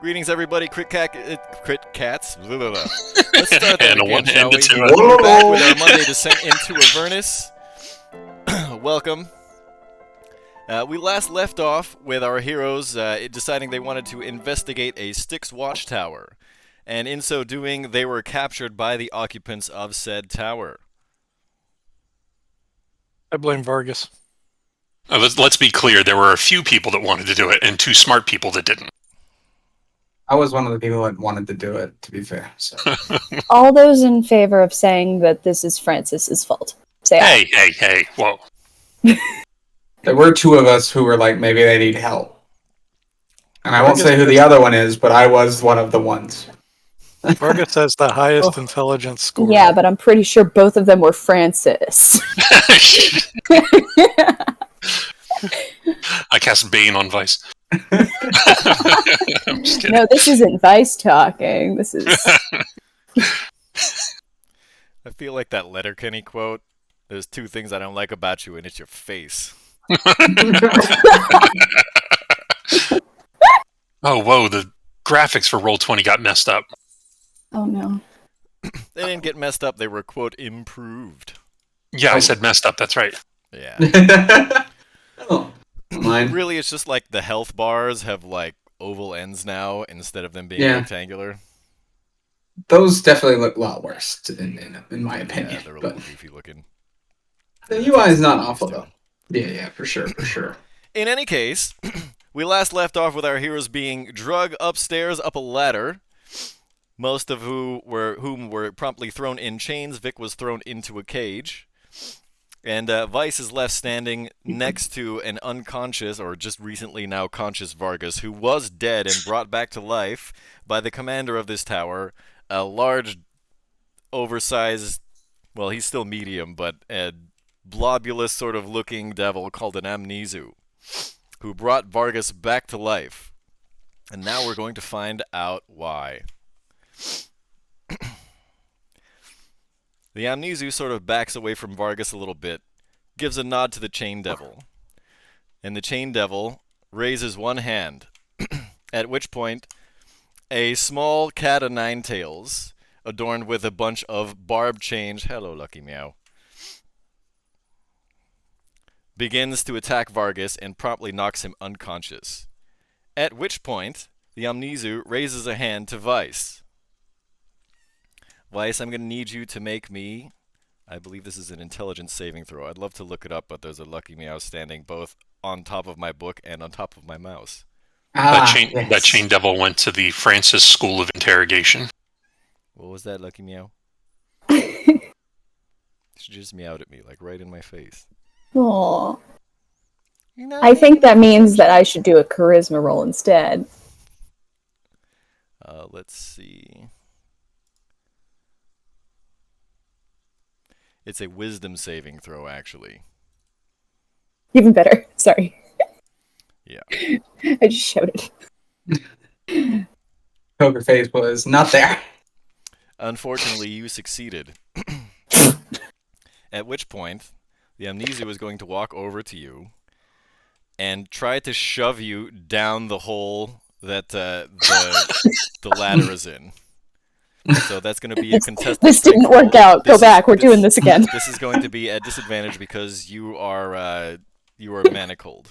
Greetings, everybody. Crit cats. Blah, blah, blah. Let's start that And a again, one shall and a we? two. We're back with our Monday descent into Avernus. Welcome. We last left off with our heroes deciding they wanted to investigate a Styx watchtower, and in so doing, they were captured by the occupants of said tower. I blame Vargas. Let's be clear, there were a few people that wanted to do it, and two smart people that didn't. I was one of the people that wanted to do it, to be fair. So. All those in favor of saying that this is Francis's fault, say aye. Hey, whoa. There were two of us who were like, maybe they need help. And I won't say who the other one is, but I was one of the ones. Vargas has the highest intelligence score. Yeah, but I'm pretty sure both of them were Francis. I cast Bane on Vice. I'm just kidding. No, this isn't Vice talking. This is... I feel like that Letterkenny quote. There's two things I don't like about you, and it's your face. Oh, whoa, the graphics for Roll20 got messed up. Oh, no. They didn't get messed up. They were, quote, improved. Yeah, I said messed up, that's right. Yeah. Oh, mine. Really, it's just like the health bars have, like, oval ends now instead of them being rectangular. Those definitely look a lot worse, in my opinion. Yeah, they're a little goofy looking. The UI is not awful, though. Yeah, for sure. In any case, we last left off with our heroes being dragged upstairs up a ladder, most of whom were promptly thrown in chains. Vic was thrown into a cage. And Vice is left standing next to an unconscious, or just recently now conscious Vargas, who was dead and brought back to life by the commander of this tower, a large, oversized, well, he's still medium, but a blobulous sort of looking devil called an Amnesu, who brought Vargas back to life. And now we're going to find out why. The Amnesu sort of backs away from Vargas a little bit, gives a nod to the Chain Devil, and the Chain Devil raises one hand, at which point a small cat o' nine tails, adorned with a bunch of barbed chains, hello Lucky Meow, begins to attack Vargas and promptly knocks him unconscious. At which point, the Amnesu raises a hand to Vice. Vice, I'm going to need you to make me, I believe this is an intelligence saving throw. I'd love to look it up, but there's a Lucky Meow standing both on top of my book and on top of my mouse. That chain devil went to the Francis School of Interrogation. What was that, Lucky Meow? She just meowed at me, like right in my face. Aww. You know, I think that means that I should do a charisma roll instead. Let's see. It's a wisdom saving throw, actually. Even better. Sorry. Yeah. I just shouted. Poker face was not there. Unfortunately, you succeeded. At which point, the Amnesia is going to walk over to you and try to shove you down the hole that the ladder is in. So that's going to be a contested. This didn't work out. Go back. We're doing this again. This is going to be at disadvantage because you are manacled.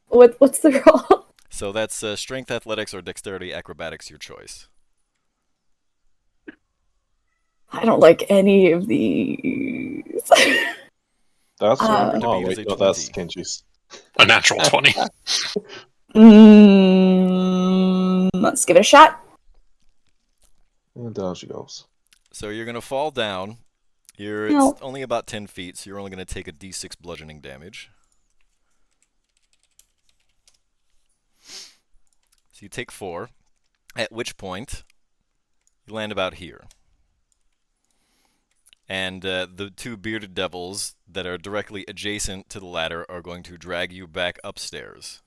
What's the roll? So that's strength, athletics, or dexterity, acrobatics, your choice. I don't like any of these. That's Remember to oh beat is wait, a no, that's 20. Kenji's. A natural 20. Let's give it a shot. And down she goes. So you're going to fall down. No. It's only about 10 feet, so you're only going to take a d6 bludgeoning damage. So you take 4, at which point you land about here. And the two bearded devils that are directly adjacent to the ladder are going to drag you back upstairs.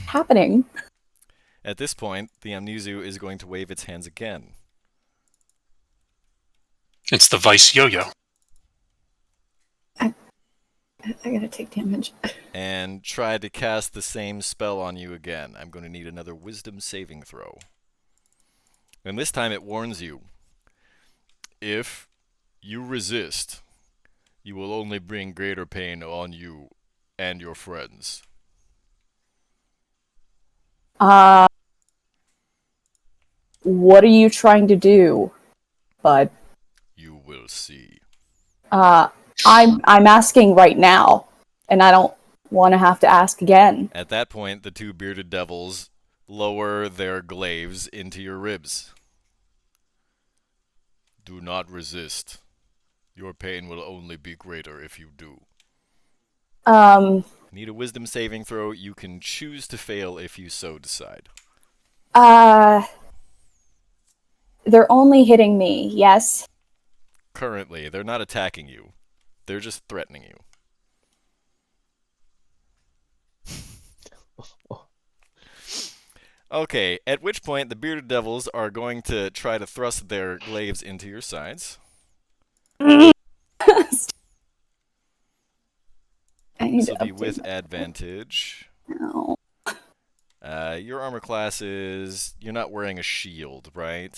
Happening. At this point, the Amnesu is going to wave its hands again. It's the Vice yo-yo. I gotta take damage. and try to cast the same spell on you again. I'm going to need another wisdom saving throw. And this time it warns you. If you resist, you will only bring greater pain on you and your friends. What are you trying to do, bud? You will see. I'm asking right now, and I don't want to have to ask again. At that point, the two bearded devils lower their glaives into your ribs. Do not resist. Your pain will only be greater if you do. Need a wisdom saving throw. You can choose to fail if you so decide. They're only hitting me, yes? Currently, they're not attacking you. They're just threatening you. Okay, at which point the bearded devils are going to try to thrust their glaives into your sides. I need This to will be update with my- advantage. No. Your armor class is... You're not wearing a shield, right?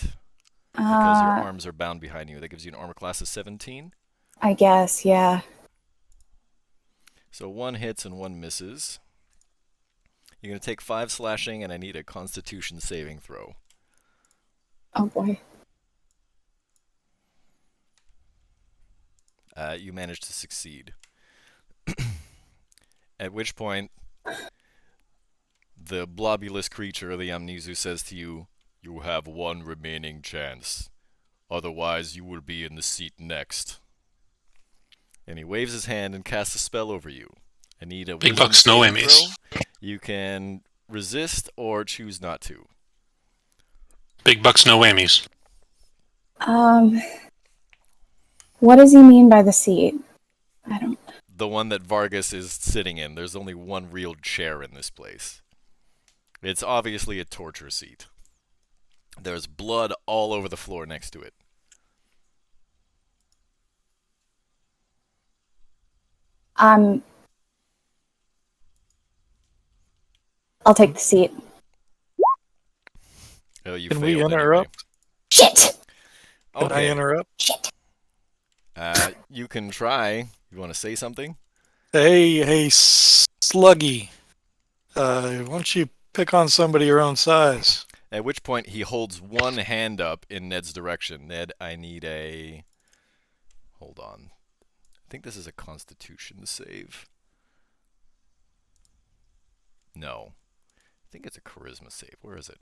Because your arms are bound behind you. That gives you an armor class of 17. I guess, yeah. So 1 hits and 1 misses. You're going to take 5 slashing, and I need a constitution saving throw. Oh boy. You manage to succeed. At which point, the blobulous creature, the Amnesu, says to you, "You have 1 remaining chance. Otherwise, you will be in the seat next." And he waves his hand and casts a spell over you. I need a Big wisdom bucks, no saving Emmys. throw. You can resist or choose not to. Big bucks, no whammies. What does he mean by the seat? I don't... The one that Vargas is sitting in. There's only 1 real chair in this place. It's obviously a torture seat. There's blood all over the floor next to it. I'll take the seat. Oh, you Can we failed interrupt? Shit! Can I Okay. interrupt? Shit! You can try. You want to say something? Hey, Sluggy. Why don't you pick on somebody your own size? At which point he holds 1 hand up in Ned's direction. Ned, I need a... Hold on. I think this is a Constitution save. No. I think it's a Charisma save. Where is it?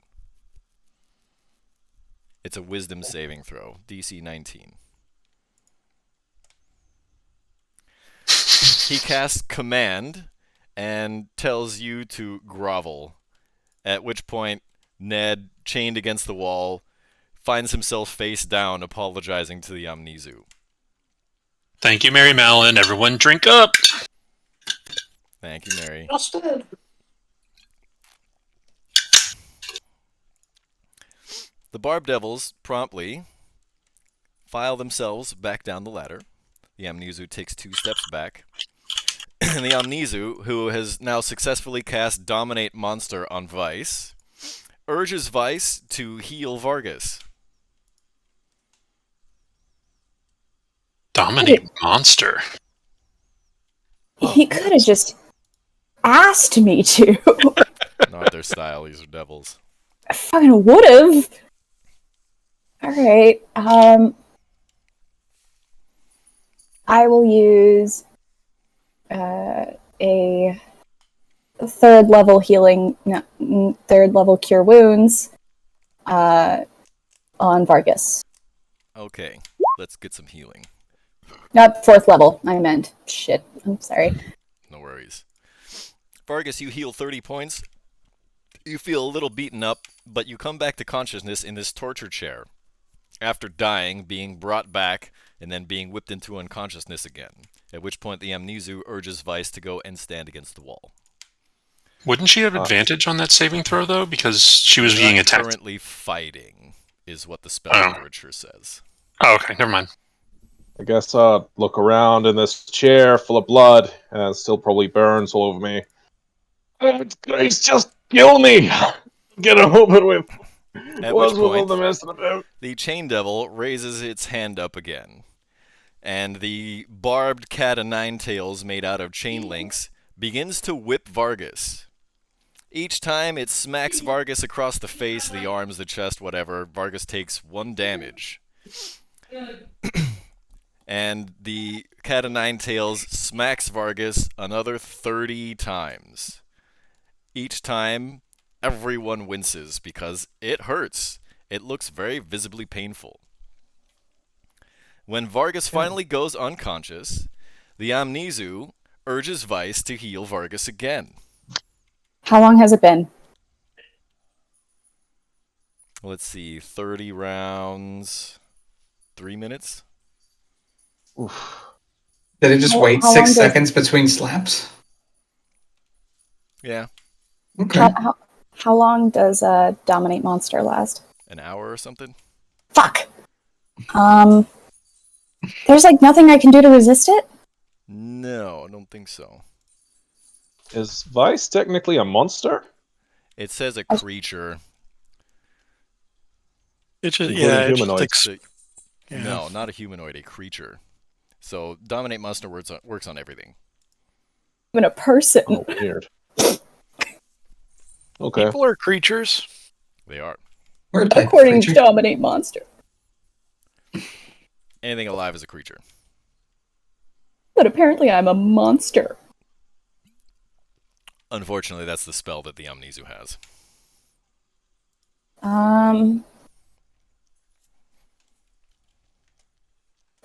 It's a Wisdom saving throw. DC 19. He casts Command and tells you to grovel. At which point, Ned, chained against the wall, finds himself face down, apologizing to the Amnesu. Thank you, Mary Mallon. Everyone drink up. Thank you, Mary. Busted. The Barb Devils promptly file themselves back down the ladder. The Amnesu takes 2 steps back. And the Amnesu, who has now successfully cast Dominate Monster on Vice, urges Vice to heal Vargas. Dominate monster. He could have just asked me to. Not their style, these are devils. I fucking would've. Alright, I will use a 3rd level healing, no, 3rd level cure wounds on Vargas. Okay, let's get some healing. Not 4th level, I meant. Shit, I'm sorry. No worries. Vargas, you heal 30 points. You feel a little beaten up, but you come back to consciousness in this torture chair. After dying, being brought back, and then being whipped into unconsciousness again. At which point the Amnesu urges Vice to go and stand against the wall. Wouldn't she have advantage on that saving throw, though? Because she was being Not attacked. currently fighting, is what the spell Oh. literature says. Oh, okay. Never mind. I guess look around in this chair full of blood, and it still probably burns all over me. Guys, just kill me! Get it over with. At What's which with all point, the messing about? the chain devil raises its hand up again, and the barbed cat o' nine tails made out of chain links begins to whip Vargas. Each time it smacks Vargas across the face, the arms, the chest, whatever, Vargas takes 1 damage. And the cat o' nine tails smacks Vargas another 30 times. Each time, everyone winces because it hurts. It looks very visibly painful. When Vargas finally goes unconscious, the Amnesu urges Vice to heal Vargas again. How long has it been? Let's see, 30 rounds, 3 minutes? Oof. Did it just How- wait how 6 long does- seconds between slaps? Yeah, Okay. How long does Dominate Monster last? an hour or something? Fuck! There's like nothing I can do to resist it? No, I don't think so. Is Vice technically a monster? It says a creature. It's just, Including yeah, it just humanoids. So- yeah. No, not a humanoid, a creature. So Dominate Monster works on everything. Even a person. Oh, weird. Okay. People are creatures. They are. We're a type of According to creature. Dominate Monster. Anything alive is a creature. But apparently I'm a monster. Unfortunately, that's the spell that the Amnesu has.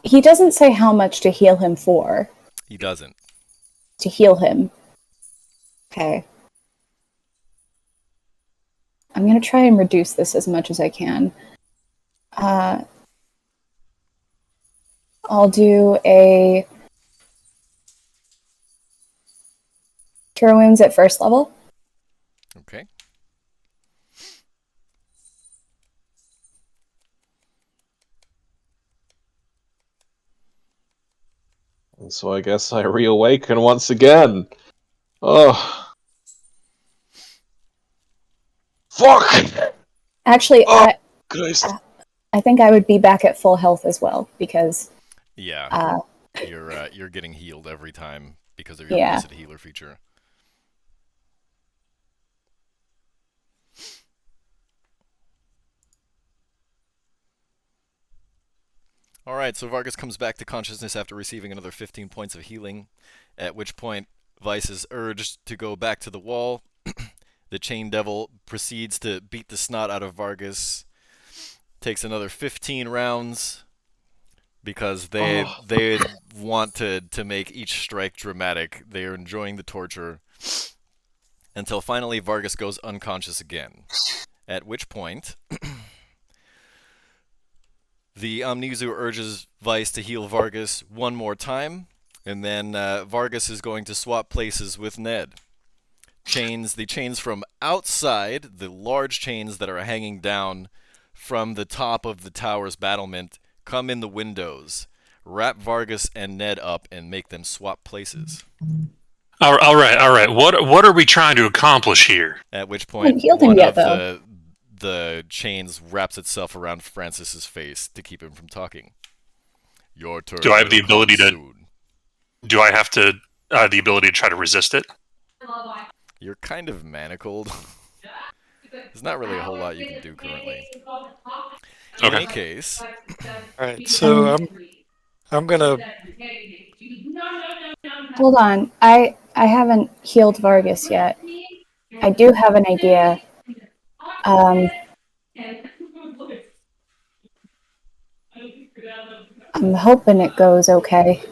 He doesn't say how much to heal him for. He doesn't. To heal him. Okay. I'm gonna try and reduce this as much as I can. I'll do a Cure Wounds at first level. Okay. And so I guess I reawaken once again. Oh. Fuck! Actually, Oh, Christ. I think I would be back at full health as well because Yeah. You're getting healed every time because of your Yeah. blessed healer feature. All right, so Vargas comes back to consciousness after receiving another 15 points of healing, at which point Vice is urged to go back to the wall. The Chain Devil proceeds to beat the snot out of Vargas, takes another 15 rounds because they want to make each strike dramatic. They are enjoying the torture until finally Vargas goes unconscious again, at which point the Amnesu urges Vice to heal Vargas one more time, and then Vargas is going to swap places with Ned. The chains from outside, the large chains that are hanging down from the top of the tower's battlement, come in the windows, wrap Vargas and Ned up, and make them swap places. All right. What are we trying to accomplish here? At which Haven't point, healed him one yet, of though. the chains wraps itself around Francis's face to keep him from talking. Your turn. Do I have the will come ability to- soon. Do I have to the ability to try to resist it? You're kind of manacled. There's not really a whole lot you can do currently. In Okay. any case, All right, so I'm gonna. Hold on. I haven't healed Vargas yet. I do have an idea. I'm hoping it goes okay.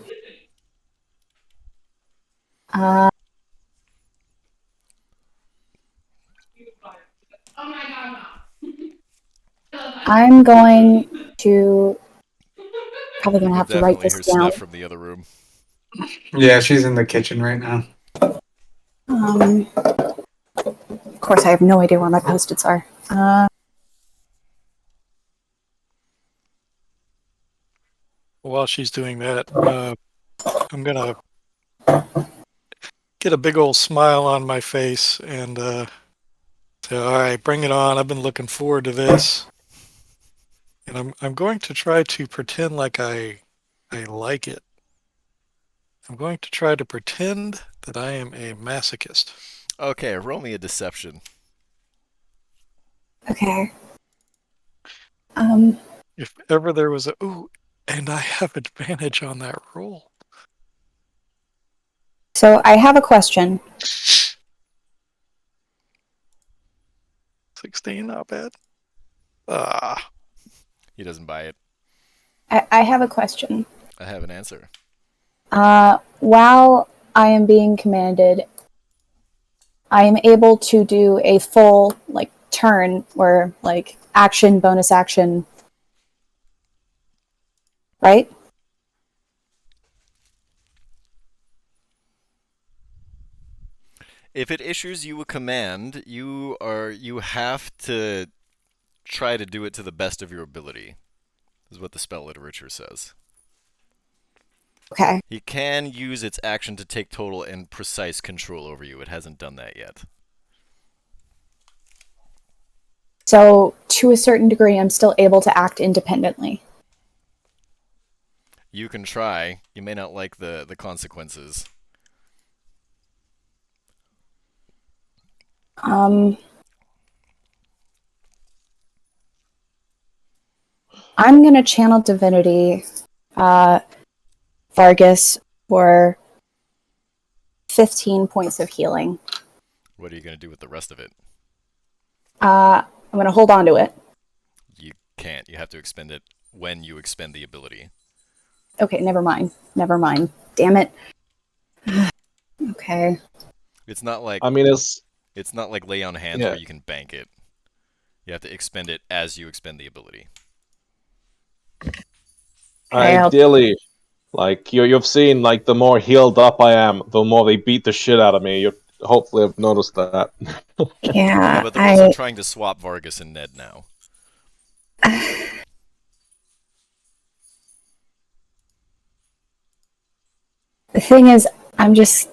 I'm going to probably gonna you have can to write definitely this hear down. Steph from the other room. Yeah, she's in the kitchen right now. Of course, I have no idea where my post-its are. while she's doing that, I'm gonna get a big old smile on my face and say, "All right, bring it on. I've been looking forward to this." And I'm going to try to pretend like I like it. I'm going to try to pretend that I am a masochist. Okay, roll me a deception. Okay. If ever there was a ooh, and I have advantage on that roll. So I have a question. 16, not bad. Ah, He doesn't buy it. I have a question. I have an answer. While I am being commanded, I am able to do a full turn or action, bonus action, right? If it issues you a command, you have to try to do it to the best of your ability, is what the spell literature says. Okay. He can use its action to take total and precise control over you. It hasn't done that yet. So to a certain degree, I'm still able to act independently. You can try. You may not like the consequences. I'm gonna channel divinity, Vargas, for 15 points of healing. What are you going to do with the rest of it? I'm gonna hold on to it. You can't. You have to expend it when you expend the ability. Okay, never mind. Never mind. Damn it. Okay. It's not like I mean, it's not like lay on hands yeah. where you can bank it. You have to expend it as you expend the ability. Ideally, like you've seen, like the more healed up I am, the more they beat the shit out of me. You hopefully have noticed that. Yeah, Yeah, but they're also trying to swap Vargas and Ned now. The thing is, I'm just.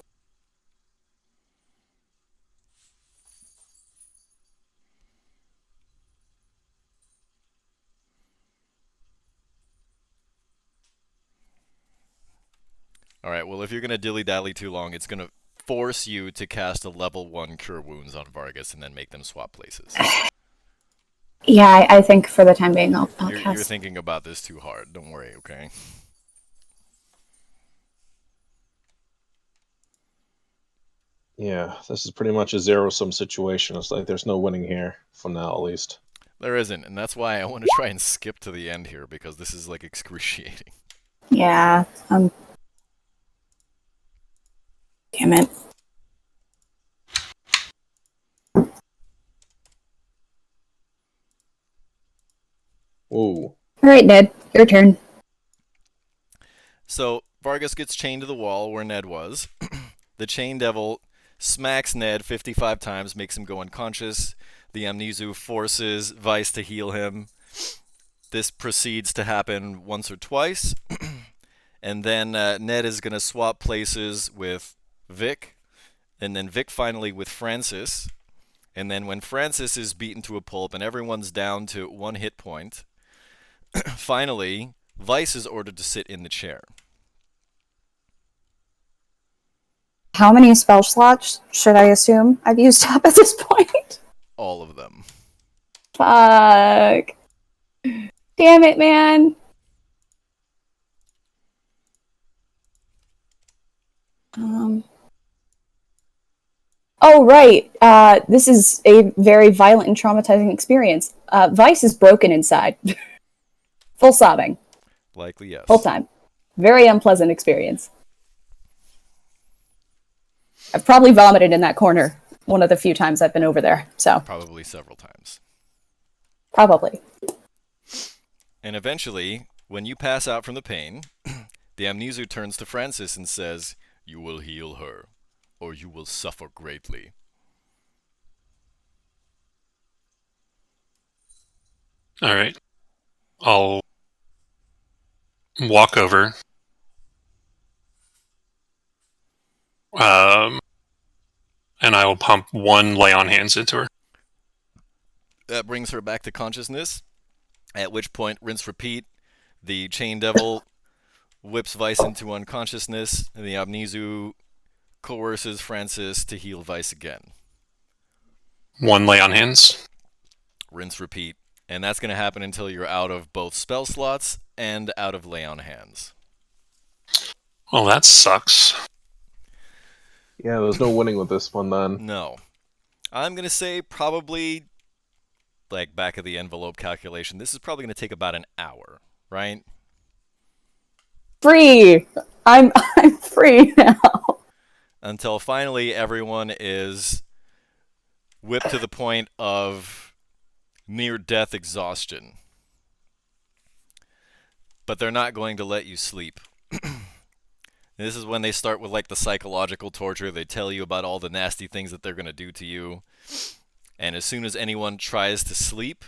Alright, well if you're gonna dilly-dally too long, it's gonna force you to cast a level 1 Cure Wounds on Vargas and then make them swap places. Yeah, I think for the time being, I'll You're cast. thinking about this too hard. Don't worry, okay? Yeah, this is pretty much a zero-sum situation. It's like there's no winning here, for now at least. There isn't, and that's why I want to try and skip to the end here, because this is like excruciating. Yeah. Damn it. Ooh. All right, Ned, your turn. So Vargas gets chained to the wall where Ned was. The Chain Devil smacks Ned 55 times, makes him go unconscious. The Amnesu forces Vice to heal him. This proceeds to happen once or twice. And then Ned is going to swap places with Vic. And then Vic finally with Francis. And then when Francis is beaten to a pulp and everyone's down to 1 hit point, finally, Vice is ordered to sit in the chair. How many spell slots should I assume I've used up at this point? All of them. Fuck. Damn it, man. Oh, right. This is a very violent and traumatizing experience. Vice is broken inside. Full sobbing. Likely, yes. Full time. Very unpleasant experience. I've probably vomited in that corner one of the few times I've been over there. So, Probably several times. probably. And eventually, when you pass out from the pain, the Amnesu turns to Francis and says, "You will heal her, or you will suffer greatly." All right. I'll walk over. And I will pump 1 lay on hands into her. That brings her back to consciousness, at which point, rinse, repeat. The Chain Devil whips Vice into unconsciousness, and the Amnesu coerces Francis to heal Vice again. 1 lay on hands. Rinse, repeat. And that's going to happen until you're out of both spell slots and out of lay on hands. Well, that sucks. Yeah, there's no winning with this one then. No. I'm going to say probably, like back of the envelope calculation, this is probably going to take about an hour, right? Free! I'm free now. Until finally everyone is whipped to the point of near death exhaustion. But they're not going to let you sleep. This is when they start with like the psychological torture. They tell you about all the nasty things that they're going to do to you. And as soon as anyone tries to sleep...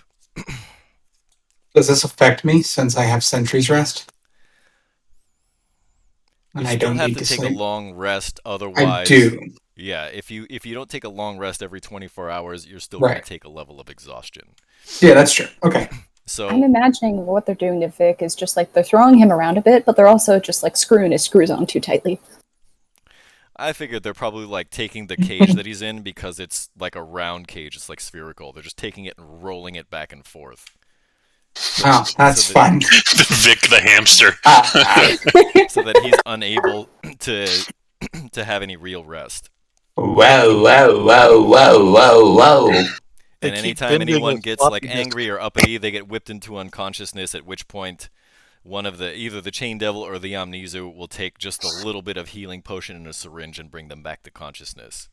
Does this affect me since I have Sentry's Rest? And You I still don't have need to to take sleep? a long rest, I otherwise... do. Yeah, if you don't take a long rest every 24 hours, you're still going to Right. take a level of exhaustion. Yeah, that's true. Okay. So I'm imagining what they're doing to Vic is just like they're throwing him around a bit, but they're also just like screwing his screws on too tightly. I figured they're probably like taking the cage that he's in because it's like a round cage. It's like spherical. They're just taking it and rolling it back and forth. Oh, that's so that- fun. Vic the hamster. So that he's unable to have any real rest. Whoa, whoa, whoa, whoa, whoa, whoa. They And keep anytime bending anyone with gets floppy like disk. angry or uppity, they get whipped into unconsciousness, at which point one of either the Chain Devil or the Amnesu will take just a little bit of healing potion in a syringe and bring them back to consciousness.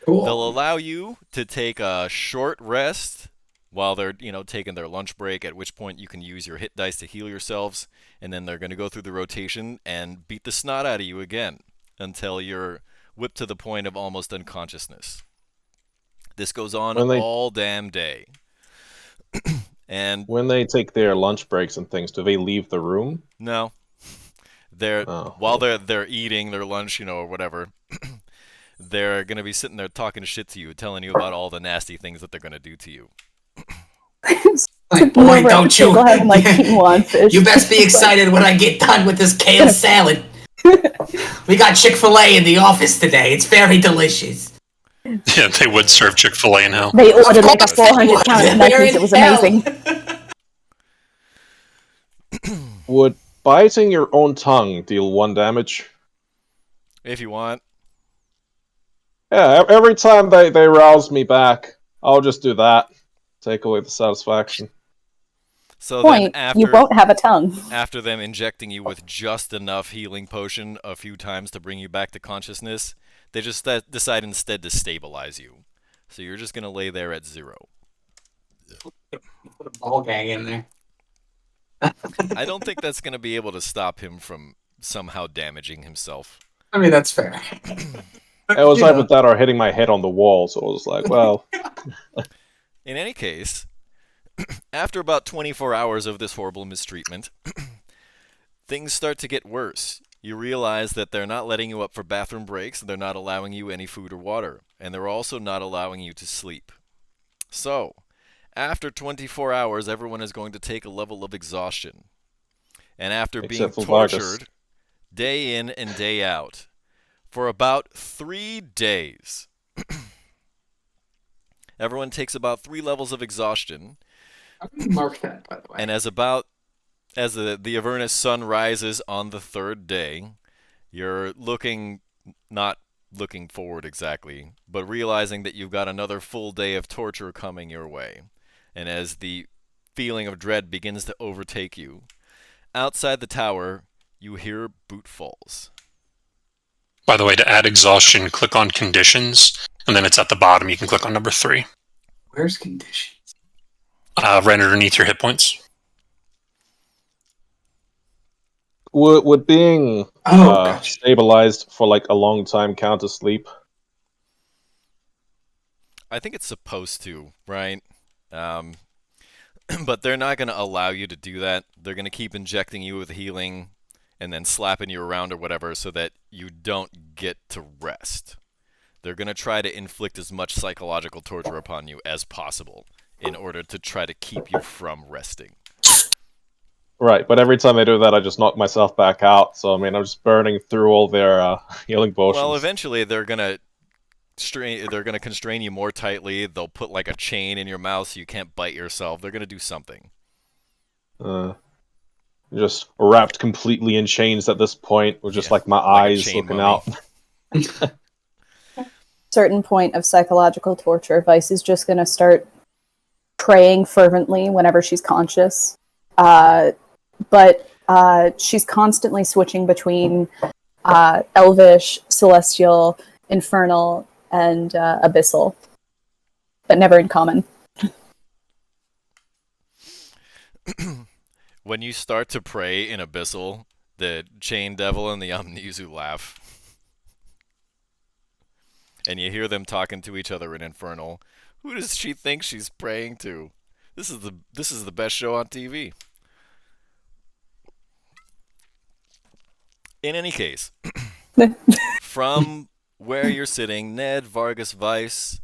Cool. They'll allow you to take a short rest while they're, taking their lunch break, at which point you can use your hit dice to heal yourselves, and then they're going to go through the rotation and beat the snot out of you again until you're whipped to the point of almost unconsciousness. This goes on all damn day. And When they take their lunch breaks and things, do they leave the room? no, while they're eating their lunch, or whatever, they're gonna be sitting there talking shit to you, telling you about all the nasty things that they're gonna do to you. Like, boy, don't you? Having, like, quinoa fish. You best be excited when I get done with this kale salad. We got Chick-fil-A in the office today. It's very delicious. Yeah, they would serve Chick-fil-A in hell. They ordered like a Of course. 400-pound They're necklace. in It was hell. amazing. Would biting your own tongue deal 1 damage? If you want. Yeah, every time they rouse me back, I'll just do that. Take away the satisfaction. So Point, then after you won't have a tongue. after them injecting you with just enough healing potion a few times to bring you back to consciousness, they just decide instead to stabilize you. So you're just gonna lay there at 0. Put a ball gag in there. I don't think that's gonna be able to stop him from somehow damaging himself. I mean, that's fair. It was You either know. that or hitting my head on the wall, so I was like, well, In any case, after about 24 hours of this horrible mistreatment, things start to get worse. You realize that they're not letting you up for bathroom breaks, they're not allowing you any food or water, and they're also not allowing you to sleep. So, after 24 hours, everyone is going to take a level of exhaustion. And after being Except for Vargas. tortured day in and day out for about 3 days, everyone takes about 3 levels of exhaustion. I'm gonna mark that, by the way. And as the Avernus sun rises on the 3rd day, you're not looking forward exactly, but realizing that you've got another full day of torture coming your way. And as the feeling of dread begins to overtake you, outside the tower, you hear boot falls. By the way, to add exhaustion, click on conditions, and then it's at the bottom. You can click on number 3. Where's conditions? Right underneath your hit points. would being Gotcha. stabilized for like a long time count as sleep? I think it's supposed to, right? But they're not going to allow you to do that. They're going to keep injecting you with healing and then slapping you around or whatever so that you don't get to rest. They're going to try to inflict as much psychological torture upon you as possible in order to try to keep you from resting. Right, but every time I do that, I just knock myself back out. So I mean, I'm just burning through all their healing potions. Well, eventually they're going to constrain you more tightly. They'll put like a chain in your mouth so you can't bite yourself. They're going to do something. Just wrapped completely in chains at this point, with just Yeah, like my like a eyes chain looking mummy. out. Certain point of psychological torture, Vice is just going to start praying fervently whenever she's conscious. But she's constantly switching between Elvish, Celestial, Infernal, and Abyssal, but never in common. When you start to pray in Abyssal, the Chain Devil and the Amnesu laugh. And you hear them talking to each other in Infernal. Who does she think she's praying to? This is the best show on TV. In any case, from where you're sitting, Ned, Vargas, Vice,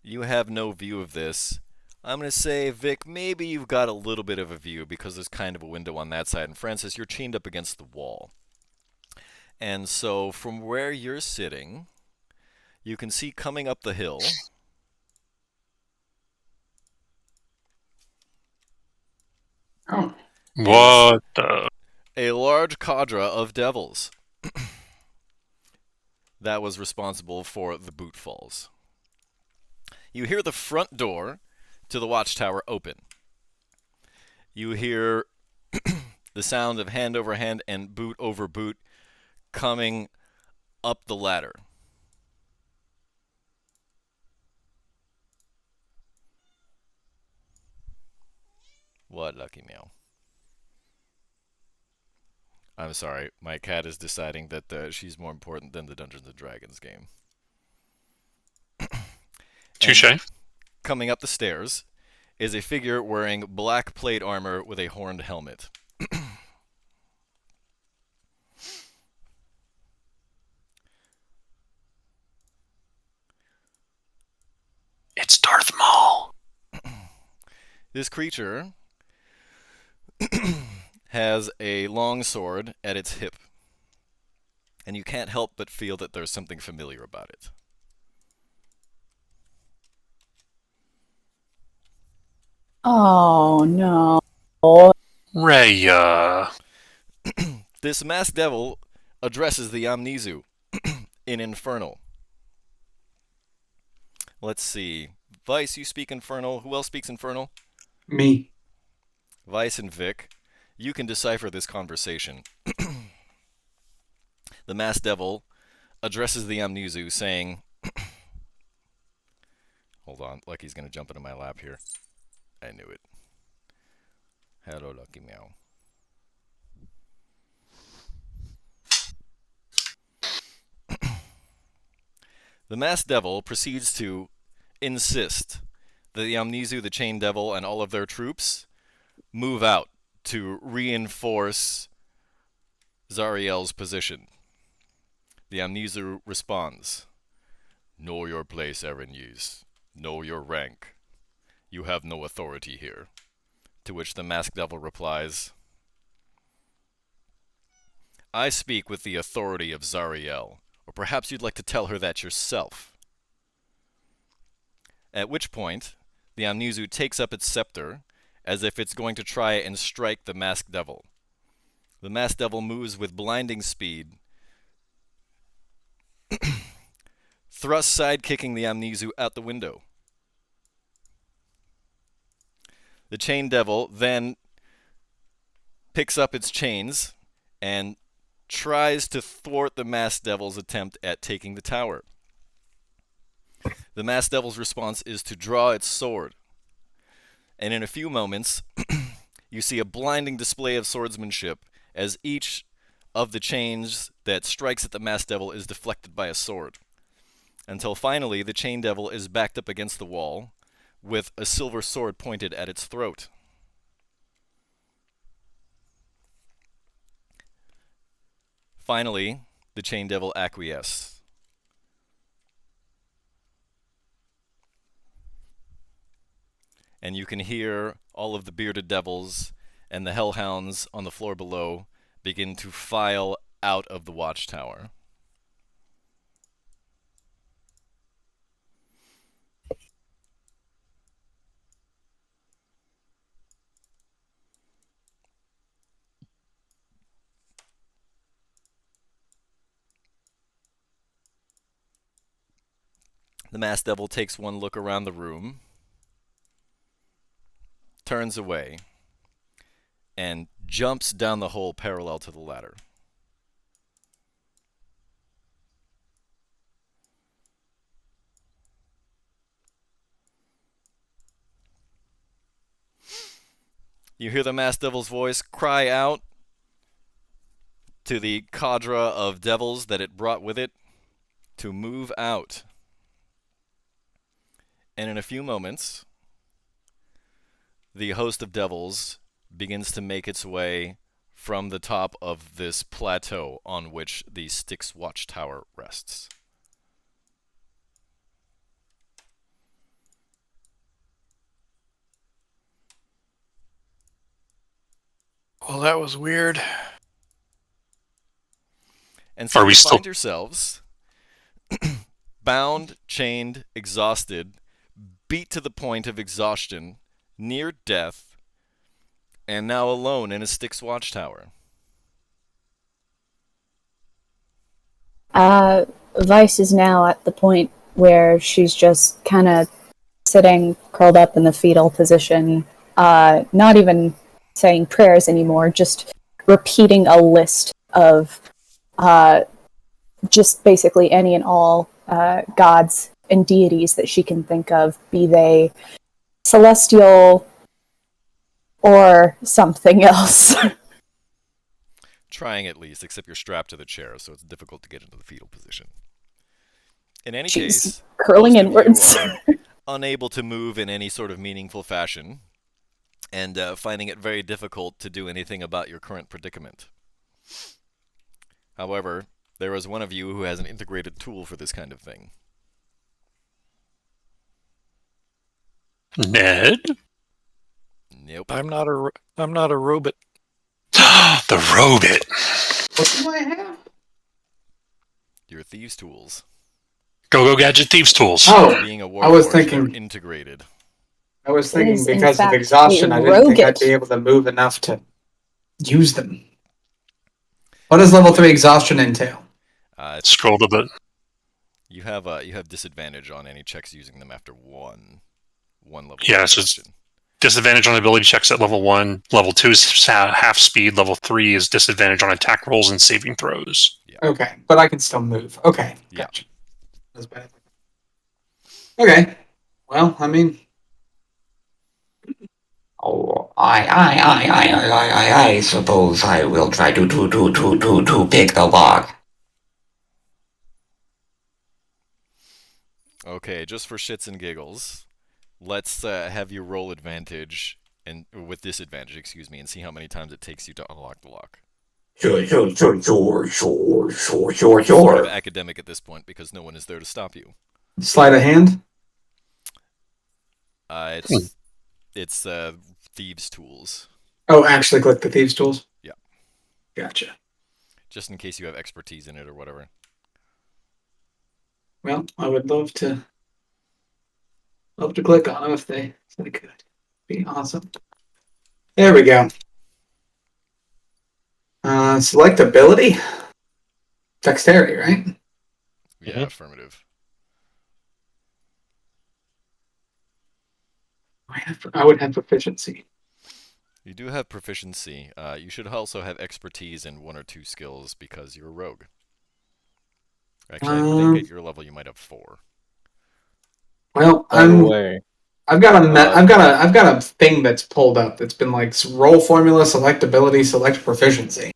you have no view of this. I'm going to say, Vic, maybe you've got a little bit of a view because there's kind of a window on that side. And Francis, you're chained up against the wall. And so from where you're sitting, you can see coming up the hill Oh. What the? a large cadre of devils that was responsible for the boot falls. You hear the front door to the watchtower open. You hear the sound of hand over hand and boot over boot coming up the ladder. What, Lucky Meow? I'm sorry, my cat is deciding that she's more important than the Dungeons & Dragons game. Touche. And coming up the stairs is a figure wearing black plate armor with a horned helmet. It's Darth Maul. This creature has a long sword at its hip, and you can't help but feel that there's something familiar about it. Oh, no. Raya. This masked devil addresses the Amnesu in Infernal. Let's see. Vice, you speak Infernal. Who else speaks Infernal? Me. Vice and Vic, you can decipher this conversation. The masked devil addresses the Amnesu, saying, hold on, Lucky's going to jump into my lap here. I knew it. Hello, Lucky Meow. The masked devil proceeds to insist that the Amnesu, the Chain Devil, and all of their troops move out to reinforce Zariel's position. The Amnesu responds, "Know your place, Erenyes. Know your rank. You have no authority here." To which the masked devil replies, "I speak with the authority of Zariel, or perhaps you'd like to tell her that yourself." At which point, the Amnesu takes up its scepter as if it's going to try and strike the masked devil. The masked devil moves with blinding speed, thrusts side-kicking the Amnesu out the window. The Chain Devil then picks up its chains and tries to thwart the masked devil's attempt at taking the tower. The masked devil's response is to draw its sword. And in a few moments, you see a blinding display of swordsmanship as each of the chains that strikes at the masked devil is deflected by a sword. Until finally, the Chain Devil is backed up against the wall with a silver sword pointed at its throat. Finally, the chain devil acquiesced. And you can hear all of the bearded devils and the hellhounds on the floor below begin to file out of the watchtower. The masked devil takes one look around the room, turns away, and jumps down the hole parallel to the ladder. You hear the masked devil's voice cry out to the cadre of devils that it brought with it to move out. And in a few moments, the host of devils begins to make its way from the top of this plateau on which the Styx watchtower rests. Well, that was weird. And so Are you we find still- yourselves bound, chained, exhausted, beat to the point of exhaustion, near death, and now alone in a Styx watchtower. Vice is now at the point where she's just kind of sitting curled up in the fetal position, not even saying prayers anymore, just repeating a list of just basically any and all gods and deities that she can think of, be they celestial or something else. Trying at least, except you're strapped to the chair, so it's difficult to get into the fetal position. In any She's case, curling most of you inwards. are unable to move in any sort of meaningful fashion, and finding it very difficult to do anything about your current predicament. However, there is one of you who has an integrated tool for this kind of thing. Ned? Nope. I'm not a robot. The robot. What do I have? Your thieves' tools. Go Gadget Thieves tools. Oh, Being a I was warforged, thinking- they're integrated. I was It thinking is, in because of fact, exhaustion, a I didn't think I'd roget. be able to move enough to use them. What does level 3 exhaustion entail? Scroll to the. You have disadvantage on any checks using them after one level. Yeah, of so it's- exhaustion. Disadvantage on ability checks at level 1. Level 2 is half speed. Level 3 is disadvantage on attack rolls and saving throws. Okay, but I can still move. Okay, Yeah. gotcha. That's bad. Okay, well, I mean, Oh, I suppose I will try to pick the lock. Okay, just for shits and giggles, let's have you roll advantage and with disadvantage, excuse me, and see how many times it takes you to unlock the lock. Sure. Sort of academic at this point because no one is there to stop you. sleight of hand. It's thieves' tools, Oh, actually click the thieves tools. Yeah. Gotcha. just in case you have expertise in it or whatever. Well, I would love to click on them if they could. Be awesome. There we go. Select ability. Dexterity, right? Yeah, Mhm. affirmative. I would have proficiency. You do have proficiency. You should also have expertise in one or two skills because you're a rogue. Actually, I think at your level you might have 4. Well, By the way, I've got a thing that's pulled up that's been like roll formula, select ability, select proficiency.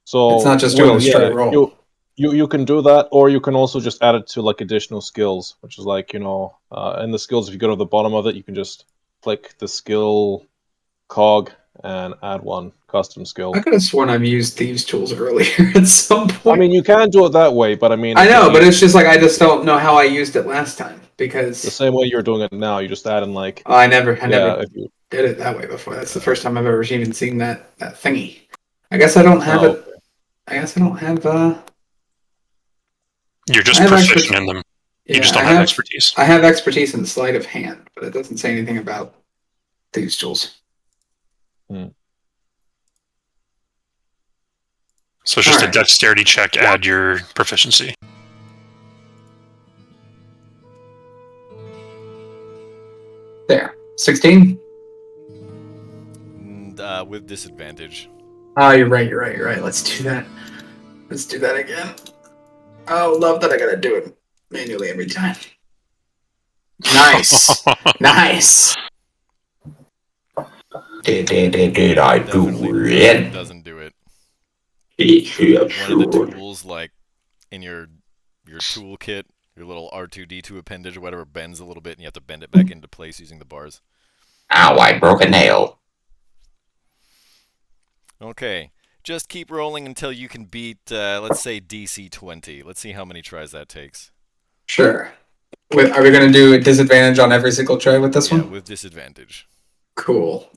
so It's not just doing a straight roll. You can do that, or you can also just add it to like additional skills, which is like in the skills. If you go to the bottom of it, you can just click the skill cog and add 1 custom skill. I could have sworn I've used thieves' tools earlier at some I point. mean, you can do it that way, but I mean, I know, if but you- it's just like I just don't know how I used it last time because the same way you're doing it now. You just add in like, I never if you did it that way before. That's the first time I've ever even seen that thingy. I guess I don't have Oh, it. I guess I don't have. You're just I have proficient in them. You just don't have expertise. I have expertise in sleight of hand, but it doesn't say anything about thieves' tools. So it's just Alright. a dexterity check, add your proficiency. There, 16. With disadvantage. Oh, you're right. Let's do that. Let's do that again. Oh, love that I gotta do it manually every time. Nice. Nice. Did I do Definitely it? doesn't do it. Yeah, One of the sure. tools, like in your toolkit, your little R2D2 appendage or whatever, bends a little bit, and you have to bend it back into place using the bars. Ow, I broke a nail. Okay, just keep rolling until you can beat, let's say, DC 20. Let's see how many tries that takes. Sure. Are we gonna do a disadvantage on every single try with this Yeah, one? with disadvantage. Cool.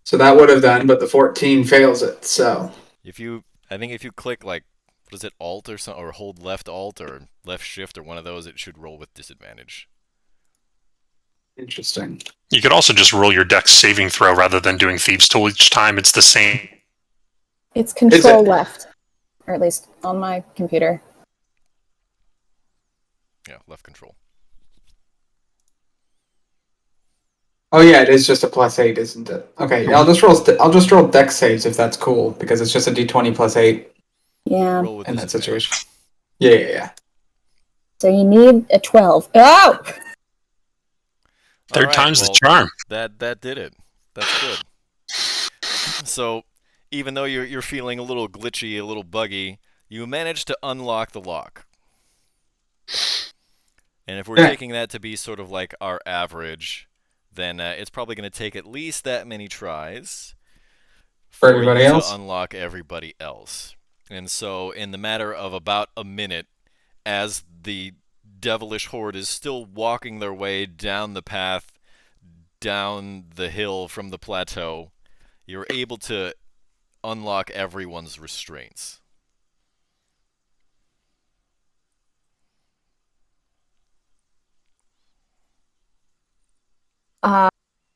So that would have done, but the 14 fails it, so. I think if you click, like, what is it, Alt or something, or hold left Alt or left Shift or one of those, it should roll with disadvantage. Interesting. You could also just roll your dex saving throw rather than doing Thieves' Tool each time. It's the same. It's control left, or at least on my computer. Yeah, left control. Oh yeah, it is just a +8, isn't it? Okay, I'll just roll dex saves if that's cool, because it's just a d20 +8 Yeah. Roll with in that disadvantage. situation. Yeah. So you need a 12. Oh! Third Alright, time's the well, charm. That did it. That's good. So, even though you're feeling a little glitchy, a little buggy, you managed to unlock the lock. And if we're taking that to be sort of like our average, then it's probably going to take at least that many tries For everybody you else? to unlock everybody else. And so, in the matter of about a minute, as the devilish horde is still walking their way down the path, down the hill from the plateau, you're able to unlock everyone's restraints.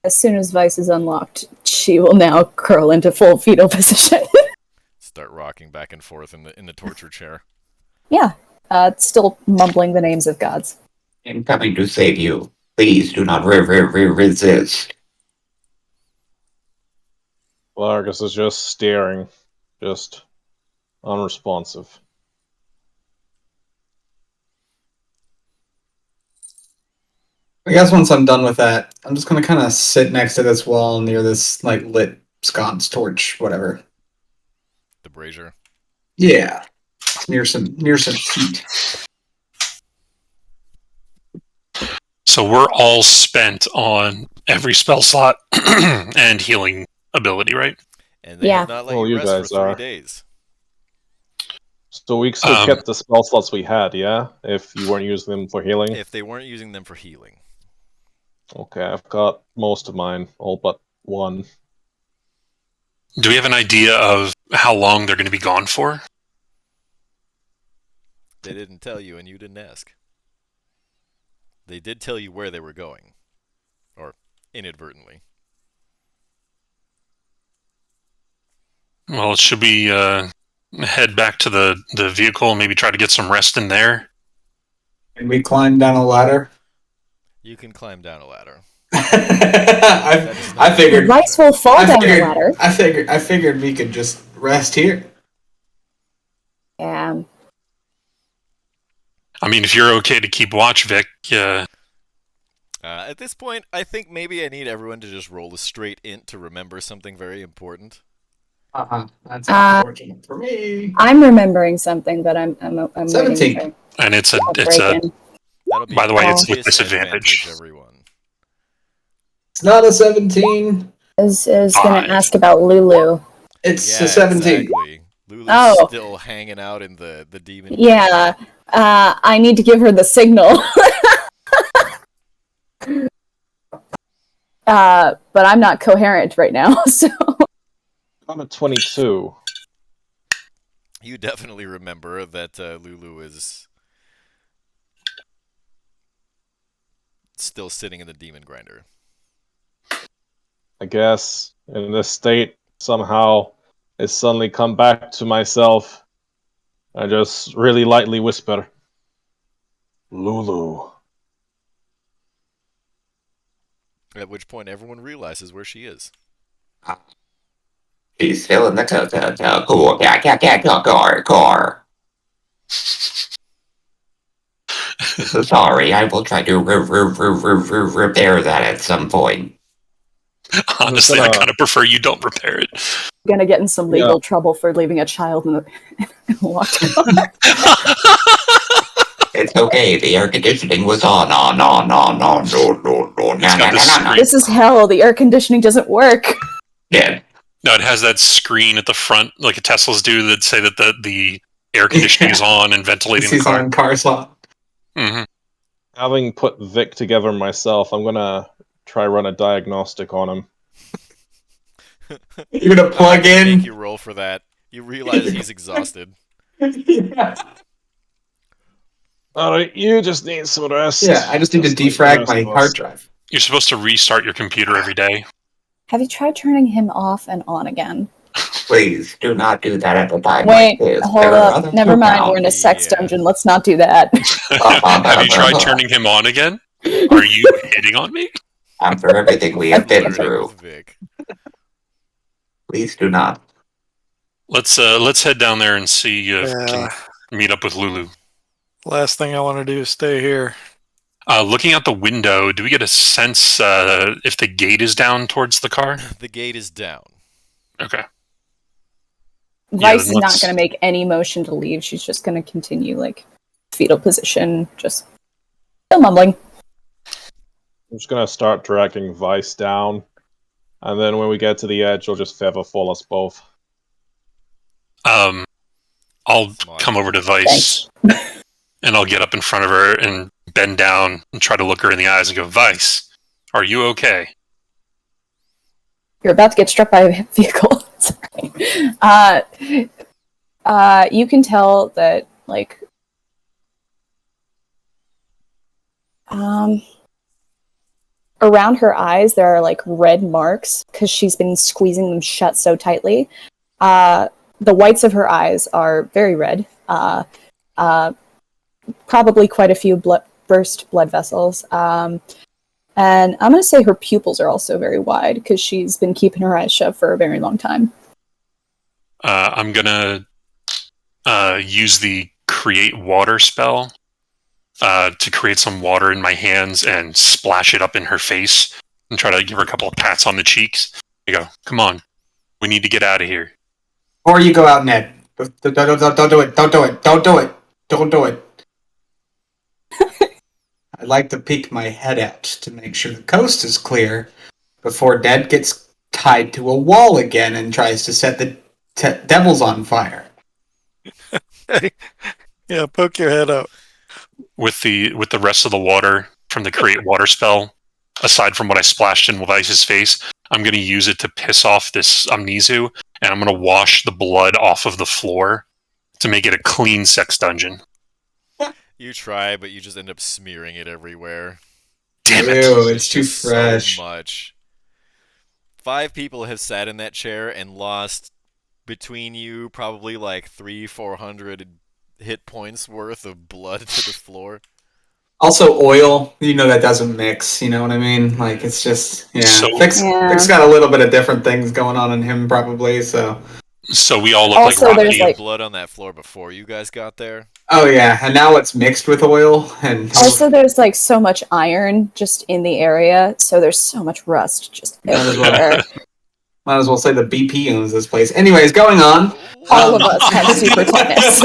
As soon as Vice is unlocked, she will now curl into full fetal position. Start rocking back and forth in the torture chair. Yeah. Still mumbling the names of gods. I'm coming to save you. Please do not resist. Largus is just staring, just unresponsive. I guess once I'm done with that, I'm just gonna kind of sit next to this wall near this like lit sconce torch, whatever. The brazier. Yeah, near some heat. So we're all spent on every spell slot and healing ability, right? And they Yeah. have not let Well, you you rest for guys 3 are. days. So we still kept the spell slots we had, yeah? If you weren't using them for healing? If they weren't using them for healing. Okay, I've got most of mine, all but one. Do we have an idea of how long they're going to be gone for? They didn't tell you and you didn't ask. They did tell you where they were going. Or inadvertently. Well, should we head back to the vehicle and maybe try to get some rest in there? Can we climb down a ladder? You can climb down a ladder. I figured Vice will fall down the ladder. I figured we could just rest here. Yeah. I mean, if you're okay to keep watch, Vic, At this point, I think maybe I need everyone to just roll a straight int to remember something very important. That's unfortunate for me. I'm remembering something, but I'm waiting 17. for And it's a break-in. That'll be by the way, a it's with disadvantage. everyone. It's not a 17. Is going Five. to ask about Lulu. It's Yeah, a 17. exactly. Lulu's Oh. still hanging out in the demon. Yeah, I need to give her the signal. But I'm not coherent right now, so. I'm at 22. You definitely remember that Lulu is still sitting in the demon grinder. I guess in this state, somehow, I suddenly come back to myself. I just really lightly whisper, Lulu. At which point everyone realizes where she is. She's still in the car. So sorry, I will try to repair that at some point. Honestly, I kind of prefer you don't repair it. Gonna get in some legal trouble for leaving a child in the locked car. It's okay, the air conditioning was on. No. This is hell. The air conditioning doesn't work. Yeah. No, it has that screen at the front, like a Tesla's do, that say that the air conditioning is on and ventilating the He's car. on car slot. Mm-hmm. Having put Vic together myself, I'm gonna try run a diagnostic on him. You're gonna plug in. Make you roll for that. You realize he's exhausted. Yeah. Alright, you just need some rest. Yeah, I just need to like the defrag rest my of us. hard drive. You're supposed to restart your computer every day. Have you tried turning him off and on again? Please do not do that at a time Wait, like this. hold There are up. others Never mind. around. We're in a sex Yeah. dungeon. Let's not do that. Have you tried turning him on again? Are you hitting on me? After everything we have been Flirting through, with Vic. please do not. Let's head down there and see if we Yeah. can meet up with Lulu. Last thing I want to do is stay here. Looking out the window, do we get a sense if the gate is down towards the car? The gate is down. Okay. Vice is not let's- going to make any motion to leave. She's just going to continue, like, fetal position, just still mumbling. I'm just gonna start dragging Vice down, and then when we get to the edge, I'll just feather fall us both. I'll Smart. come over to Vice and I'll get up in front of her and bend down and try to look her in the eyes and go, Vice, are you okay? You're about to get struck by a vehicle. Sorry. You can tell that, like, around her eyes there are, like, red marks because she's been squeezing them shut so tightly. The whites of her eyes are very red. Probably quite a few burst blood vessels. And I'm going to say her pupils are also very wide because she's been keeping her eyes shut for a very long time. I'm going to use the create water spell to create some water in my hands and splash it up in her face and try to give her a couple of pats on the cheeks. I go, come on, we need to get out of here. Before you go out, Ned. Don't do it. Don't do it. Don't do it. Don't do it. I'd like to peek my head out to make sure the coast is clear before Ned gets tied to a wall again and tries to set the devils on fire. Yeah, poke your head out. With the rest of the water from the create water spell, aside from what I splashed in Vice's face, I'm going to use it to piss off this Amnesu, and I'm going to wash the blood off of the floor to make it a clean sex dungeon. You try, but you just end up smearing it everywhere. Damn it. Ew, it's too Just fresh. So much. 5 people have sat in that chair and lost between you probably like 300-400 hit points worth of blood to the floor. Also, oil, that doesn't mix, you know what I mean? Like, it's just, yeah. So- Vic's got a little bit of different things going on in him, probably, so. So we all look Also, like there's, Rocky. like- Blood on that floor before you guys got there. Oh, yeah, and now it's mixed with oil, and... Also, there's, like, so much iron just in the area, so there's so much rust just That as well. everywhere. Might as well say the BP owns this place. Anyways, going on. All of us have super tennis.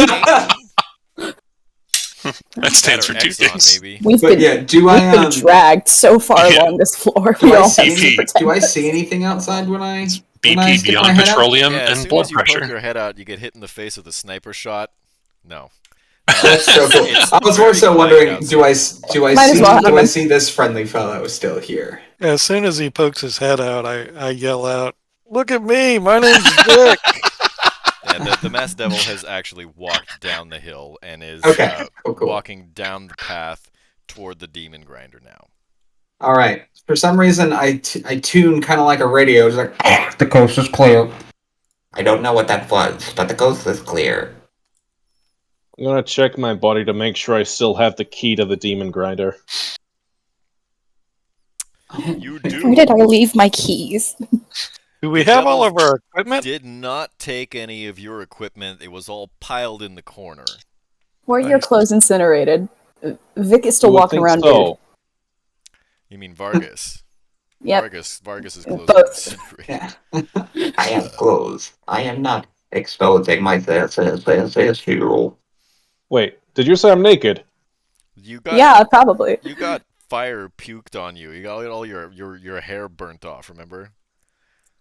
That stands for Or two Exxon, things. maybe. We've But been yeah, do we've I been dragged so far Yeah. along this floor. do We I all see have BP. super do I tennis. see anything outside when I It's when I BP stick my beyond head out? petroleum Yeah, as and soon blood as you poke pressure. your head out, you get hit in the face with a sniper shot. No. That's so cool. It's I was very more so quiet wondering, do I outside. Might as well have him. see this friendly fellow still here? As soon as he pokes his head out, I yell out, "Look at me! My name's Vic." Yeah, the masked devil has actually walked down the hill and is Okay, cool. walking down the path toward the demon grinder now. All right. For some reason, I tune kind of like a radio, just like the coast is clear. I don't know what that was, but the coast is clear. I'm gonna check my body to make sure I still have the key to the demon grinder. You do. Where did I leave my keys? Do we The have all devils of our equipment? Did not take any of your equipment. It was all piled in the corner. Were your Nice. clothes incinerated? Vic is still You would walking think around so. nude. You mean Vargas? Yep. Vargas's clothes. Both. Yeah. I have clothes. I am not exposing myself as hero. Wait, did you say I'm naked? You got Yeah, probably. You got fire puked on you. You got all your hair burnt off. Remember?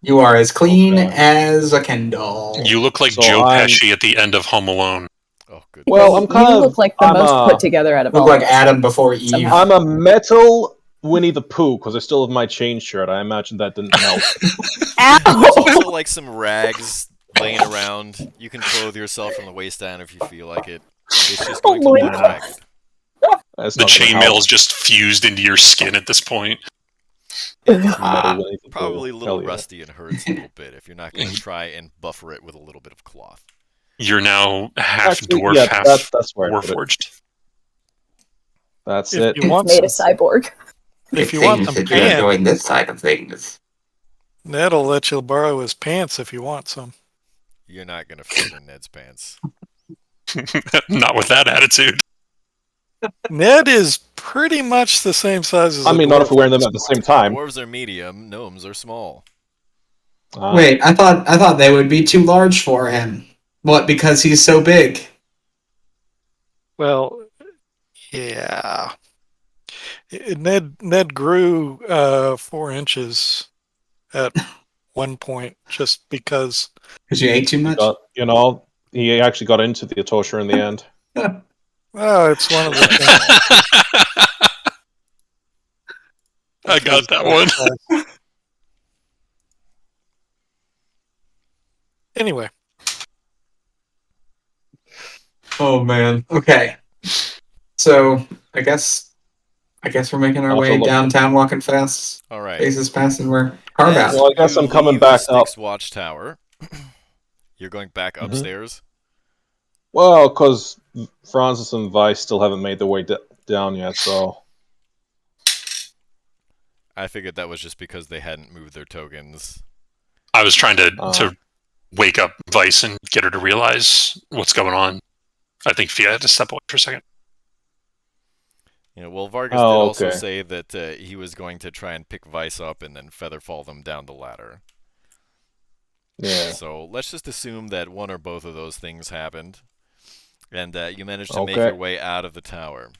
You are as clean Okay. as a Ken doll. You look like So Joe I'm- Pesci at the end of Home Alone. Oh, good. Well, I'm You kind of. look like the I'm most a, put together out of Look all like of us. Adam before Eve. Somehow. I'm a metal Winnie the Pooh because I still have my chain shirt. I imagine that didn't help. There's also Ow! like some rags laying around. You can clothe yourself from the waist down if you feel like it. It's just going to Oh, look Lord. ragged. That's The not gonna chainmail help. is just fused into your skin at this point. Metal Winnie the Pooh. Probably a little Hell yeah. rusty and hurts a little bit if you're not going to try and buffer it with a little bit of cloth. You're now half Actually, dwarf, yeah, half that's where I put it. warforged. That's If it. you He's want made a some, cyborg. if It you want seems some that you're pants, enjoying this side of things. Ned'll let you borrow his pants if you want some. You're not going to fit in Ned's pants. Not with that attitude. Ned is pretty much the same size as I a mean, not if dwarf we're wearing them at the same time. Dwarves are medium. Gnomes are small. Wait, I thought they would be too large for him. What? Because he's so big. Well, yeah. Ned grew 4 inches at one point just because. Because you ate too He much. he actually got into the Atosha in the end. Oh, it's one of the things. I got that one. Anyway, Oh man. Okay. So I guess we're making our I'll have to way look. downtown, walking fast. All right. Faces passing. We're carve As out. Well, I guess you I'm coming leave the back up. Styx Watchtower. You're going back Mhm. upstairs. Well, because Francis and Vice still haven't made their way down yet, so I figured that was just because they hadn't moved their tokens. I was trying to Uh. wake up Vice and get her to realize what's going on. I think Fia had to step away for a second. Yeah, well, Vargas Oh, did also okay. say that he was going to try and pick Vice up and then featherfall them down the ladder. yeah. So let's just assume that one or both of those things happened, and you managed to make Okay. your way out of the tower.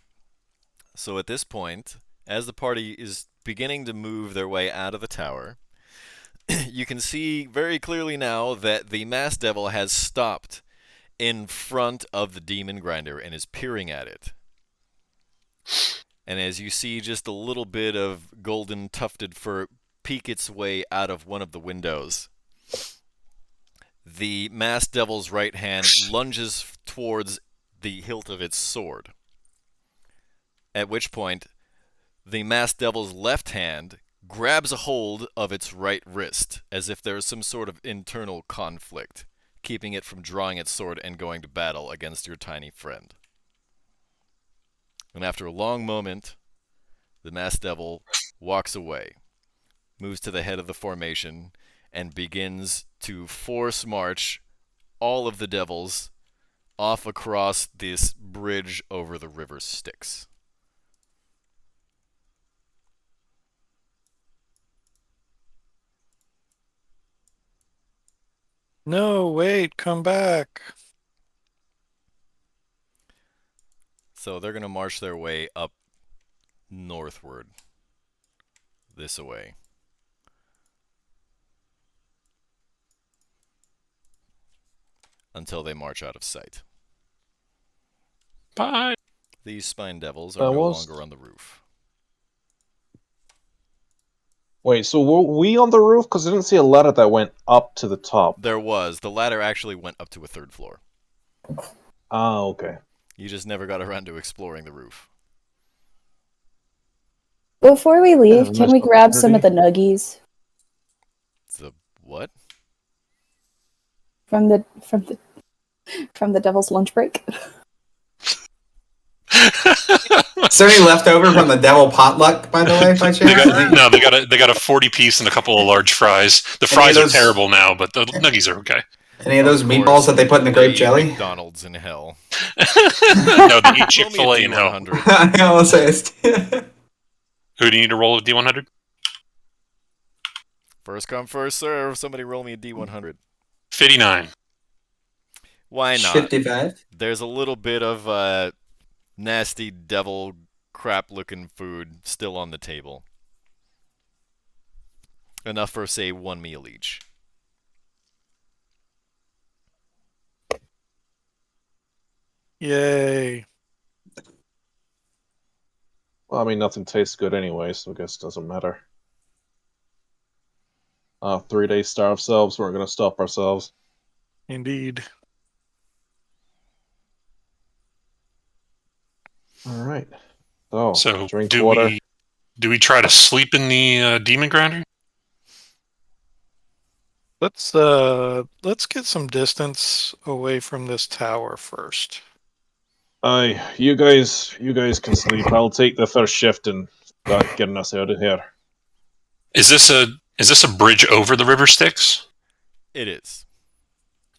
So at this point, as the party is beginning to move their way out of the tower, you can see very clearly now that the masked devil has stopped in front of the demon grinder and is peering at it. And as you see just a little bit of golden tufted fur peek its way out of one of the windows, the masked devil's right hand lunges towards the hilt of its sword. At which point, the masked devil's left hand grabs a hold of its right wrist, as if there is some sort of internal conflict, keeping it from drawing its sword and going to battle against your tiny friend. And after a long moment, the masked devil walks away, moves to the head of the formation, and begins to force march all of the devils off across this bridge over the river Styx. No, wait, come back. So they're going to march their way up northward. This away. Until they march out of sight. Bye. These spine devils That are no was- longer on the roof. Wait, so were we on the roof? Because I didn't see a ladder that went up to the top. There was. The ladder actually went up to a third floor. Ah, okay. You just never got around to exploring the roof. Before we leave, Yeah, can we nice grab some of the opportunity. nuggies The what? from the devil's lunch break? Is there any leftover from the devil potluck, by the way, by chance? They got a 40 piece and a couple of large fries. The fries are terrible now, but the nuggies are okay. Any of those Of meatballs course, that they put in the they grape eat jelly? McDonald's in hell. No, they eat Roll me a Chick-fil-A in hell. D100. I will say it's Who do you need to roll a D100? First come, first serve. Somebody roll me a D100. 59. Why not? 55. There's a little bit of nasty devil crap-looking food still on the table. Enough for, say, one meal each. Yay. Well, I mean, nothing tastes good anyway, so I guess it doesn't matter. 3 days starve ourselves, we're going to stop ourselves. Indeed. All right. So, So drink do water. we try to sleep in the demon grinder? Let's get some distance away from this tower first. Aye, you guys can sleep. I'll take the first shift and start getting us out of here. Is this a bridge over the river Styx? It is.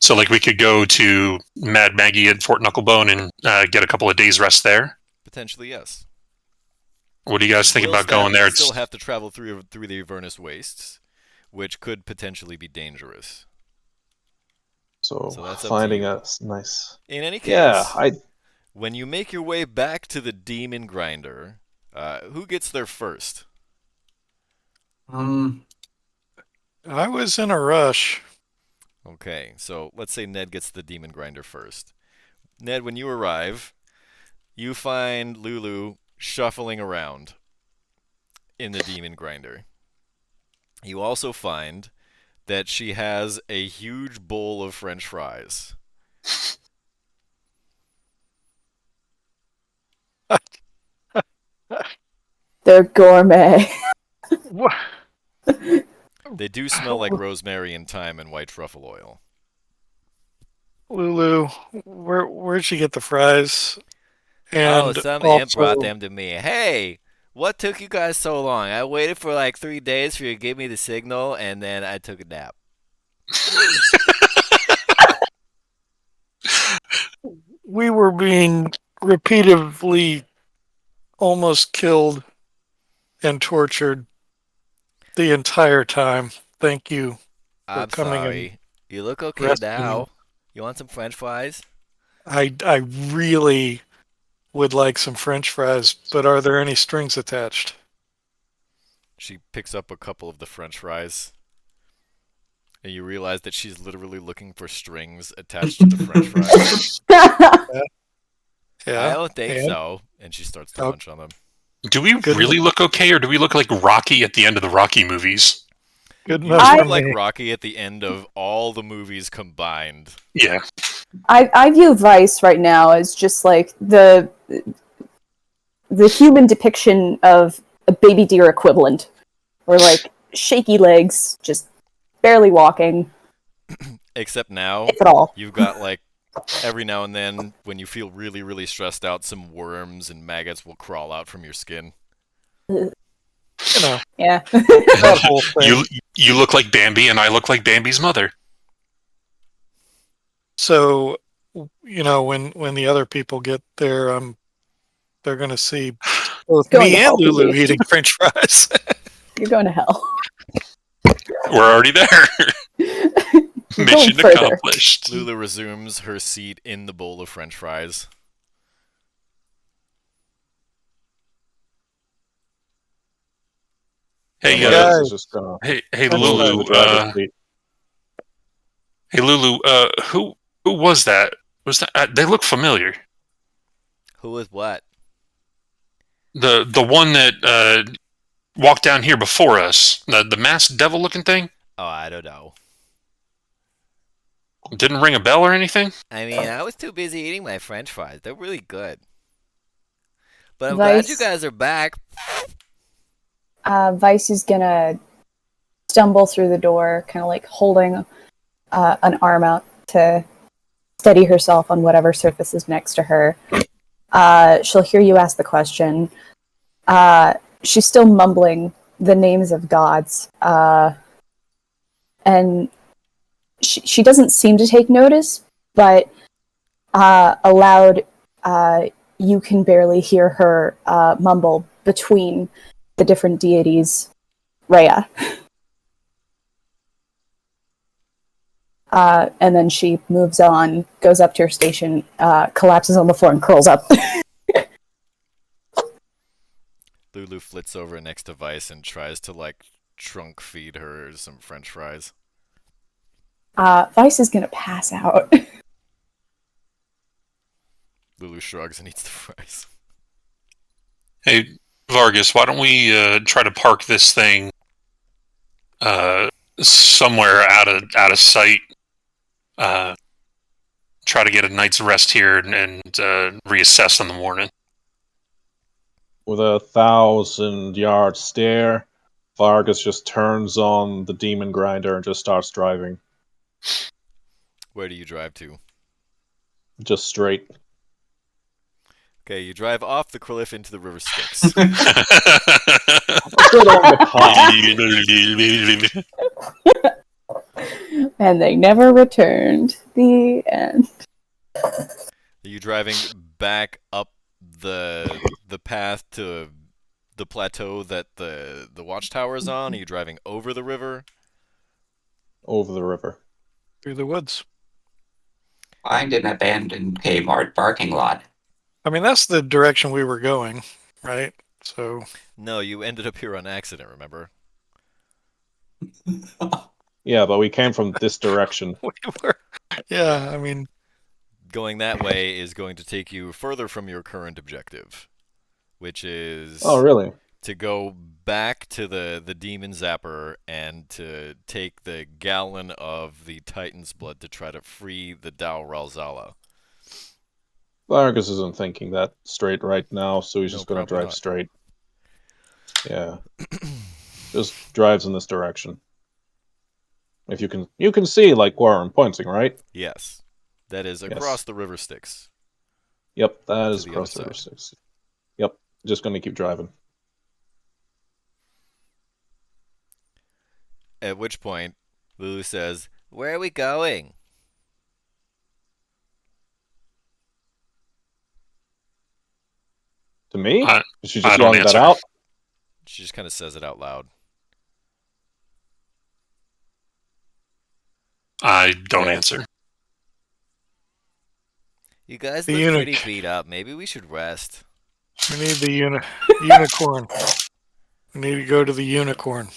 So like we could go to Mad Maggie at Fort Knucklebone and get a couple of days rest there. Potentially, yes. What do you guys think Will about going there? Still have to travel through the Avernus wastes, which could potentially be dangerous. So So that's up to finding you. us nice. In any case, Yeah, when you make your way back to the demon grinder, who gets there first? I was in a rush. Okay, so let's say Ned gets the demon grinder first. Ned, when you arrive, you find Lulu shuffling around in the demon grinder. You also find that she has a huge bowl of French fries. They're gourmet. What? They do smell like rosemary and thyme and white truffle oil. Lulu, where'd she get the fries? And some also, imp brought them to me. Hey, what took you guys so long? I waited for like 3 days for you to give me the signal, and then I took a nap. we were being repeatedly almost killed and tortured the entire time. Thank you. I'm coming sorry. You look okay rescuing now. me. You want some French fries? I really would like some French fries, but are there any strings attached? She picks up a couple of the French fries, and you realize that she's literally looking for strings attached to the French fries. Yeah. I don't think and? so. And she starts to Oh. munch on them. Do we Good really look okay, or do we look like Rocky at the end of the Rocky movies? Good You enough for look like me. Rocky at the end of all the movies combined. Yeah. I view Vice right now as just like the human depiction of a baby deer equivalent, or like shaky legs, just barely walking, Except now, if at all. you've got like every now and then, when you feel really, really stressed out, some worms and maggots will crawl out from your skin. You know, Yeah. that whole thing. You look like Bambi, and I look like Bambi's mother. So, when the other people get there, they're going to see both Going me to and hell, Lulu baby. eating French fries. You're going to hell. We're already there. Mission further. accomplished. Lulu resumes her seat in the bowl of French fries. Hey, Hey, Vargas guys. is just gonna hey, French move fries. to the Lulu. driver's seat. Hey, Lulu. Who was that? Was that? They look familiar. Who is what? The one that walked down here before us. The masked devil looking thing. Oh, I don't know. Didn't ring a bell or anything. I mean, I was too busy eating my French fries. They're really good. But I'm glad you Vice, guys are back. Vice is gonna stumble through the door, kind of like holding an arm out to steady herself on whatever surface is next to her. She'll hear you ask the question. She's still mumbling the names of gods, and she doesn't seem to take notice, but aloud, you can barely hear her mumble between the different deities. Rhea. And then she moves on, goes up to her station, collapses on the floor, and curls up. Lulu flits over next to Vice and tries to, like, trunk feed her some French fries. Vice is gonna pass out. Lulu shrugs and eats the fries. Hey, Vargas, why don't we try to park this thing somewhere out of sight? Try to get a night's rest here and reassess in the morning. with a 1,000-yard stare. Vargas just turns on the demon grinder and just starts driving, Where do you drive to? just straight. Okay, you drive off the cliff into the river Styx. Straight along the top. And they never returned. The end. Are you driving back up the path to the plateau that the watchtower is on? Are you driving over the river? Over the river. Through the woods. Find an abandoned Kmart parking lot. I mean, that's the direction we were going, right? So, No, you ended up here on accident, remember? Yeah, but we came from this direction. we were. Yeah, I mean, Going that way is going to take you further from your current objective, which is Oh, really? to go back to the demon zapper and to take the gallon of the Titan's blood to try to free the Dao Ralzala. Vargas isn't thinking that straight right now, so he's No, just going to probably drive not. straight. Yeah. Just drives in this direction. If you can see like where I'm pointing, right? Yes. That is Yes. across the river Styx. Yep, that To is the across the other river side. Styx. Yep, just going to keep driving. At which point, Lulu says, "Where are we going?" To me? I- Is she I just don't yelling that answer. out? She just kind of says it out loud. I don't Yeah. answer. You guys The look eunuch. pretty beat up. Maybe we should rest. we need the unicorn. We need to go to the unicorn.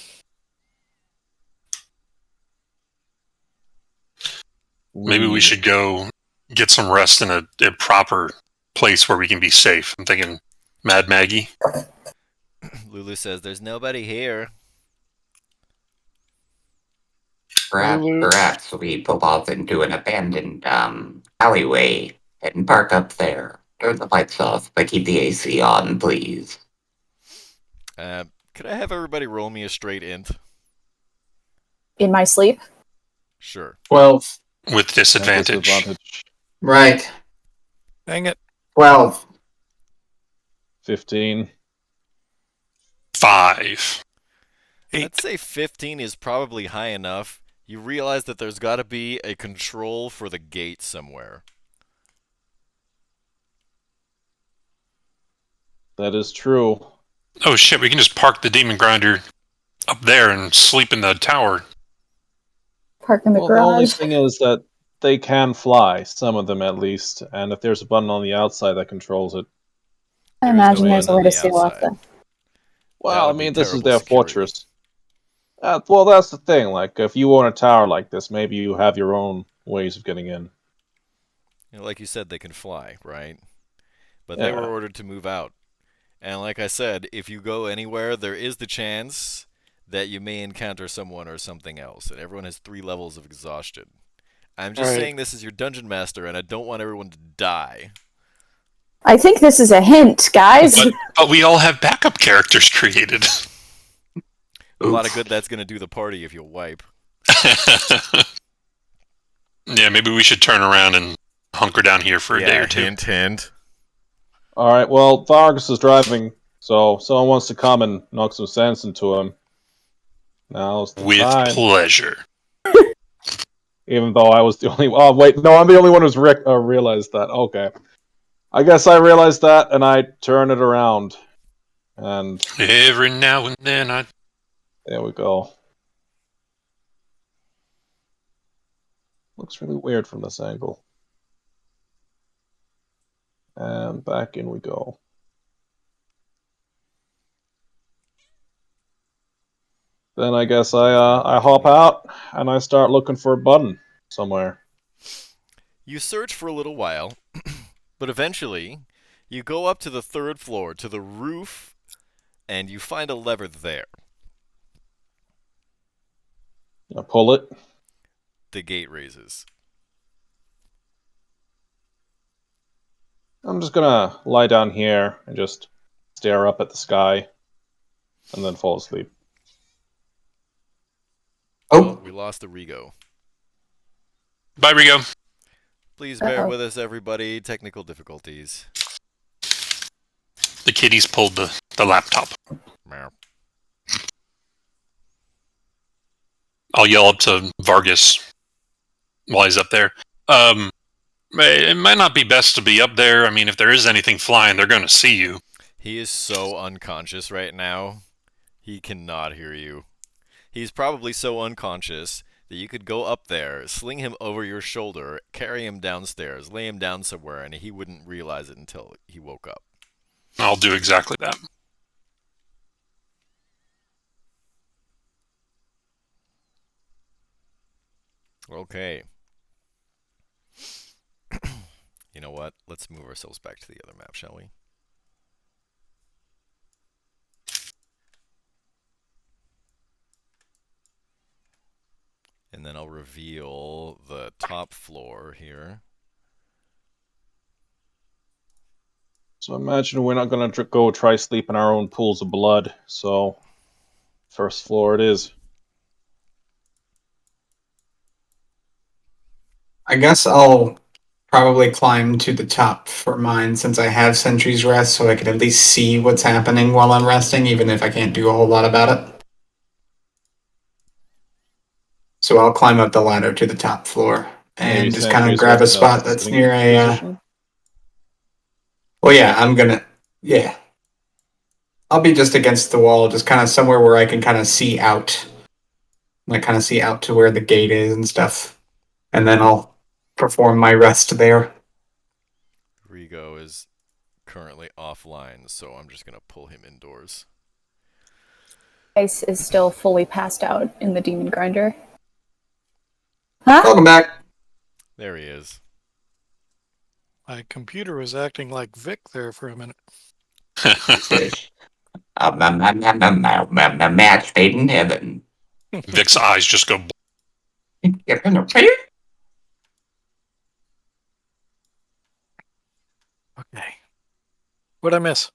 Maybe we should go get some rest in a proper place where we can be safe. I'm thinking Mad Maggie. Lulu says, "There's nobody here." Lulu. Perhaps we pull off into an abandoned alleyway and park up there. Turn the lights off, but keep the AC on, please. Could I have everybody roll me a straight int? In my sleep. Sure. 12. With disadvantage. Disadvantage. Right. Dang it. 12. 15. 5. I'd say 15 is probably high enough. You realize that there's got to be a control for the gate somewhere. That is true. Oh shit, we can just park the demon grinder up there and sleep in the tower. Park in the Well, the only garage. thing is that they can fly, some of them at least, and if there's a button on the outside that controls it. I There is no imagine there's a button way on to the seal off outside. the. Well, I would be mean, this is terrible their security. fortress. Well, that's the thing. Like, if you own a tower like this, maybe you have your own ways of getting in. You know, like you said, they can fly, right? But they Yeah. were ordered to move out. And like I said, if you go anywhere, there is the chance that you may encounter someone or something else. And everyone has 3 levels of exhaustion. I'm just Right. saying this is your dungeon master, and I don't want everyone to die. I think this is a hint, guys. But we all have backup characters created. A lot of good that's going to do the party if you wipe. Yeah, maybe we should turn around and hunker down here for a day or two. Hint. All right. Well, Vargas is driving, so someone wants to come and knock some sense into him. Now's the With time. pleasure. Even though I was the only. Oh wait, no, I'm the only one who's realized that. Okay. I guess I realized that, and I turn it around, and Every now and then I... there we go. Looks really weird from this angle. And back in we go. Then I guess I hop out and I start looking for a button somewhere. You search for a little while, but eventually you go up to the 3rd floor, to the roof, and you find a lever there. I pull it. The gate raises. I'm just gonna lie down here and just stare up at the sky, and then fall asleep. Oh, Well, we lost the Rigo. Bye, Rigo. Please bear Uh-oh. with us, everybody. Technical difficulties. The kitties pulled the laptop. Meow. I'll yell up to Vargas while he's up there. It might not be best to be up there. I mean, if there is anything flying, they're going to see you. He is so unconscious right now. He cannot hear you. He's probably so unconscious that you could go up there, sling him over your shoulder, carry him downstairs, lay him down somewhere, and he wouldn't realize it until he woke up. I'll do exactly that. Okay. You know what? Let's move ourselves back to the other map, shall we? And then I'll reveal the top floor here. So imagine we're not gonna go try sleep in our own pools of blood. So, 1st floor it is. I guess I'll probably climb to the top for mine since I have Sentry's Rest, so I can at least see what's happening while I'm resting, even if I can't do a whole lot about it. So I'll climb up the ladder to the top floor and Maybe just kind of Sentry's grab a Rest spot in a that's sitting near a. position? Well, yeah, I'm gonna. Yeah. I'll be just against the wall, just kind of somewhere where I can kind of see out. Like, kind of see out to where the gate is and stuff. And then I'll perform my rest there. Rigo is currently offline, so I'm just going to pull him indoors. Ice is still fully passed out in the demon grinder. Huh? Welcome back. There he is. My computer was acting like Vic there for a minute. Match made in heaven. Vic's eyes just go... You're gonna pay? Okay. What'd I miss?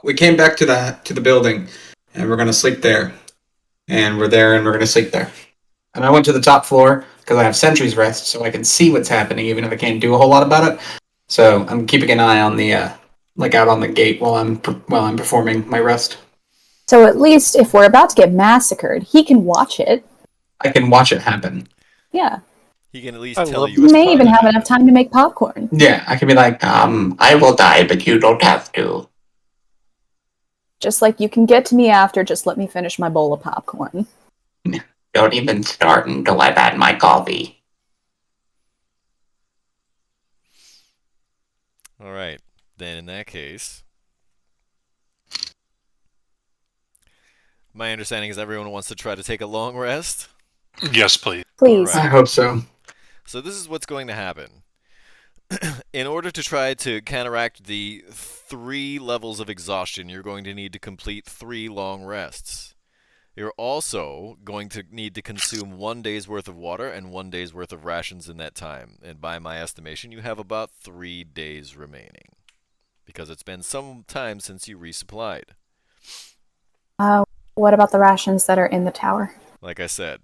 We came back to the building, and we're gonna sleep there. And we're there, and we're gonna sleep there. And I went to the top floor because I have Sentry's Rest, so I can see what's happening, even if I can't do a whole lot about it. So I'm keeping an eye on the out on the gate while I'm performing my rest. So at least if we're about to get massacred, he can watch it. I can watch it happen. Yeah. He can at least I tell love you He what's may even going have on. enough time to make popcorn. Yeah, I can be like, I will die, but you don't have to. Just like you can get to me after, just let me finish my bowl of popcorn. Don't even start until I've had my coffee. All right. Then in that case, my understanding is everyone wants to try to take a long rest. Yes, please. Please. All I right. hope so. So this is what's going to happen. In order to try to counteract the 3 levels of exhaustion, you're going to need to complete 3 long rests. You're also going to need to consume 1 day's worth of water and 1 day's worth of rations in that time. And by my estimation, you have about 3 days remaining. Because it's been some time since you resupplied. What about the rations that are in the tower? Like I said,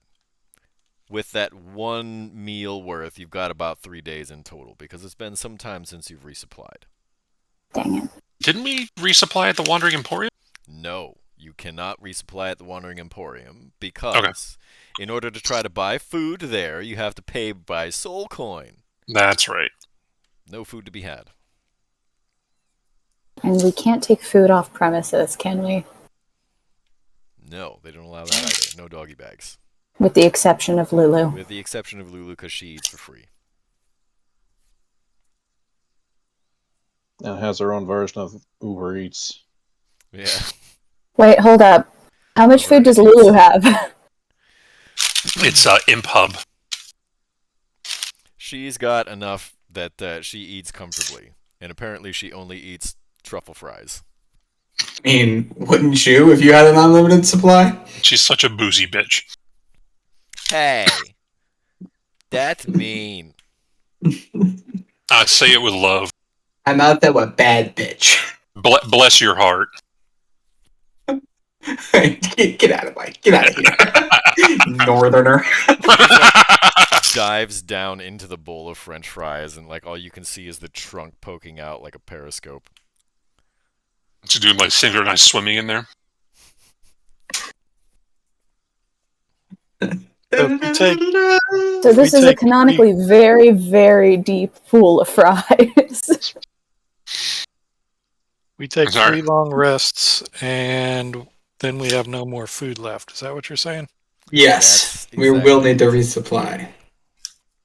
with that 1 meal worth, you've got about 3 days in total. Because it's been some time since you've resupplied. Dang it. Didn't we resupply at the Wandering Emporium? No, you cannot resupply at the Wandering Emporium because in order to try to buy food there, you have to pay by soul coin. That's right. No food to be had. And we can't take food off premises, can we? No, they don't allow that either. No doggy bags. With the exception of Lulu. With the exception of Lulu because she eats for free. And has her own version of Uber Eats. Yeah. Wait, hold up. How much food does Lulu have? It's Imp Hub. She's got enough that she eats comfortably. And apparently she only eats truffle fries. I mean, wouldn't you if you had an unlimited supply? She's such a boozy bitch. Hey! That's mean. I say it with love. I'm out there with bad bitch. Bless your heart. Get out of here. Northerner. Dives down into the bowl of French fries, and like all you can see is the trunk poking out like a periscope. She's doing like synchronized swimming in there. So this is a canonically very, very deep pool of fries. We take Sorry. 3 long rests, and then we have no more food left. Is that what you're saying? Yes, That's we will exactly need to it. resupply.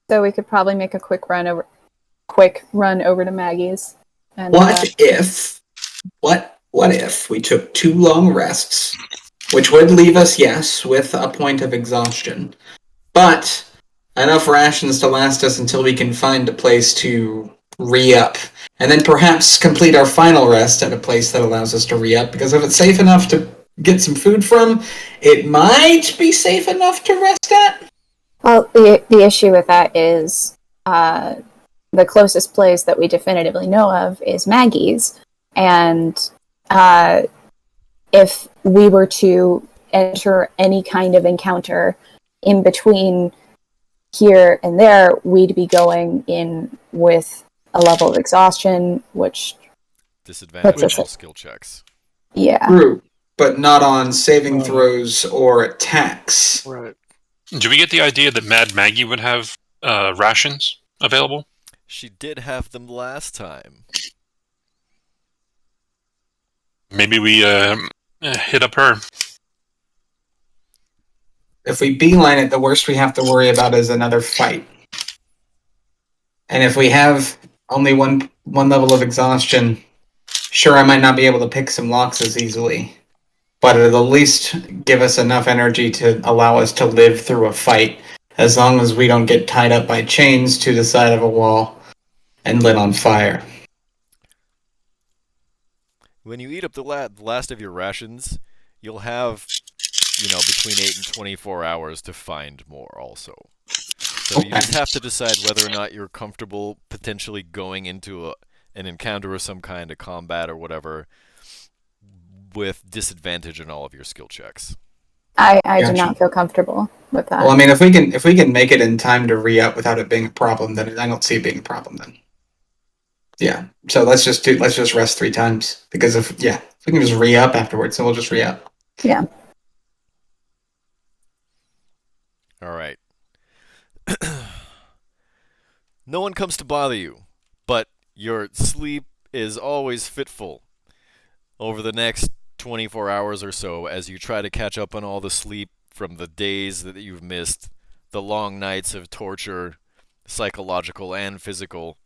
So we could probably make a quick run over to Maggie's. And, What if we took 2 long rests, which would leave us, yes, with a point of exhaustion, but enough rations to last us until we can find a place to re-up, and then perhaps complete our final rest at a place that allows us to re-up, because if it's safe enough to get some food from, it might be safe enough to rest at? Well, the issue with that is the closest place that we definitively know of is Maggie's. And if we were to enter any kind of encounter in between here and there, we'd be going in with a level of exhaustion, which Disadvantage Puts on us skill checks. yeah. True, but not on saving Right. throws or attacks. Right. Do we get the idea that Mad Maggie would have rations available? She did have them last time. Maybe we hit up her. If we beeline it, the worst we have to worry about is another fight. And if we have only one level of exhaustion, sure, I might not be able to pick some locks as easily, but it'll at least give us enough energy to allow us to live through a fight, as long as we don't get tied up by chains to the side of a wall and lit on fire. When you eat up the last of your rations, you'll have, between 8 and 24 hours to find more also. So you just have to decide whether or not you're comfortable potentially going into an encounter of some kind of combat or whatever with disadvantage in all of your skill checks. I do Gotcha. not feel comfortable with that. Well, I mean, if we can make it in time to re-up without it being a problem, then I don't see it being a problem then. Yeah. So let's just rest 3 times, because if we can just re-up afterwards, then we'll just re-up. Yeah. All right. No one comes to bother you, but your sleep is always fitful. Over the next 24 hours or so, as you try to catch up on all the sleep from the days that you've missed, the long nights of torture, psychological and physical.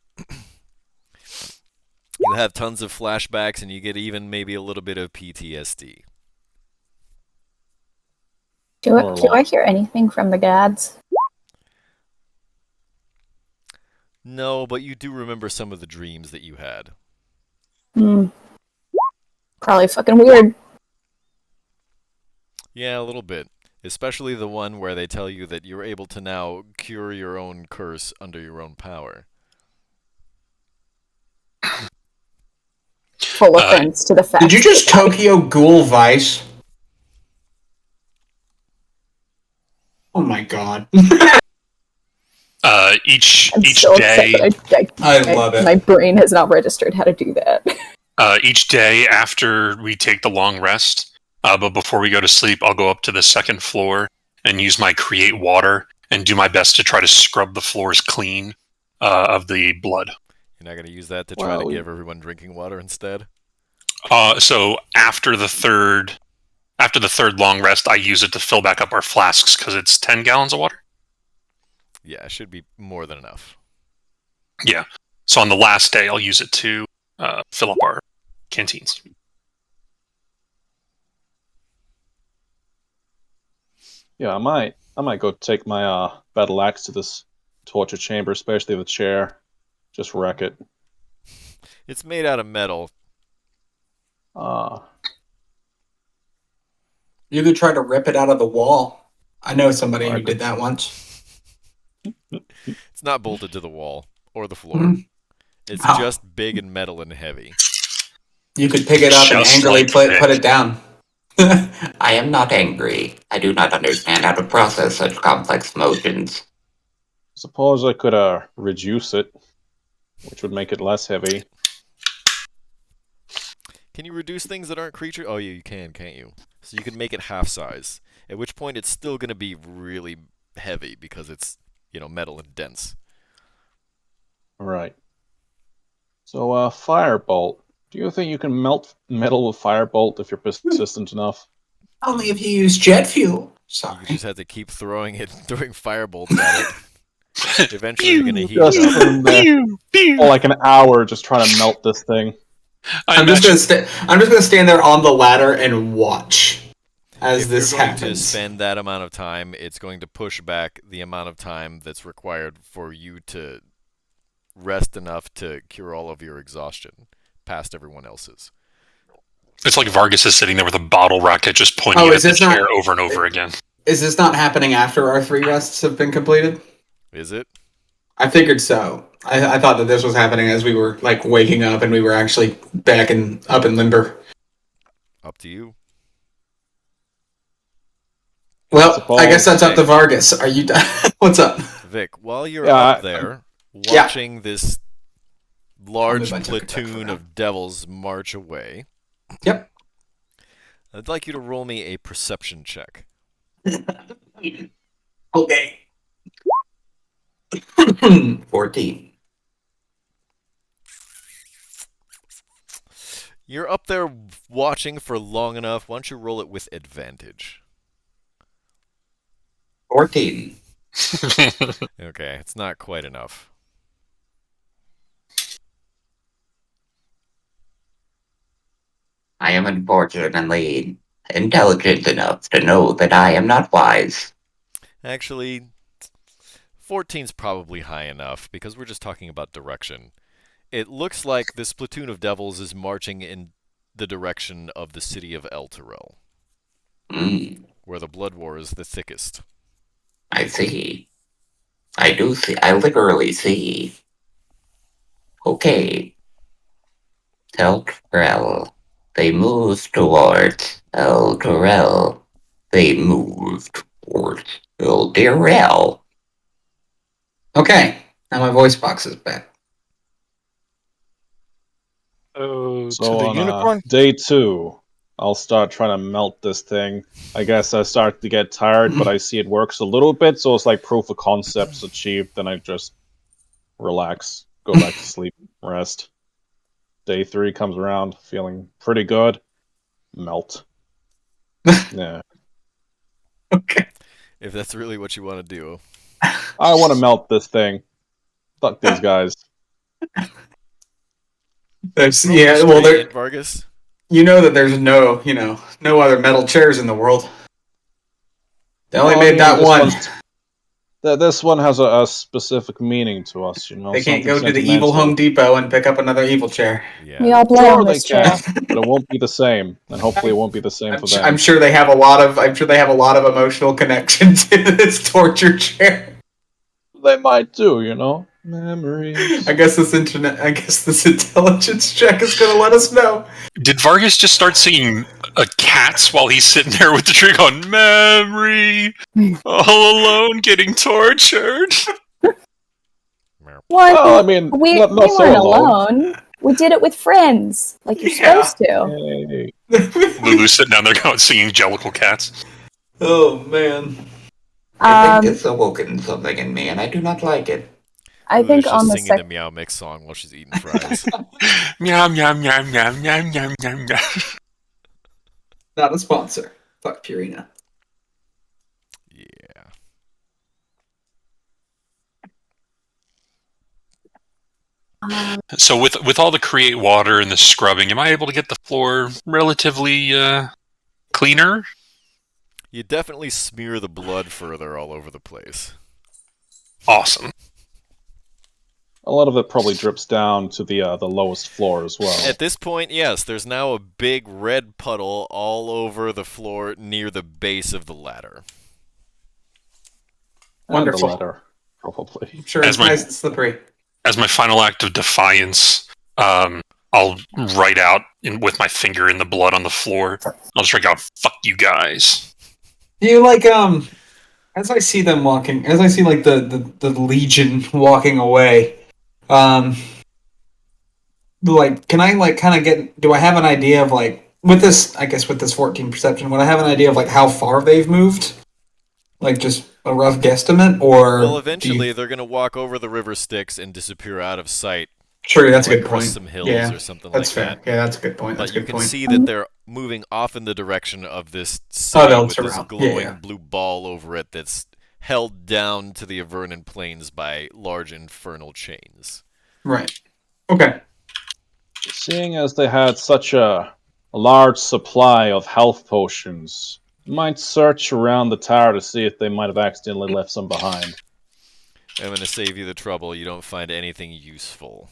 You have tons of flashbacks, and you get even maybe a little bit of PTSD. Do I hear anything from the gods? No, but you do remember some of the dreams that you had. Probably fucking weird. Yeah, a little bit. Especially the one where they tell you that you're able to now cure your own curse under your own power. Full offense to the fact. Did you just Tokyo Ghoul Vice? Oh my god. Each I'm so day, upset that I love it. My brain has not registered how to do that. each day after we take the long rest, but before we go to sleep, I'll go up to the second floor and use my create water and do my best to try to scrub the floors clean of the blood. You're not going to use that to try to give everyone drinking water instead? So after the third long rest, I use it to fill back up our flasks because it's 10 gallons of water. Yeah, it should be more than enough. Yeah. So on the last day, I'll use it to fill up our canteens. Yeah, I might go take my battle axe to this torture chamber, especially the chair. Just wreck it. It's made out of metal. You could try to rip it out of the wall. I know somebody who did that once. It's not bolted to the wall or the floor. Mhm. It's just big and metal and heavy. You could pick it up and Just angrily like put it down. I am not angry. I do not understand how to process such complex emotions. Suppose I could reduce it, which would make it less heavy. Can you reduce things that aren't creatures? Oh, yeah, you can, can't you? So you can make it half size. At which point it's still going to be really heavy because it's, metal and dense. Right. So, firebolt. Do you think you can melt metal with firebolt if you're persistent enough? Only if you use jet fuel. You Sorry. just have to keep throwing firebolts at it. Eventually you're going to heat it up. For like an hour just trying to melt this thing. I'm just gonna stand there on the ladder and watch as If this you're going happens. to spend that amount of time, it's going to push back the amount of time that's required for you to rest enough to cure all of your exhaustion past everyone else's. It's like Vargas is sitting there with a bottle rocket just pointing at the chair over and over again. Is this not happening after our 3 rests have been completed? Is it? I figured so. I thought that this was happening as we were like waking up and we were actually back and up in limber. Up to you. Well, I guess that's up to Vargas. Are you done? What's up? Vic, while you're up there watching this large I took it back for platoon now. of devils march away, Yep. I'd like you to roll me a perception check. Okay. 14. You're up there watching for long enough. Why don't you roll it with advantage? 14. Okay, it's not quite enough. I am unfortunately intelligent enough to know that I am not wise. Actually, 14's probably high enough because we're just talking about direction. It looks like this platoon of devils is marching in the direction of the city of Elturel, where the blood war is the thickest. I see. I do see. I literally see. Okay. Elturel. They move towards Elturel. They move towards Elturel. Okay. Now my voice box is back. Oh, So to the on unicorn? day 2, I'll start trying to melt this thing. I guess I start to get tired, but I see it works a little bit, so it's like proof of concept's achieved. Then I just relax, go back to sleep, rest. Day 3 comes around, feeling pretty good. Melt. Yeah. Okay. If that's really what you want to do. I want to melt this thing. Fuck these guys. There's Roll yeah. Well, restraint, there. Vargas. You know that there's no other metal chairs in the world. They only Well, I made mean, that one. This one has a specific meaning to us, They can't something go to the evil sentimental. Home Depot and pick up another evil chair. Yeah. We all play Sure, on they this chair. can, but it won't be the same, and hopefully it won't be the same for them. I'm sure they have a lot of. I'm sure they have a lot of emotional connection to this torture chair. They might do, Memories. I guess this intelligence check is going to let us know. Did Vargas just start singing cats while he's sitting there with the drink on memory? All alone getting tortured? Well, Well, I mean, we not so weren't alone. alone. We did it with friends, like you're Yeah. supposed to. Hey. Lulu's sitting down there singing Jellicle Cats. Oh man. I think it's awoken something in me, and I do not like it. I Lulu's think just on the singing the Meow Mix song while she's eating fries. Meow, meow, meow, meow, meow, meow, meow, meow. Not a sponsor. Fuck Purina. Yeah. So with all the create water and the scrubbing, am I able to get the floor relatively cleaner? You definitely smear the blood further all over the place. Awesome. A lot of it probably drips down to the lowest floor as well. At this point, yes, there's now a big red puddle all over the floor near the base of the ladder. Wonderful. And the ladder, probably. I'm sure As it's my- nice and slippery. As my final act of defiance, I'll write out with my finger in the blood on the floor. I'll just write out, "Fuck you guys." Do you as I see them walking, as I see like the Legion walking away, can I kind of do I have an idea of with this 14 perception, would I have an idea of how far they've moved? Just a rough guesstimate, or Well, eventually they're going to walk over the river Styx and disappear out of sight. Sure, that's a like good across point. some hills Yeah, or something that's like fair. that. Yeah, that's a good point. That's But a you good can point. see that they're moving off in the direction of this city they'll with this surround. glowing Yeah. blue ball over it that's held down to the Avernan plains by large infernal chains. Right. Okay. Seeing as they had such a large supply of health potions, might search around the tower to see if they might have accidentally left some behind. I'm going to save you the trouble. You don't find anything useful.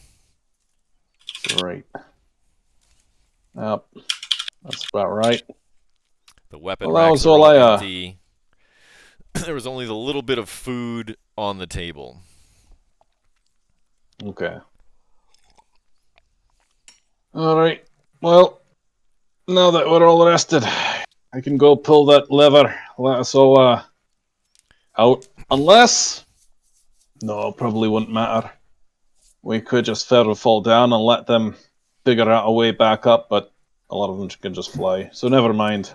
Great. Yep. That's about right. The weapon Well, that racks was are all all I, empty. There was only the little bit of food on the table. Okay. Alright. Well, now that we're all rested, I can go pull that lever. Let us all out. Unless... No, probably wouldn't matter. We could just fairly fall down and let them figure out a way back up, but a lot of them can just fly. So never mind.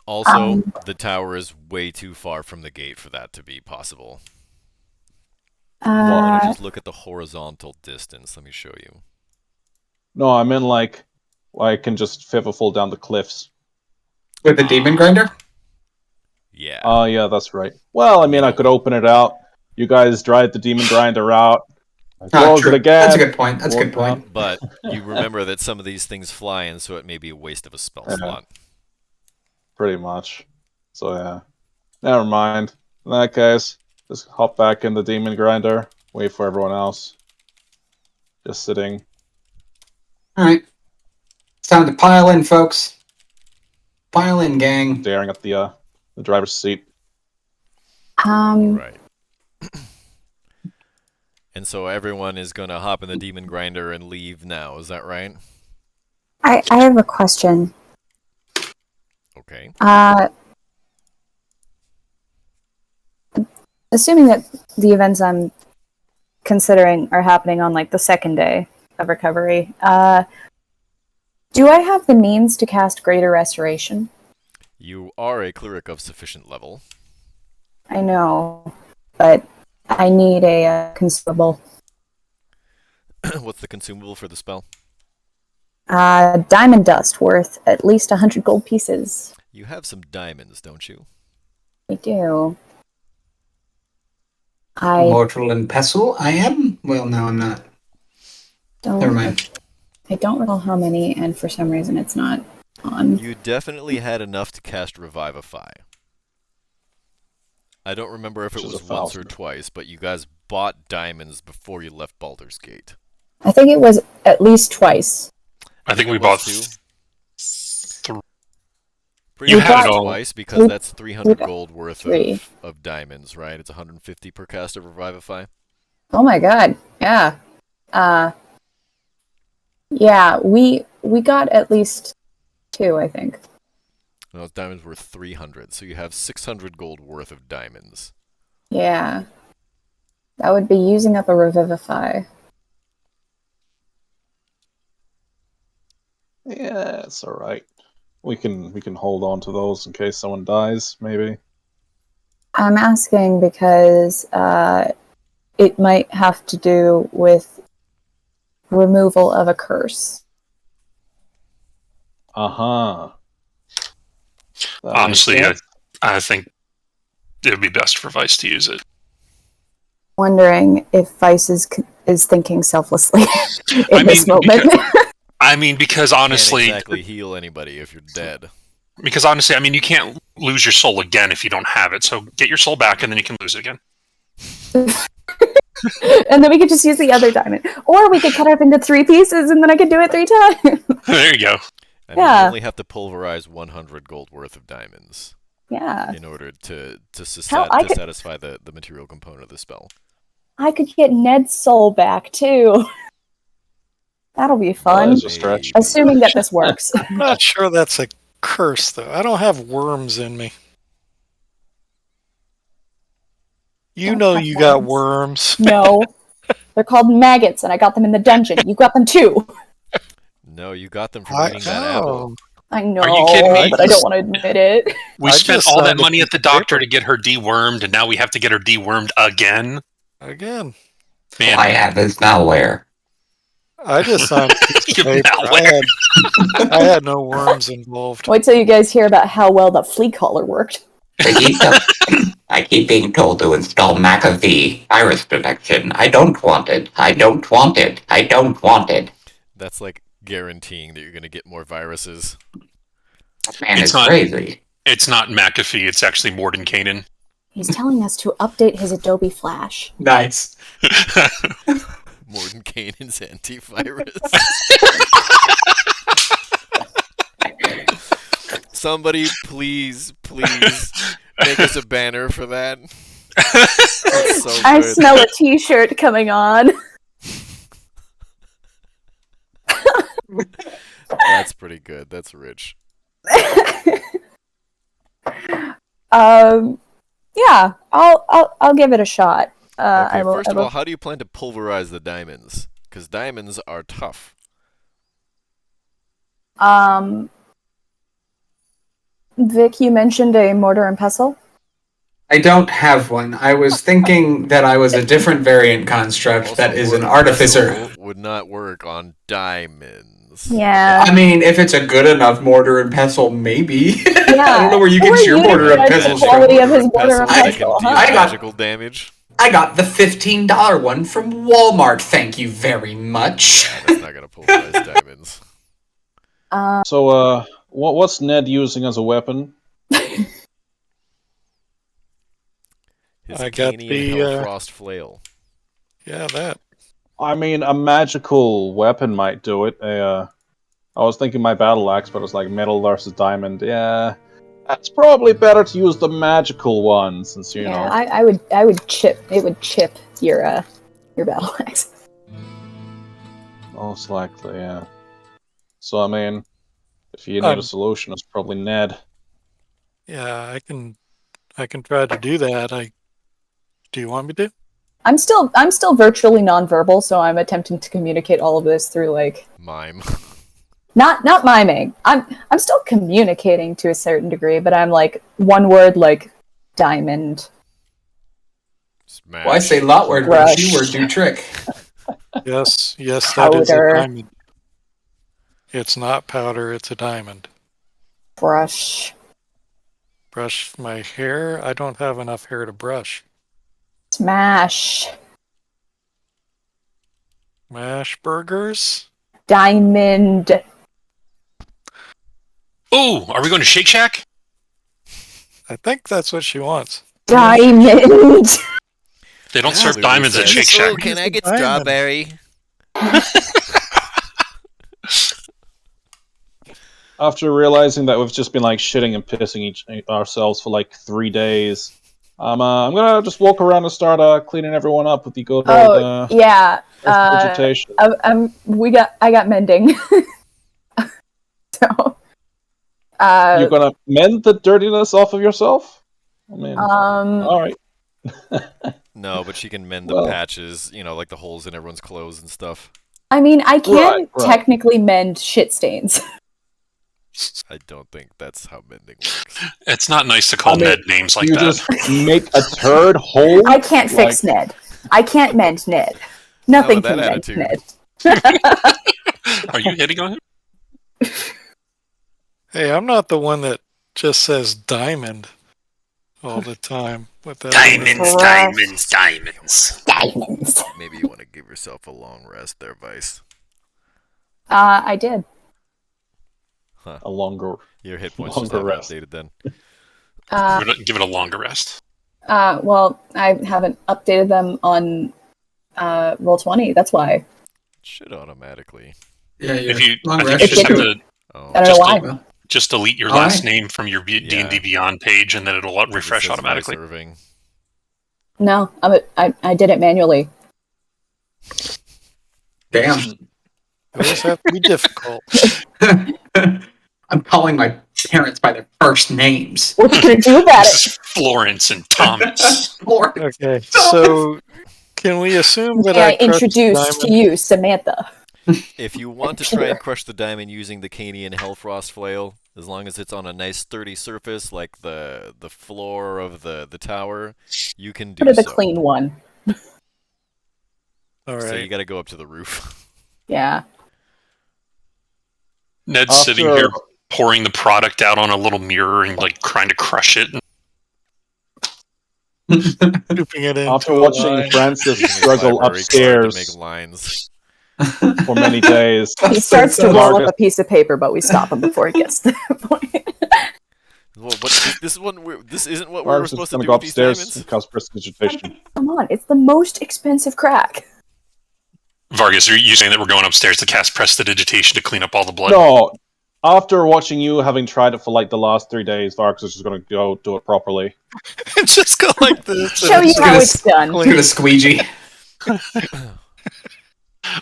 Also, the tower is way too far from the gate for that to be possible. Let me just look at the horizontal distance. Let me show you. No, I mean I can just feather fall down the cliffs. With the demon grinder? Yeah. Oh, yeah, that's right. Well, I mean, I could open it out. You guys drive the demon grinder out. I close True. it again. That's a good point. That's a good walk point. But you remember that some of these things fly in, so it may be a waste of a spell Yeah. slot. Pretty much. So, yeah. Never mind. In that case, just hop back in the demon grinder. Wait for everyone else. Just sitting. Alright. It's time to pile in, folks. Pile in, gang. Staring at the driver's seat. Right. And so everyone is going to hop in the demon grinder and leave now. Is that right? I have a question. Okay. Assuming that the events I'm considering are happening on the second day of recovery, do I have the means to cast Greater Restoration? You are a cleric of sufficient level. I know, but I need a consumable. What's the consumable for the spell? Diamond dust worth at least 100 gold pieces. You have some diamonds, don't you? We do. I Mortal and pestle, I am? Well, no, I'm not. Never don't. mind. I don't recall how many, and for some reason it's not on. You definitely had enough to cast Revivify. I don't remember if it Which is was once or 1,000. twice, but you guys bought diamonds before you left Baldur's Gate. I think it was at least twice. I think we it bought was three. Pretty You much had it all. twice, because that's 300 we- gold worth three. of diamonds, right? It's 150 per cast of Revivify. Oh my god! Yeah. Yeah. We got at least 2, I think. No, those diamonds worth 300, so you have 600 gold worth of diamonds. Yeah. That would be using up a Revivify. Yeah, it's all right. We can hold on to those in case someone dies, maybe. I'm asking because it might have to do with removal of a curse. Uh-huh. That makes Honestly, sense. I think it would be best for Vice to use it. Wondering if Vice is thinking selflessly in this moment. Because honestly, Can't exactly heal anybody if you're dead. you can't lose your soul again if you don't have it. So get your soul back, and then you can lose it again. And then we could just use the other diamond. Or we could cut it up into 3 pieces and then I could do it 3 times. There you go. I mean, Yeah. you only have to pulverize 100 gold worth of diamonds Yeah. in order to Hell, I could- satisfy the material component of the spell. I could get Ned's soul back too. That'll be That fun. is a stretch. Assuming that this works. I'm not sure that's a curse, though. I don't have worms in me. You Don't know have you got worms. worms. No. They're called maggots and I got them in the dungeon. You got them too. No, you got them from eating that apple. I know, Are you kidding me? but I don't want to admit it. We I spent just all that signed a money at the piece of doctor paper. to get her dewormed, and now we have to get her dewormed again. Again. Man, All I have is malware. I just signed a piece of You paper. malware. I had no worms involved. Wait till you guys hear about how well the flea collar worked. I keep being told to install McAfee virus protection. I don't want it. I don't want it. I don't want it. That's like guaranteeing that you're going to get more viruses. Man, It's it's not- crazy. it's not McAfee. It's actually Mordenkainen. He's telling us to update his Adobe Flash. Nice. Mordenkainen's antivirus. Somebody please make us a banner for that. That's so I good. smell a t-shirt coming on. That's pretty good. That's rich. Yeah, I'll give it a shot. Okay, I will, first I of will- all, how do you plan to pulverize the diamonds? Because diamonds are tough. Vic, you mentioned a mortar and pestle. I don't have one. I was thinking that I was a different variant construct that is an mortar artificer. pestle would not work on diamonds. Yeah. I mean, if it's a good enough mortar and pestle, maybe. I Yeah. don't know where you get Or your you mortar and judge the pestle quality from. of his mortar and that pestle, can deal huh? I got- magical damage. I got the $15 one from Walmart. Thank you very much. Yeah, that's not gonna pulverize diamonds. So, what's Ned using as a weapon? His I got Canian the, Hellfrost flail. Yeah, that. I mean, a magical weapon might do it. I was thinking my battle axe, but it was like metal versus diamond. Yeah, that's probably better to use the magical one, since you Yeah, know. I would chip. It would chip your battle axe. Most likely, yeah. So I mean, if you need a solution, it's probably Ned. Yeah, I can try to do that. Do you want me to? I'm still virtually nonverbal, so I'm attempting to communicate all of this through like Mime. not miming. I'm still communicating to a certain degree, but I'm like one word like diamond. Smash. Well, I say lot word when Rush. she word do trick. Yes, that is a Powder. diamond. It's not powder, it's a diamond. Brush. Brush my hair? I don't have enough hair to brush. Smash. Mash burgers? Diamond. Ooh, are we going to Shake Shack? I think that's what she wants. Diamond. They don't Yeah, serve Lulu diamonds at says, Shake Shack. "Oh, can I get Diamond. strawberry?" After realizing that we've just been like shitting and pissing ourselves for like 3 days, I'm gonna just walk around and start cleaning everyone up with the good old Yeah. vegetation. I got mending. So. You're gonna mend the dirtiness off of yourself? I mean, all right. No, but she can mend the Well. patches, like the holes in everyone's clothes and stuff. I mean, I can Right. technically mend shit stains. I don't think that's how mending works. It's not nice to call Ned names like you that. just make a turd hole? I can't fix Ned. I can't mend Ned. Nothing Not can with mend that Ned. Are you hitting on him? Hey, I'm not the one that just says diamond all the time. With that Diamonds. Maybe you want to give yourself a long rest there, Vice. I did. A longer. Your hit points just Longer haven't rest. updated then. Give it a longer rest. Well, I haven't updated them on Roll20. That's why. It should automatically. Yeah, If you, long I think rest you just have didn't. to Oh, I don't know why. just delete your All last right. name from your D&D Yeah. Beyond page, and then it'll it refresh says automatically. Vice Irving. No, I did it manually. Damn. You always have to be difficult. I'm calling my parents by their first names. What you gonna do about This it? is Florence and Thomas. Lord. Okay, so can we assume that May I I crushed introduce to diamond? you Samantha? If you want to try and crush the diamond using the Canian Hellfrost flail, as long as it's on a nice sturdy surface like the floor of the tower, you can do Put it a so. clean one. All So you right. got to go up to the roof. Yeah. Ned's After- sitting here pouring the product out on a little mirror and like trying to crush it. Scooping it into After a watching line. Francis Using his struggle library card to upstairs make lines. for many days, He starts to roll Vargas- up a piece of paper, but we stop him before he gets to that point. Well, this isn't what we were Vargas is supposed to gonna do go with these upstairs diamonds. and cast prestidigitation. Come on, it's the most expensive crack. Vargas, are you saying that we're going upstairs to cast prestidigitation to clean up all the blood? No, after watching you having tried it for like the last 3 days, Vargas is just gonna go do it properly. Just go like this. Show you how it's done. Do the squeegee.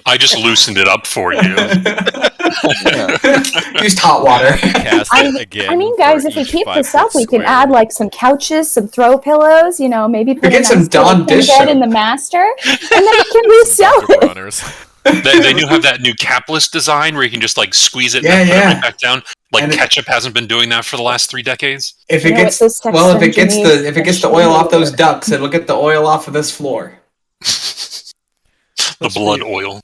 I just loosened it up for you. Used hot water. Cast it again. I mean, guys, for if we each keep 5 this up, foot we can square. add like some couches, some throw pillows. Maybe put a get nice some little Dawn king dish bed soap. in the master, and then we can resell Dr. it. Bronner's. They do have that new capless design where you can just like squeeze it Yeah, and then put yeah. it right back down. Like And ketchup hasn't been doing that for the last 3 decades. If You it know what gets this text well, if it engine gets needs? the if it gets the A oil off those shaver. ducks, it'll get the oil off of this floor. The Let's blood be- oil.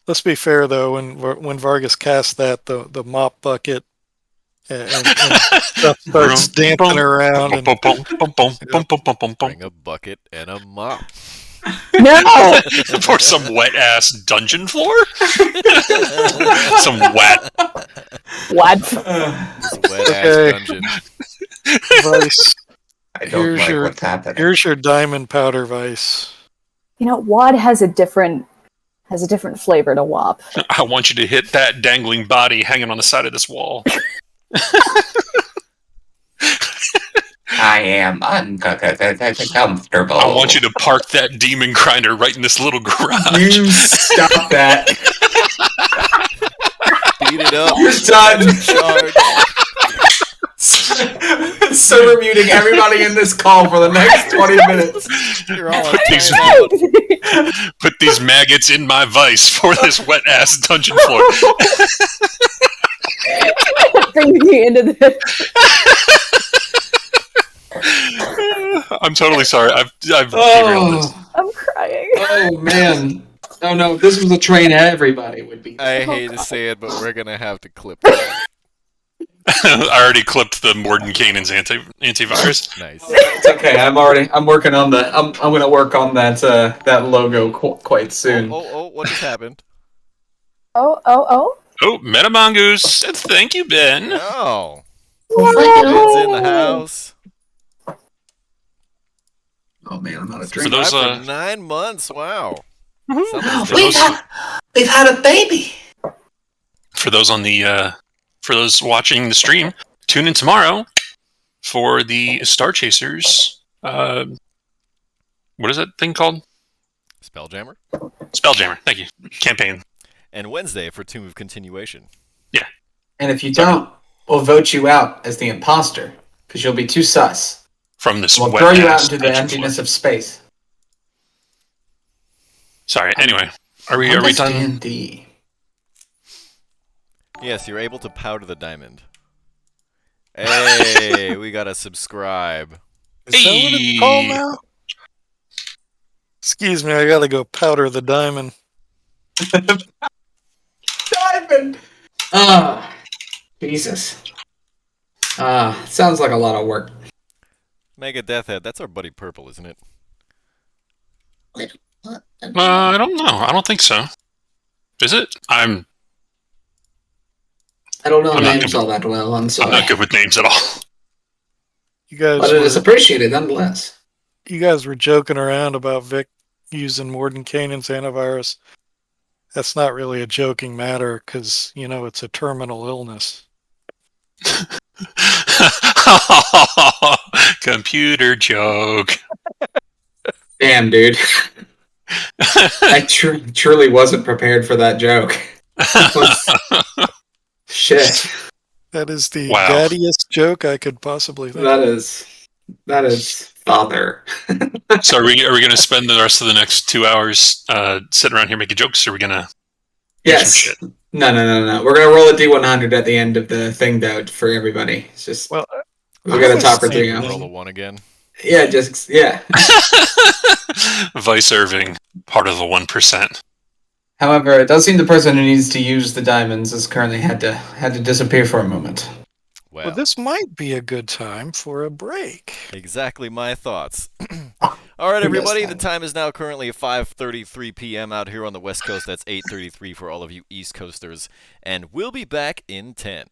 Let's be fair though. When Vargas casts that, the mop bucket and stuff starts dancing around. And, Bring a bucket and a mop. No, For some wet ass dungeon floor? Some wet. what? This wet Okay. ass dungeon. Vice, I don't Here's like your- what's happening. here's your diamond powder, Vice. Wad has a different flavor to WAP. I want you to hit that dangling body hanging on the side of this wall. I am uncomfortable. I want you to park that demon grinder right in this little garage. You stop that. Beat it up. You're done. Charge. So we're muting everybody in this call for the next 20 minutes. You're all on Put these- timeout. Put these maggots in my vice for this wet ass dungeon floor. Bring me into this. I'm totally sorry. I've derailed this. I'm crying. Oh man. Oh no, if this was a train, everybody would be. I hate to say it, but we're gonna have to clip that. I already clipped the Mordenkainen's antivirus. Nice. It's okay. I'm working on the. I'm gonna work on that logo quite soon. Oh! What just happened? Oh. Oh, Metamongoose. Thank you, Ben. Oh, What? Ben's in the house. Oh man, I'm out of For drink. those, Subscribed for 9 months. Wow. Somebody's For doing those- We've had a baby. for those on the for those watching the stream, tune in tomorrow for the Star Chasers. What is that thing called? Spelljammer. Spelljammer. Thank you. Campaign. And Wednesday for Tomb of Continuation. And if you don't, we'll vote you out as the imposter because you'll be too sus. From this We'll wet throw you out ass into the dungeon emptiness floor. of space. Sorry. Anyway, are we done? D&D. Yes, you're able to powder the diamond. Hey, we gotta subscribe. Is that what it's called now? Excuse me, I gotta go powder the diamond. Diamond. Jesus. Sounds like a lot of work. Mega Deathhead, that's our buddy Purple, isn't it? I don't know. I don't think so. Is it? I don't know I'm not names good all that well. I'm I'm sorry. not good with names at all. You guys But it is were, appreciated nonetheless. you guys were joking around about Vic using Mordenkainen's antivirus. That's not really a joking matter because, it's a terminal illness. Computer joke. Damn, dude. I truly wasn't prepared for that joke. Shit. That is the Wow. daddiest joke I could possibly think. That is father. So are we going to spend the rest of the next 2 hours sitting around here making jokes, or are we going to do some Yes. shit? No. We're gonna roll a D100 at the end of the thing, though, for everybody. It's just Well, we got a was top for thinking- 3 Roll hours. a 1 again. Yeah. Vice Irving, part of the 1%. However, it does seem the person who needs to use the diamonds has currently had to disappear for a moment. Well, well, this might be a good time for a break. exactly my thoughts. All right, Who does everybody, that? the time is now currently 5:33 p.m. out here on the West Coast. That's 8:33 for all of you East Coasters. And we'll be back in 10.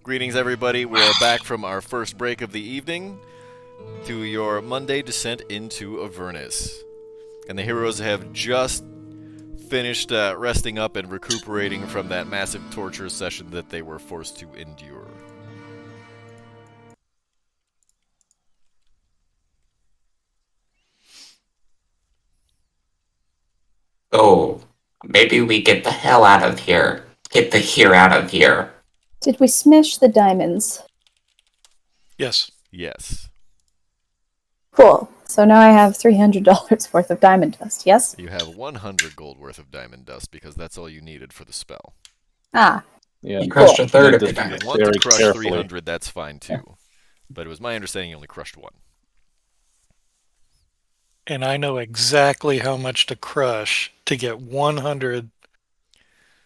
Greetings, everybody. We are back from our first break of the evening to your Monday descent into Avernus. And the heroes have just finished resting up and recuperating from that massive torture session that they were forced to endure. Oh, maybe we get the hell out of here. Get the here out of here. Did we smash the diamonds? Yes. Yes. Cool. So now I have $300 worth of diamond dust, yes? You have 100 gold worth of diamond dust because that's all you needed for the spell. Ah, Yeah. You crushed a third of Cool. the If you diamond. want to Very crush carefully. 300, that's fine too. But it was my understanding you only crushed one. And I know exactly how much to crush to get 100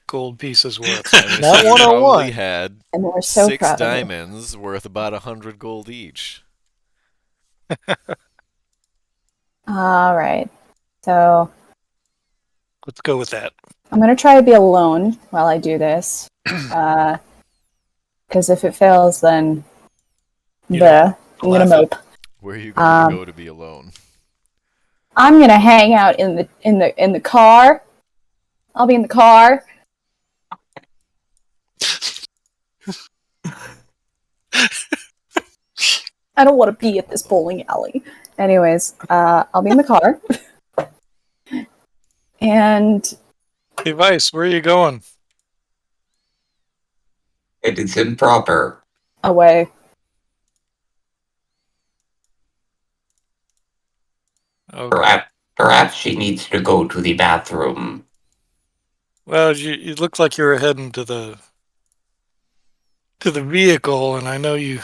gold pieces worth. I would Not assume you probably 101. had and we're so 6 proud of you. diamonds worth about 100 gold each. All right. So Let's go with that. I'm going to try to be alone while I do this. Because if it fails, then Yeah. I'm going to Laugh it. mope. Where are you going to go to be alone? I'm going to hang out in the car. I'll be in the car. I don't want to be at this bowling alley. Anyways, I'll be in the car. And Hey, Vice, where are you going? It is improper. away. Okay. Perhaps she needs to go to the bathroom. Well, you look like you were heading to the vehicle, and I know you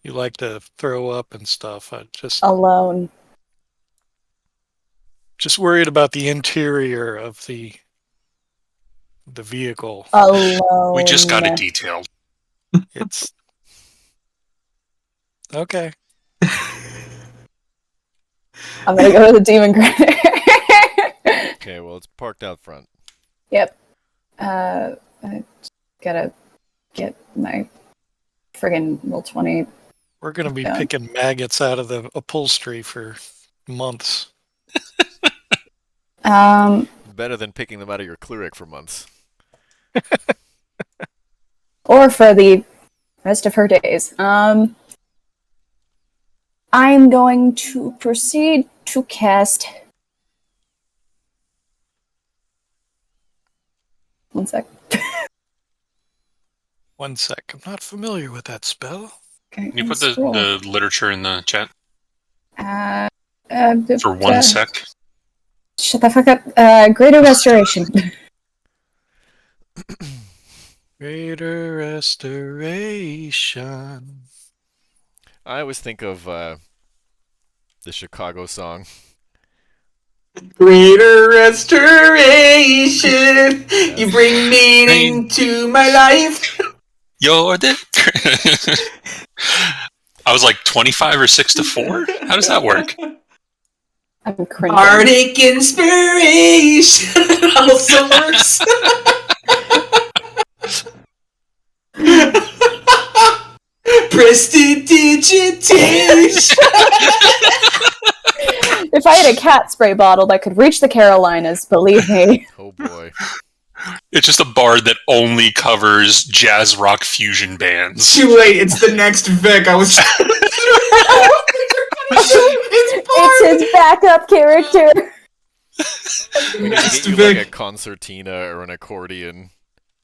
like to throw up and stuff. I Alone. just worried about the interior of the vehicle. Alone. We just got it detailed. It's okay. I'm going to go to the demon grinder. Okay, well, it's parked out front. Yep. I gotta get my friggin' roll 20. We're gonna be Yeah. picking maggots out of the upholstery for months. Better than picking them out of your cleric for months. Or for the rest of her days. I'm going to proceed to cast. One sec. 1 sec. I'm not familiar with that spell. Okay, Can you put the literature in the chat for 1 sec? Shut the fuck up. Greater Restoration. Greater restoration. I always think of the Chicago song. Greater restoration. You bring meaning to my life. You're the. I was like 25 or 6 to 4? How does that work? I'm cringing. Arctic inspiration also works. Prestidigitation. If I had a cat spray bottle that could reach the Carolinas, believe me. Oh boy. It's just a bard that only covers jazz rock fusion bands. Too late. It's the next Vic. I was. It's his backup character. We need to get you like a concertina or an accordion.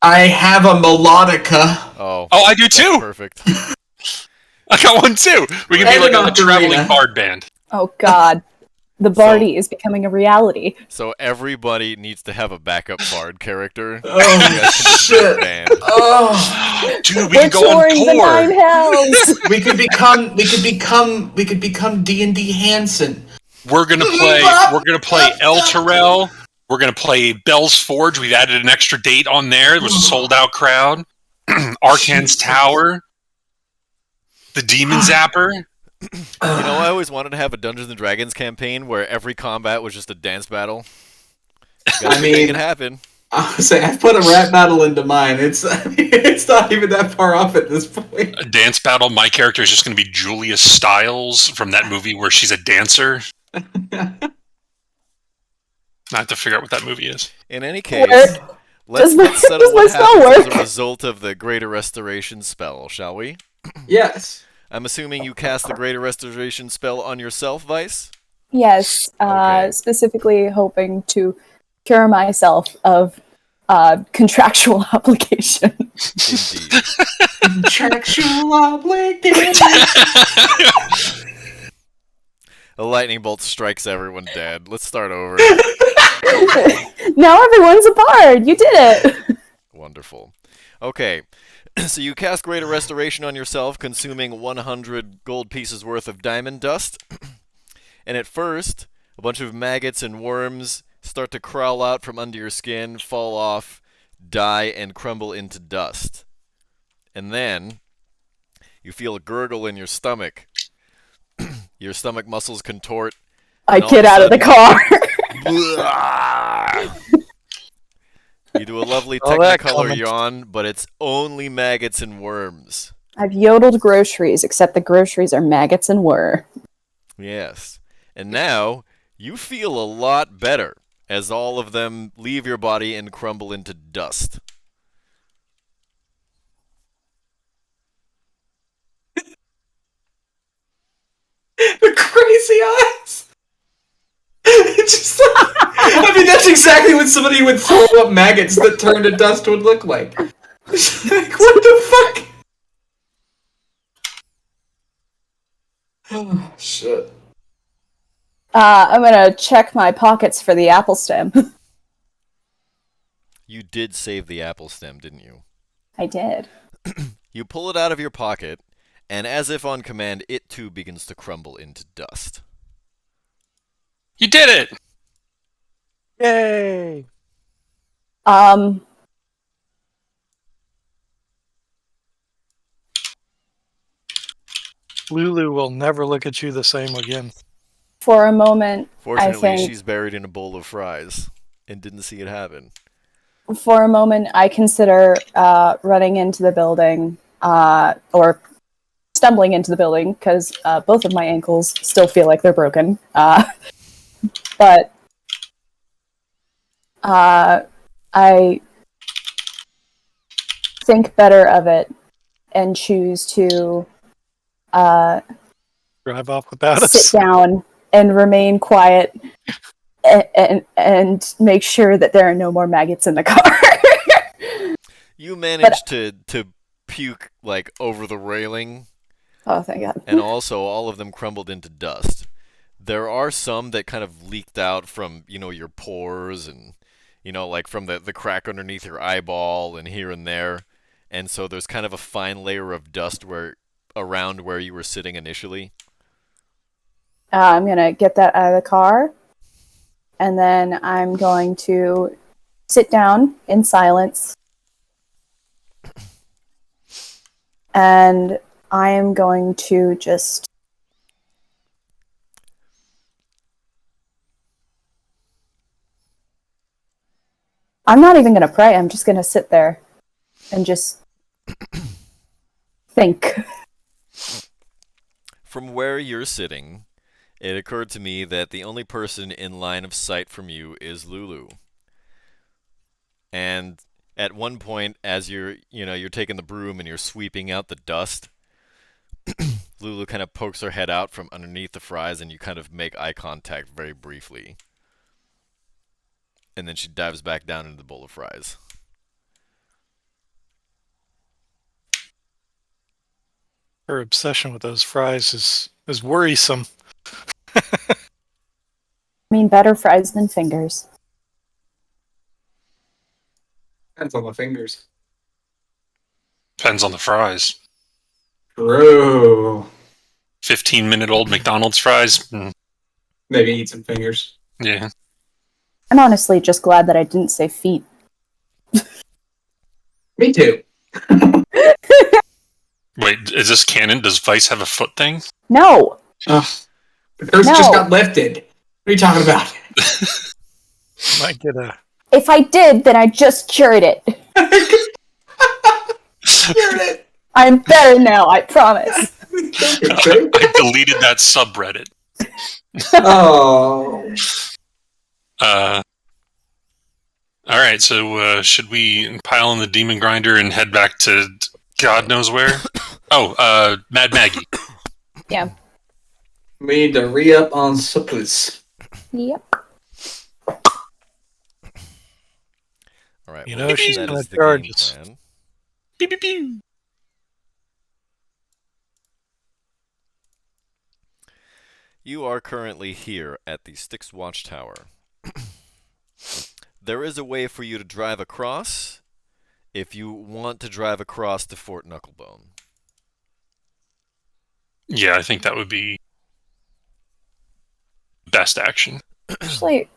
I have a melodica. Oh, Oh, I do that's too! perfect. I got one too! We can be And like an a traveling ocarina. bard band. Oh god. The Bardi is becoming a reality. So everybody needs to have a backup bard character. Oh You guys can just be a shit! band. Oh, Dude, we We're can go on touring the Nine tour! Hells. we could become D&D Hansen. We're gonna play El Terrell. We're gonna play Bell's Forge. We've added an extra date on there. It was a sold out crowd. Arcan's Tower. The Demon Zapper. You know, I always wanted to have a Dungeons and Dragons campaign where every combat was just a dance battle. You gotta I make mean- it happen. Honestly, I've put a rap battle into mine. It's not even that far off at this point. A dance battle. My character is just going to be Julia Stiles from that movie where she's a dancer. I have to figure out what that movie is. In any case, Does let's settle does my what spell happens as work? a result of the Greater Restoration spell, shall we? Yes. I'm assuming you cast the Greater Restoration spell on yourself, Vice? Yes, Okay. specifically hoping to cure myself of contractual obligation. Indeed. Contractual obligation. A lightning bolt strikes everyone dead. Let's start over. Now everyone's a bard. You did it. Wonderful. Okay, so you cast Greater Restoration on yourself, consuming 100 gold pieces worth of diamond dust. And at first, a bunch of maggots and worms start to crawl out from under your skin, fall off, die, and crumble into dust. And then, you feel a gurgle in your stomach. Your stomach muscles contort. I And all get of a out of the sudden- car. You do a lovely All that Technicolor comment. yawn, but it's only maggots and worms. I've yodeled groceries, except the groceries are maggots and worms. Yes. And now, you feel a lot better as all of them leave your body and crumble into dust. The crazy eyes. Just like, I mean, that's exactly what somebody who would throw up maggots that turn to dust would look like. Just like, what the fuck? Oh, shit. I'm gonna check my pockets for the apple stem. You did save the apple stem, didn't you? I did. You pull it out of your pocket, and as if on command, it too begins to crumble into dust. You did it! Yay! Lulu will never look at you the same again. For a moment, Fortunately, think- she's buried in a bowl of fries and didn't see it happen. for a moment, I consider running into the building or stumbling into the building because both of my ankles still feel like they're broken. But I think better of it and choose to Drive off without us. sit down and remain quiet and make sure that there are no more maggots in the car. You managed to puke like over the railing, Oh, thank God. and also all of them crumbled into dust. There are some that kind of leaked out from, your pores and, like from the crack underneath your eyeball and here and there. And so there's kind of a fine layer of dust around where you were sitting initially. I'm going to get that out of the car, and then I'm going to sit down in silence, and I am going to just I'm not even going to pray. I'm just going to sit there and just think. From where you're sitting, it occurred to me that the only person in line of sight from you is Lulu. And at one point, as you're taking the broom and you're sweeping out the dust, Lulu kind of pokes her head out from underneath the fries, and you kind of make eye contact very briefly. And then she dives back down into the bowl of fries. Her obsession with those fries is worrisome. I mean, better fries than fingers. Depends on the fingers. Depends on the fries. True. 15-minute-old McDonald's fries? Maybe eat some fingers. Yeah. I'm honestly just glad that I didn't say feet. Me too. Wait, is this canon? Does Vice have a foot thing? No! Ugh. The curse No. just got lifted. What are you talking about? Might get a If I did, then I just cured it. Cured it. I'm better now, I promise. I deleted that subreddit. Oh. All right, so should we pile in the demon grinder and head back to God knows where? Oh, Mad Maggie. Yeah. We need to re-up on supplies. Yep. All right. You well, know, she's that gonna is the charge game us. plan. Pew, pew, pew. You are currently here at the Styx Watchtower. There is a way for you to drive across if you want to drive across to Fort Knucklebone. Yeah, I think that would be best action. Actually,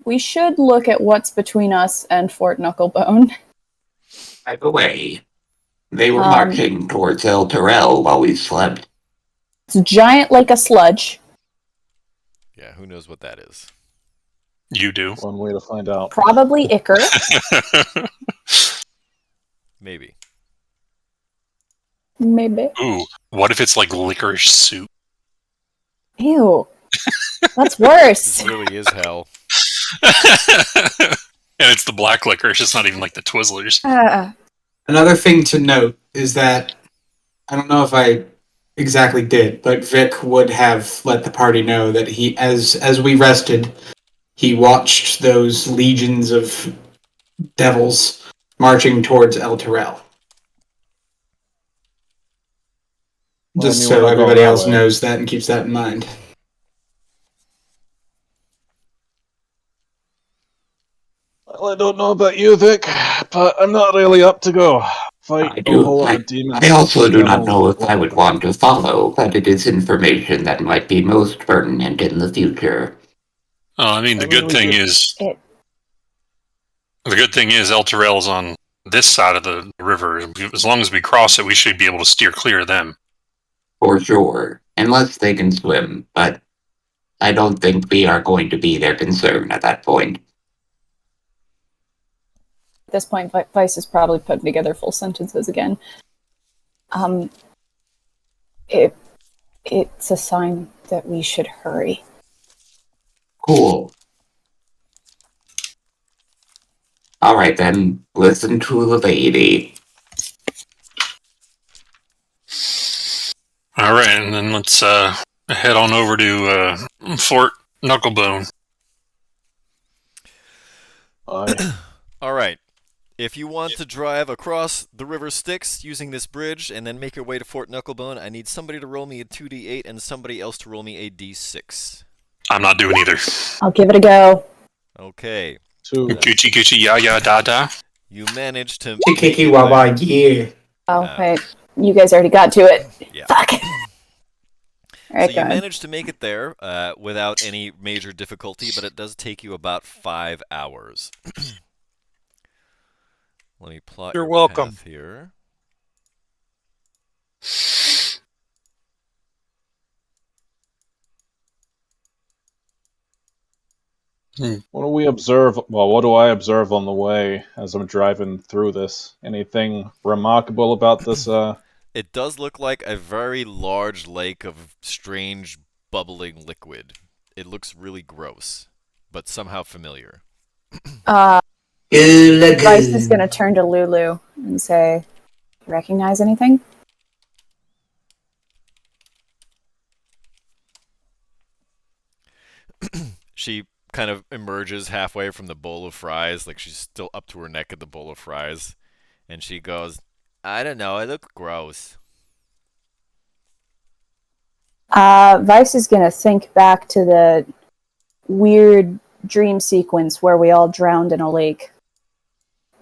we should look at what's between us and Fort Knucklebone. By the way, they were Um, marching towards El Terrell while we slept. It's giant like a sludge. Yeah, who knows what that is? You do. One way to find out. Probably Icarus. Maybe. Maybe. Ooh, what if it's like licorice soup? Ew. That's This worse. really is hell. And it's the black licorice, it's not even like the Twizzlers. Another thing to note is that I don't know if I exactly did, but Vic would have let the party know that he, as we rested, he watched those legions of devils marching towards El Terrell. Well, Just I mean, so we're not going everybody that else way. knows that and keeps that in mind. Well, I don't know about you, Vic, but I'm not really up to go fight I a do. whole lot of demons. I also do not devils, know if I would whatnot. want to follow, but it is information that might be most pertinent in the future. Oh, I mean, the good thing is El Terrell's on this side of the river. As long as we cross it, we should be able to steer clear of them. For sure. Unless they can swim, but I don't think we are going to be their concern at that point. At this point, Vice is probably putting together full sentences again. It's a sign that we should hurry. Cool. Alright then, listen to the lady. All right, and then let's head on over to Fort Knucklebone. All right. If you want to drive across the River Styx using this bridge and then make your way to Fort Knucklebone, I need somebody to roll me a 2d8 and somebody else to roll me a d6. I'm not doing either. I'll give it a go. Okay. 2. Coochie coochie ya ya da da. You managed to... Kiki Wawa, yeah. Oh, wait. You guys already got to it. Yeah. Fuck. Alright, So go you ahead. managed to make it there without any major difficulty, but it does take you about 5 hours. Let me plot You're your welcome. path here. What do we observe? Well, what do I observe on the way as I'm driving through this? Anything remarkable about this? It does look like a very large lake of strange bubbling liquid. It looks really gross, but somehow familiar. Vice is going to turn to Lulu and say, recognize anything? She kind of emerges halfway from the bowl of fries, like she's still up to her neck in the bowl of fries, and she goes, I don't know, it looks gross. Vice is going to think back to the weird dream sequence where we all drowned in a lake.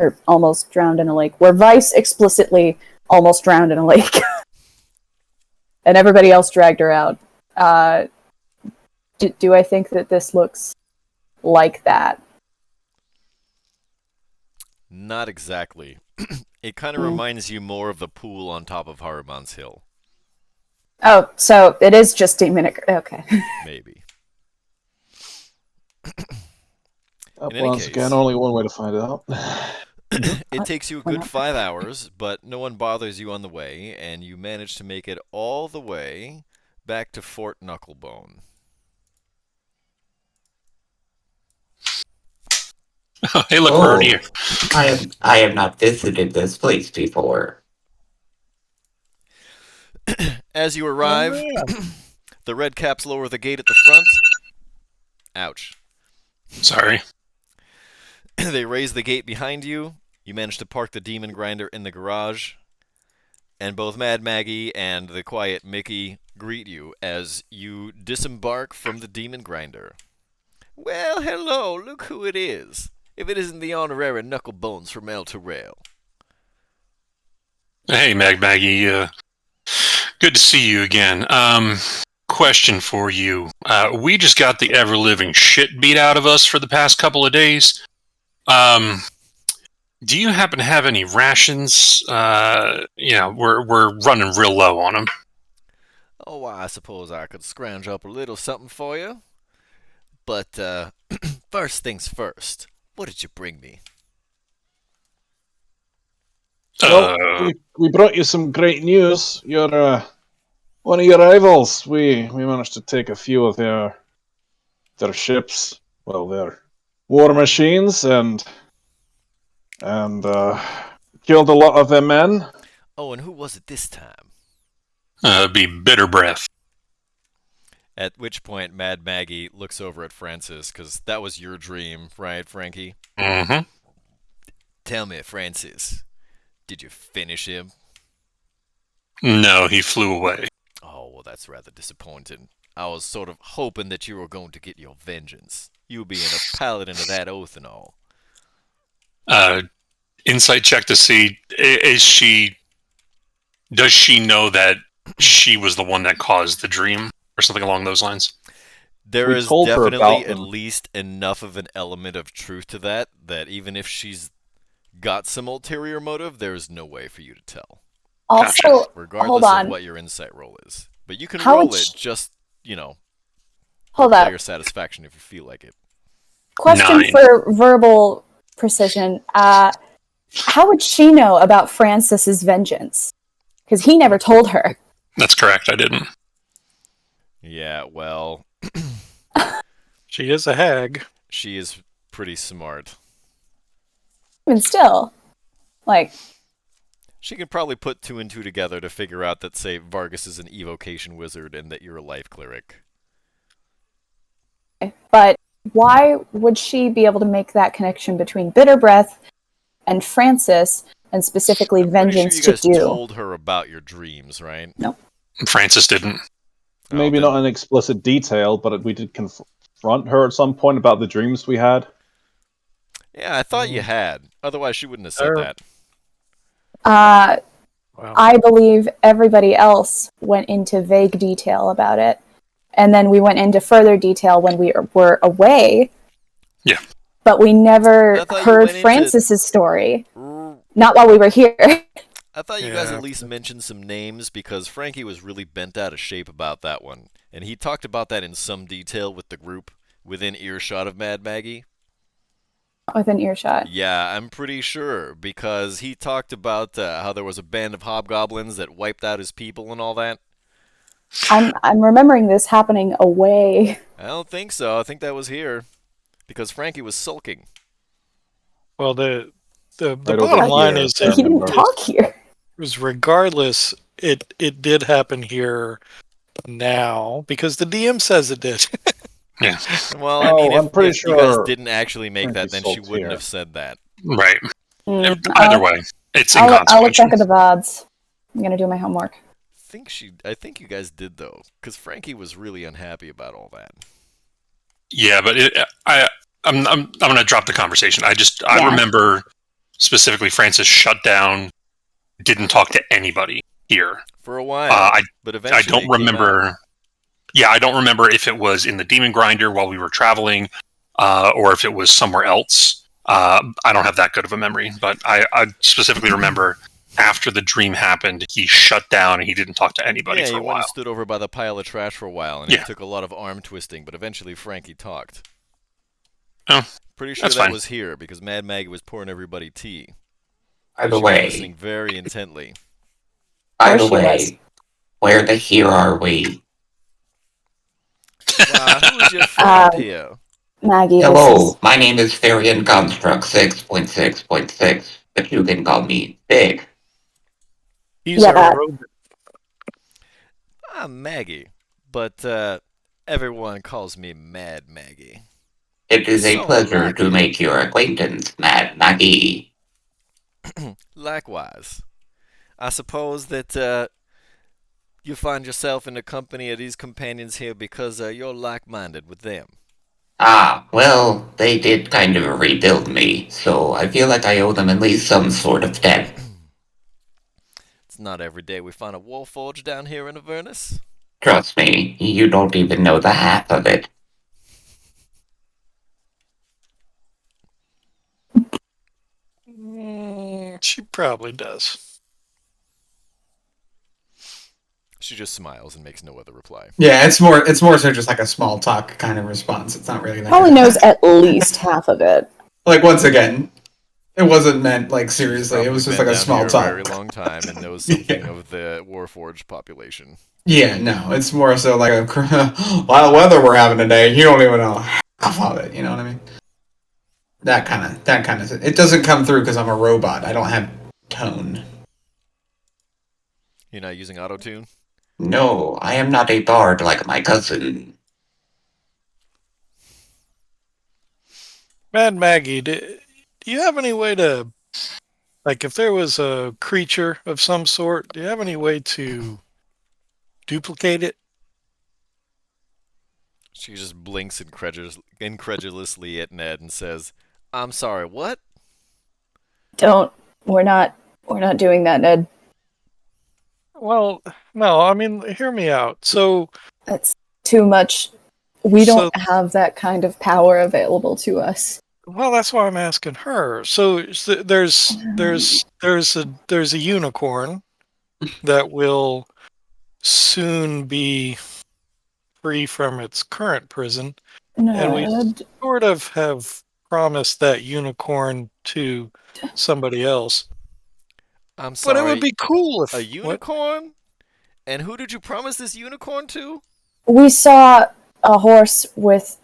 Or almost drowned in a lake. Where Vice explicitly almost drowned in a lake. And everybody else dragged her out. Do I think that this looks like that? Not exactly. It kind of reminds you more of the pool on top of Haruman's Hill. Oh, so it is just demon. Okay. Maybe. In any Once case, again, only one way to find out. it takes you a Why good not? 5 hours, but no one bothers you on the way, and you manage to make it all the way back to Fort Knucklebone. Hey, look, we're already Oh, here. I have not visited this place before. As you Oh, arrive, yeah. the red caps lower the gate at the front. Ouch. Sorry. They raise the gate behind you. You manage to park the demon grinder in the garage. And both Mad Maggie and the quiet Mickey greet you as you disembark from the demon grinder. Well, hello, look who it is. If it isn't the honorary Knucklebones from El Terrell. Hey, Maggie. Good to see you again. Question for you. We just got the ever-living shit beat out of us for the past couple of days. Do you happen to have any rations? We're running real low on them. Oh, I suppose I could scrounge up a little something for you. But, first things first. What did you bring me? Well, we brought you some great news. You're one of your rivals. We managed to take a few of their ships, well, their war machines, and killed a lot of their men. Oh, and who was it this time? Be bitter breath. At which point, Mad Maggie looks over at Francis, because that was your dream, right, Frankie? Mm-hmm. Tell me, Francis, did you finish him? No, he flew away. Oh, well, that's rather disappointing. I was sort of hoping that you were going to get your vengeance. You being a paladin of that oath and all. Insight check to see, does she know that she was the one that caused the dream? Or something along those lines? There We is told her definitely about at them. least enough of an element of truth to that even if she's got some ulterior motive, there's no way for you to tell. Gotcha. Also, Regardless hold of on. what your insight roll is. But you can How roll would it sh- just, Hold for up. player satisfaction if you feel like it. Question 9. for verbal precision. How would she know about Francis's vengeance? Because he never told her. That's correct, I didn't. Yeah, well, She is a hag. she is pretty smart. Even still, like, She could probably put 2 and 2 together to figure out that, say, Vargas is an evocation wizard and that you're a life cleric. but why would she be able to make that connection between bitter breath and Francis, and specifically I'm pretty vengeance sure you to guys do? told her about your dreams, right? Francis didn't. Maybe then- not in explicit detail, but we did confront her at some point about the dreams we had. Yeah, I thought you had. Otherwise, she wouldn't have said Sure. that. Uh, Wow. I believe everybody else went into vague detail about it. And then we went into further detail when we were away. Yeah. But we never I thought you heard went into- Francis's story. R- Not while we were here. I thought you guys Yeah. at least mentioned some names because Frankie was really bent out of shape about that one. And he talked about that in some detail with the group within earshot of Mad Maggie. Within earshot. Yeah, I'm pretty sure because he talked about how there was a band of hobgoblins that wiped out his people and all that. I'm remembering this happening away. I don't think so. I think that was here because Frankie was sulking. Well, the don't bottom think line you're- is He that didn't remember. talk here. is regardless, it did happen here now because the DM says it did. Yeah. Well, I Oh, mean, I'm pretty if you guys sure didn't actually make that, Frankie's then she sulked wouldn't here. have said that. Right. Mm, Either way, it's I'll look inconsequential. back at the VODs. I'm gonna do my homework. I think you guys did though, because Frankie was really unhappy about all that. Yeah, but I'm gonna drop the conversation. I Yeah. remember specifically Francis shut down, didn't talk to anybody here. For a while, but eventually I it don't came out. remember. Yeah, I don't remember if it was in the Demon Grinder while we were traveling, or if it was somewhere else. I don't have that good of a memory, but I specifically remember after the dream happened, he shut down and he didn't talk to anybody Yeah, for he a went while. and stood over by the pile of trash for a while, and Yeah. it took a lot of arm twisting, but eventually Frankie talked. Oh, Pretty sure that's that fine. was here because Mad Maggie was pouring everybody tea. By the She was listening way, very intently. by the Of course she was. way, where the here are we? Why, who's your friend Um, here? Maggie, this is Hello, my name is Therian Construct 6.6.6, but you can call me Big. He's Yeah, our that- robot. I'm Maggie, but everyone calls me Mad Maggie. It is a So pleasure like to it. make your acquaintance, Mad Maggie. Likewise. I suppose that you find yourself in the company of these companions here because you're like-minded with them. Ah, well, they did kind of rebuild me, so I feel like I owe them at least some sort of debt. It's not every day we find a warforge down here in Avernus. Trust me, you don't even know the half of it. She probably does. She just smiles and makes no other reply. Yeah, it's more so just like a small talk kind of response. It's not really like probably knows at least half of it. like once again, it wasn't meant like She's seriously. It probably was just been like a down small here a talk. very long time and knows something Yeah. of the warforged population. Yeah, no, it's more so like a lot of weather we're having today. You don't even know half of it. You know what I mean? That kind of. It doesn't come through because I'm a robot. I don't have tone. You're not using autotune? No, I am not a bard like my cousin. Mad Maggie, do you have any way to, like, if there was a creature of some sort, do you have any way to duplicate it? She just blinks incredulously at Ned and says, I'm sorry, what? Don't. We're not doing that, Ned. Well, no, I mean, hear me out. So, That's too much. We So- don't have that kind of power available to us. well, that's why I'm asking her. So there's a unicorn that will soon be free from its current prison, and we Ned. sort of have promised that unicorn to somebody else. I'm But sorry. it would be cool if a what? unicorn? And who did you promise this unicorn to? We saw a horse with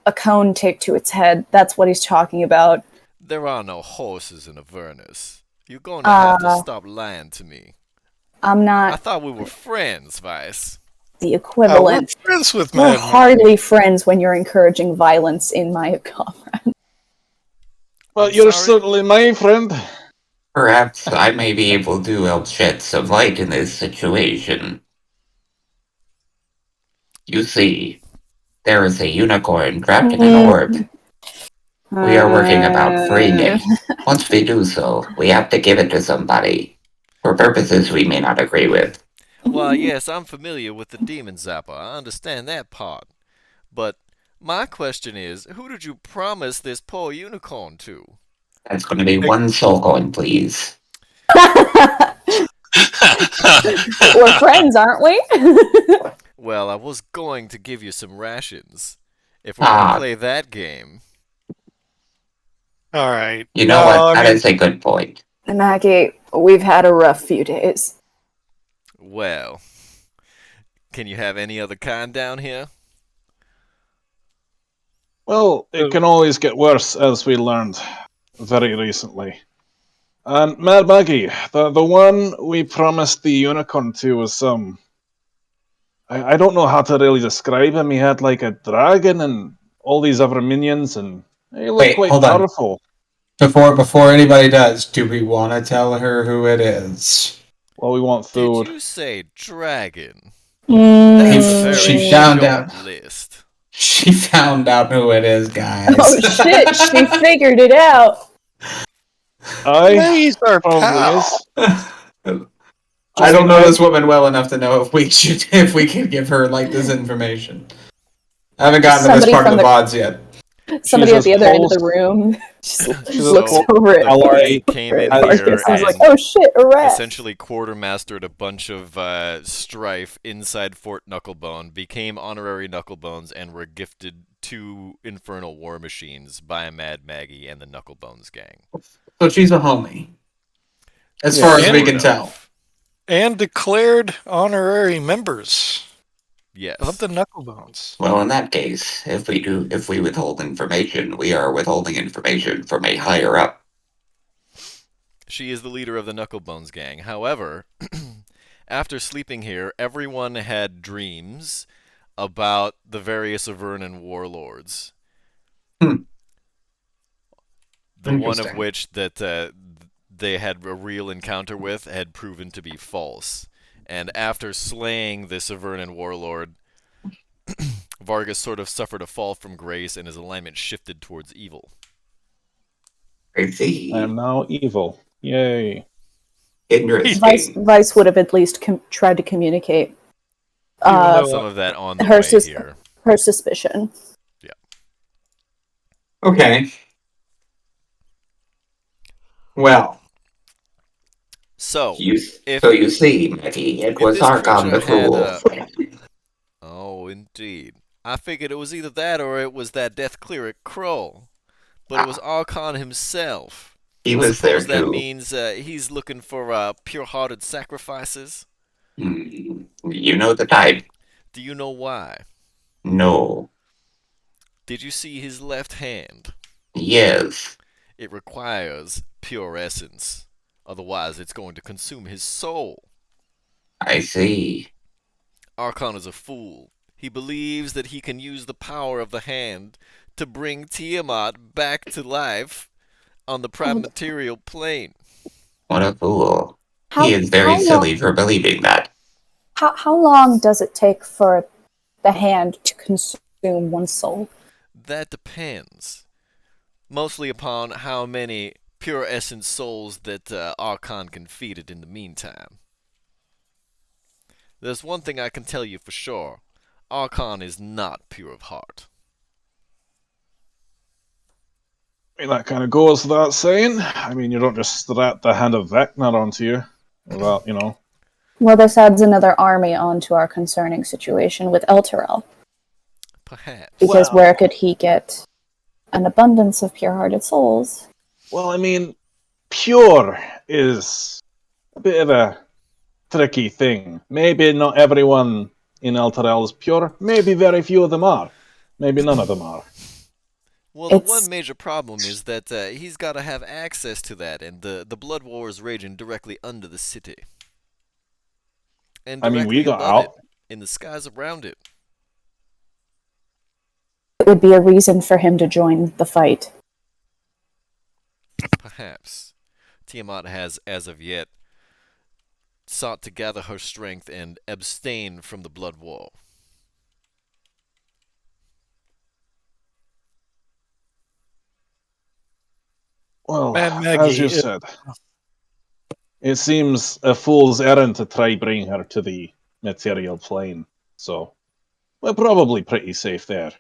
a cone taped to its head. That's what he's talking about. There are no horses in Avernus. You're going to have to stop lying to me. I'm I not thought we were friends, Vice. the We're equivalent. friends with We're Mad Maggie. hardly friends when you're encouraging violence in my comrade. Well, I'm you're sorry. certainly my friend. Perhaps I may be able to help shed some light in this situation. You see, there is a unicorn trapped in an orb. We are working about freeing it. Once we do so, we have to give it to somebody. For purposes we may not agree with. Well, yes, I'm familiar with the demon zapper. I understand that part. But my question is, who did you promise this poor unicorn to? That's going to be one soul coin, please. We're friends, aren't we? Well, I was going to give you some rations. If we're going to play that game. All right. You know No, what? I That mean, is a good point. Maggie, we've had a rough few days. Well, can you have any other kind down here? Well, it can always get worse, as we learned very recently. And Mad Maggie, the one we promised the unicorn to was some. I don't know how to really describe him. He had like a dragon and all these other minions, and he looked Wait, quite hold on. powerful. Before anybody does, do we want to tell her who it is? Well, we want Did food. you say dragon? That's a very She found short out. list. She found out who it is, guys. Oh shit, she figured it out. he's our Probably pal. is. I don't know this woman well enough to know if we could give her like this information. I haven't gotten to this Somebody part of from the the- VODs yet. Somebody She's at the a other end of the pulse- room just she's a looks pul- over at ally Came in Marcus here Marcus and is like, and oh shit, a rat. essentially quartermastered a bunch of strife inside Fort Knucklebone, became honorary Knucklebones, and were gifted two infernal war machines by Mad Maggie and the Knucklebones gang. So she's a homie, as Yeah, far as we Sort can tell. of. And declared honorary members of Yes. the Knucklebones. Well, in that case, if we withhold information, we are withholding information from a higher up. She is the leader of the Knucklebones gang. However, after sleeping here, everyone had dreams about the various Avernan warlords. Hmm. The one of Interesting. which that they had a real encounter with had proven to be false. And after slaying this Avernan warlord, Vargas sort of suffered a fall from grace and his alignment shifted towards evil. I see. I am now evil. Yay. Interesting. Vice would have at least tried to communicate Even though Some of that on the her way here. her suspicion. Okay. Well, So, if So you see, Maggie, it if was this Archon creature the had Cruel. Oh, indeed. I figured it was either that or it was that death cleric Kroll. But it was Archon himself. He I was there suppose that too. means he's looking for pure-hearted sacrifices. You know the type. Do you know why? No. Did you see his left hand? Yes. It requires pure essence. Otherwise, it's going to consume his soul. I see. Archon is a fool. He believes that he can use the power of the hand to bring Tiamat back to life on the prime material plane. What a fool. How, He is very silly for believing that. How long does it take for the hand to consume one's soul? That depends. Mostly upon how many pure essence souls that Archon can feed it in the meantime. There's one thing I can tell you for sure. Archon is not pure of heart. I mean, that kind of goes without saying. I mean, you don't just strap the hand of Vecna onto you without, Well, this adds another army onto our concerning situation with Elturel. Perhaps. Because Well- where could he get an abundance of pure-hearted souls? Well, I mean, pure is a bit of a tricky thing. Maybe not everyone in Elturel is pure. Maybe very few of them are. Maybe none of them are. Well, the It's- one major problem is that he's got to have access to that, and the Blood War is raging directly under the city. And I mean, directly we got above out. it, in the skies around it. It would be a reason for him to join the fight. Perhaps. Tiamat has, as of yet, sought to gather her strength and abstain from the Blood War. Well, Mad Maggie, as you said, it seems a fool's errand to try bring her to the material plane. So, we're probably pretty safe there.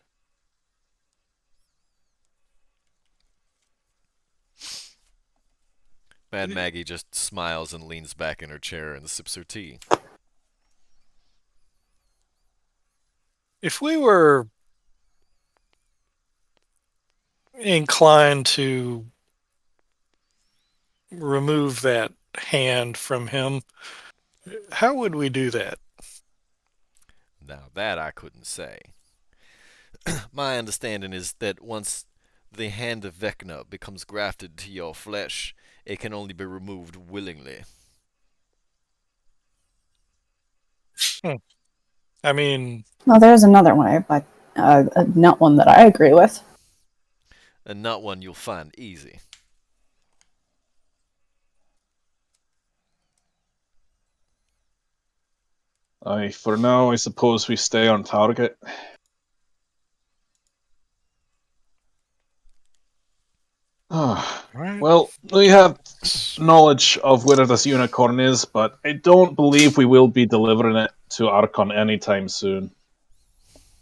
Mad Maggie just smiles and leans back in her chair and sips her tea. if we were inclined to remove that hand from him, how would we do that? Now that I couldn't say. My understanding is that once the hand of Vecna becomes grafted to your flesh, it can only be removed willingly. I mean, Well, there's another way, but not one that I agree with. And not one you'll find easy. For now, I suppose we stay on target. right. Well, we have knowledge of where this unicorn is, but I don't believe we will be delivering it to Archon anytime soon.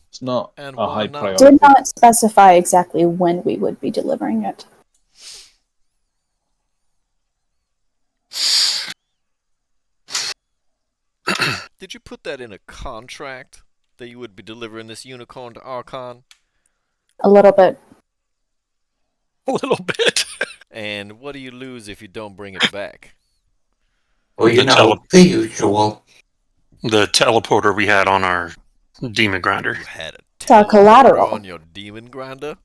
It's not And a why high not? priority. Did not specify exactly when we would be delivering it. Did you put that in a contract that you would be delivering this unicorn to Archon? A little bit. A little bit. And what do you lose if you don't bring it back? Well, you The know, the usual. The teleporter we had on our demon grinder. You had a It's our teleporter collateral. on your demon grinder?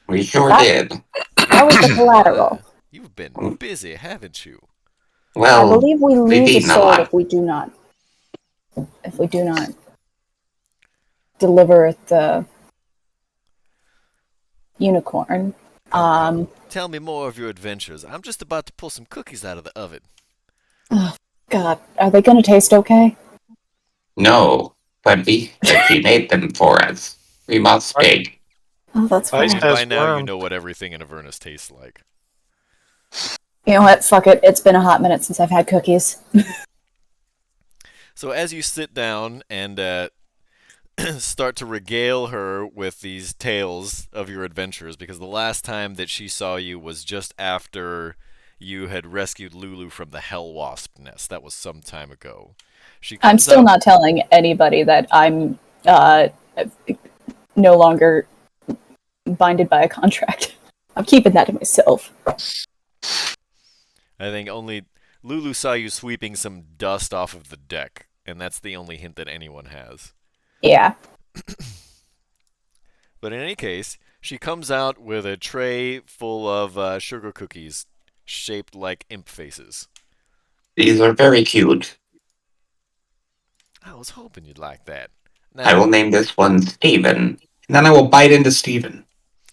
We sure That- did. That was the collateral. You've been busy, haven't you? I Well, believe we we've lose a eaten a soul lot. if we do not deliver the unicorn. Tell me more of your adventures. I'm just about to pull some cookies out of the oven. Oh God, are they gonna taste okay? No, but she made them for us. We must pay. Oh, that's Ice fine. has By now, you worm. know what everything in Avernus tastes like. You know what? Fuck it. It's been a hot minute since I've had cookies. So as you sit down and start to regale her with these tales of your adventures, because the last time that she saw you was just after you had rescued Lulu from the hell wasp nest. That was some time ago. I'm still not telling anybody that I'm no longer binded by a contract. I'm keeping that to myself. I think only Lulu saw you sweeping some dust off of the deck, and that's the only hint that anyone has. Yeah. But in any case, she comes out with a tray full of sugar cookies shaped like imp faces. These are very cute. I was hoping you'd like that. I will name this one Steven. And then I will bite into Steven.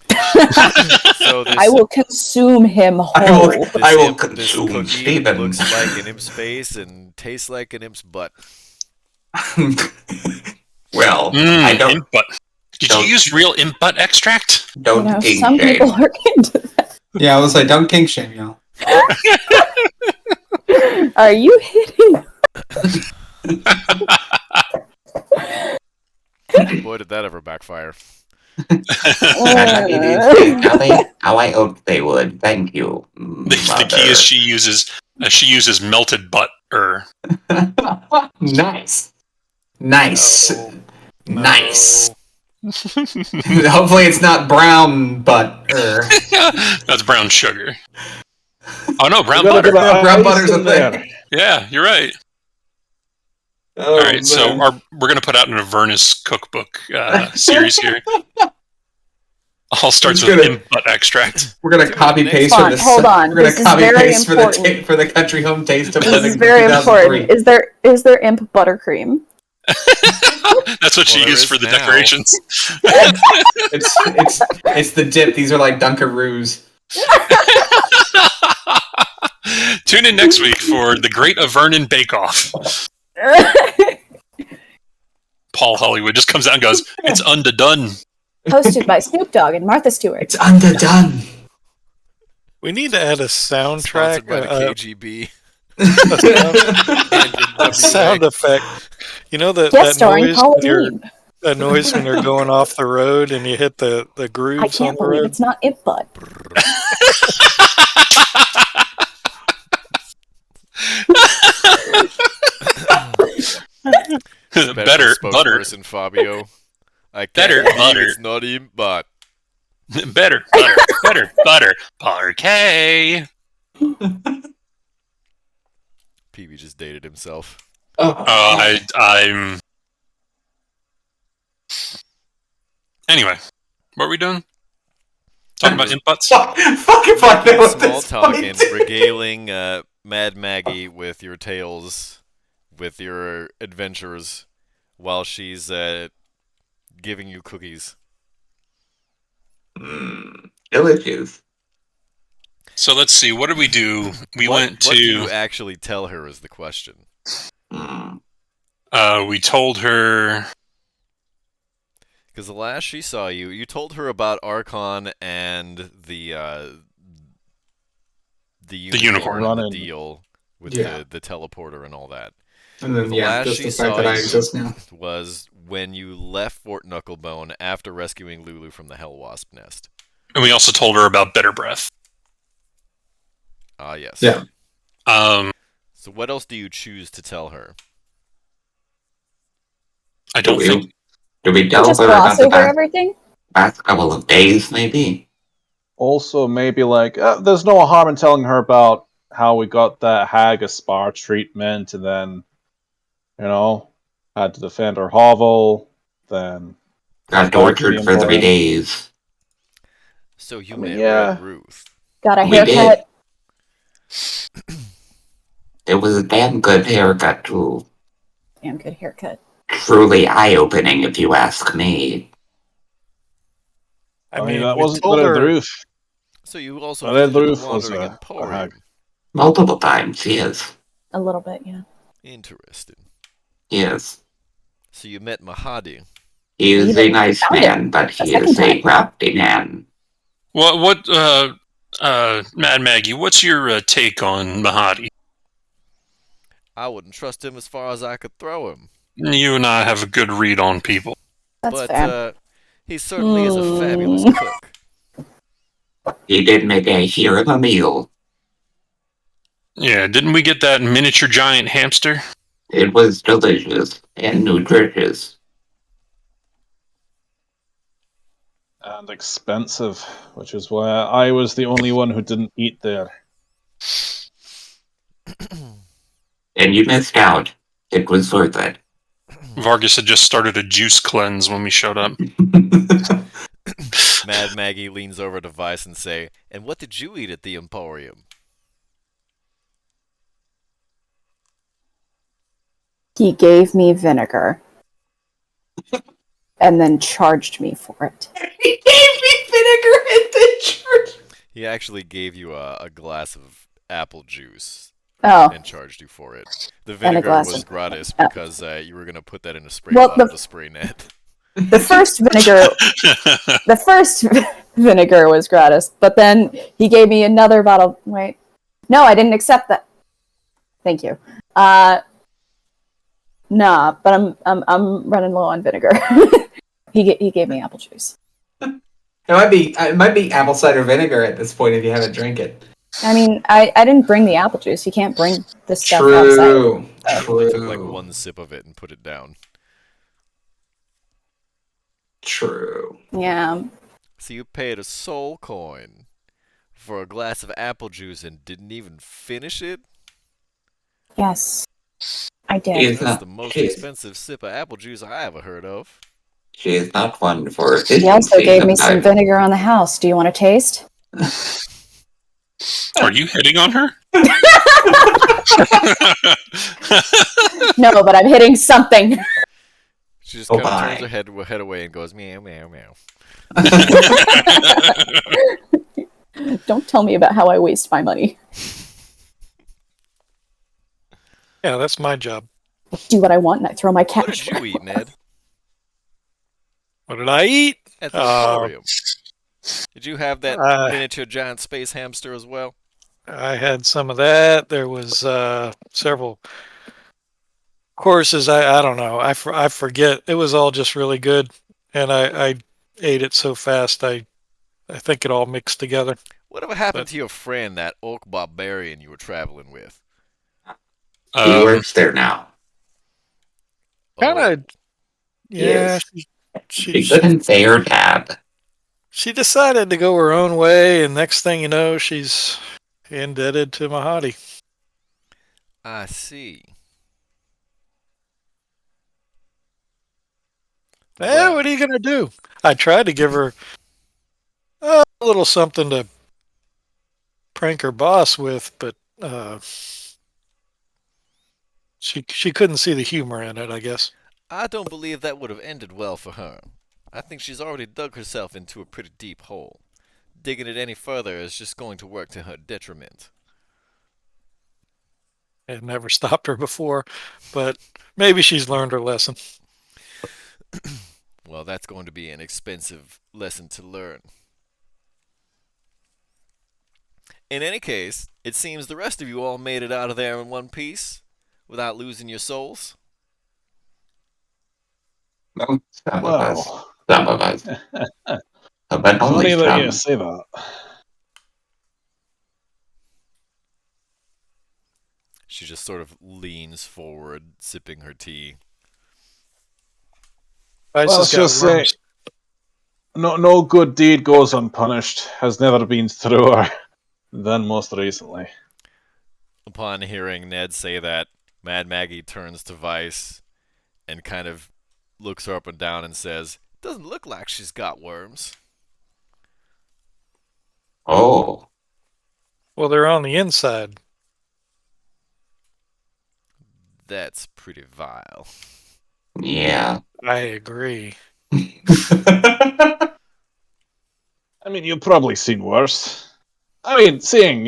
So this, I will consume him I will- whole. this I will imp, this consume cookie Steven. looks like an imp's face and tastes like an imp's butt. Well, I don't Imp butt. Did you don't- use real imp butt extract? don't You know, king some shame. people are into that. Yeah, I was like, don't king shame, y'all. Are you hitting? Boy, did that ever backfire. How I hoped they would. Thank you, The key is she uses melted butter. Nice. Nice. No. Nice. Hopefully it's not brown butter. That's brown sugar. Oh no, brown You gotta butter. put the Brown ice butter's a in there. thing. Yeah, you're right. Oh, All right, so man. we're gonna put out an Avernus cookbook series here. All starts It's with gonna- imp butt extract. We're gonna copy paste Hold for on, this. hold on. We're gonna This is copy very paste important. for the country home taste of This living is very 2003. important. Is there imp buttercream? That's what she Well, there used is for the now. decorations. It's the dip. These are like Dunkaroos. Tune in next week for the Great Avernon Bake Off. Paul Hollywood just comes out and goes, "It's underdone." Hosted by Snoop Dogg and Martha Stewart. It's underdone. We need to add a soundtrack, Sponsored by the KGB. a sound effect. You know that Guest starring noise Paula when you're Dean. that noise when you're going off the road and you hit the I grooves on can't the believe road. it's not imp butt. Better butter. Spokesperson Fabio. I can't Better believe butter. It's not him, but Better butter. Parquet. PB just dated himself. I'm. Anyway, what are we doing? Talking about inputs? Fucking fuck that was Small this talk point. and regaling Mad Maggie with your tales, with your adventures, while she's giving you cookies. Delicious. So let's see. What did we do? We what, went What do to. you actually tell her is the question. Mm. We told her. Because the last she saw you, you told her about Archon and the unicorn and the Running. deal with Yeah. the teleporter and all that. And then, The yeah, last just she the saw fact that I you exist now. was when you left Fort Knucklebone after rescuing Lulu from the hell wasp nest. And we also told her about Better Breath. Ah, yes. Yeah. So what else do you choose to tell her? I don't think. Do we tell Just her about gloss the over bath? everything? Last couple of days, maybe? Also, maybe like there's no harm in telling her about how we got that hag a spa treatment, and then had to defend our hovel. Then Got back to the tortured for 3 Emporium. days. So you I mean, met yeah. Red Ruth. Got a We haircut. did. It was a damn good haircut, too. Damn good haircut. Truly eye-opening, if you ask me. I I mean, mean, that we wasn't told the her. roof. So you also Red visited the Roof was Wandering a hag. Emporium. Multiple times, yes. A little bit, yeah. Interesting. Yes. So you met Mahadi. He We is a even nice found man, it but a he second is a time. crafty man. What, Mad Maggie, what's your take on Mahadi? I wouldn't trust him as far as I could throw him. You and I have a good read on people. That's But fair. he certainly is a fabulous Hmm. cook. He did make a hero of a meal. Yeah, didn't we get that miniature giant hamster? It was delicious and nutritious. And expensive, which is why I was the only one who didn't eat there. And you missed out. It was worth it. Vargas had just started a juice cleanse when we showed up. Mad Maggie leans over to Vice and say, "And what did you eat at the Emporium?" He gave me vinegar and then charged me for it. He gave me vinegar in the church. He actually gave you a glass of apple juice Oh, and charged you for it. The And a vinegar glass was of- gratis oh. because you were going to put that in a spray Well, bottle of the spray net. the first vinegar was gratis, but then he gave me another bottle. Wait, no, I didn't accept that. Thank you. Nah, but I'm running low on vinegar. He gave me apple juice. It might be apple cider vinegar at this point if you haven't drank it. I mean, I didn't bring the apple juice. You can't bring this stuff outside. True. He took like True. one sip of it and put it down. True. Yeah. So you paid a soul coin for a glass of apple juice and didn't even finish it? Yes, I did. He's That's not. the most She's, expensive sip of apple juice I ever heard of. she is not one for He also efficiency. gave me some sometimes. vinegar on the house. Do you want to taste? Are you hitting on her? No, but I'm hitting something. She just Oh, kind of bye. turns her head away and goes meow meow meow. Don't tell me about how I waste my money. Yeah, that's my job. I do what I want and I throw my What cash. did you eat, Ned? What did I eat? At the Emporium. Did you have that Uh, miniature giant space hamster as well? I had some of that. There was several courses. I don't know. I forget. It was all just really good, and I ate it so fast. I think it all mixed together. Whatever happened But- to your friend, that orc barbarian you were traveling with? He works there now. Kind Oh, of. Yeah. He couldn't say her dad. She decided to go her own way, and next thing you know, she's indebted to Mahadi. I see. Well, What are you gonna do? I tried to give her a little something to prank her boss with, but she couldn't see the humor in it, I guess. I don't believe that would have ended well for her. I think she's already dug herself into a pretty deep hole. Digging it any further is just going to work to her detriment. It never stopped her before, but maybe she's learned her lesson. Well, that's going to be an expensive lesson to learn. In any case, it seems the rest of you all made it out of there in one piece, without losing your souls. No, some of us. Well, Some of us. But only funny that some. you say that. She just sort of leans forward, sipping her tea. Vice Let's has got just say- worms. no good deed goes unpunished. Has never been truer than most recently. Upon hearing Ned say that, Mad Maggie turns to Vice and kind of looks her up and down and says, "Doesn't look like she's got worms." Oh, Well, they're on the inside. That's pretty vile. yeah. I agree. I mean, you've probably seen worse. I mean, seeing,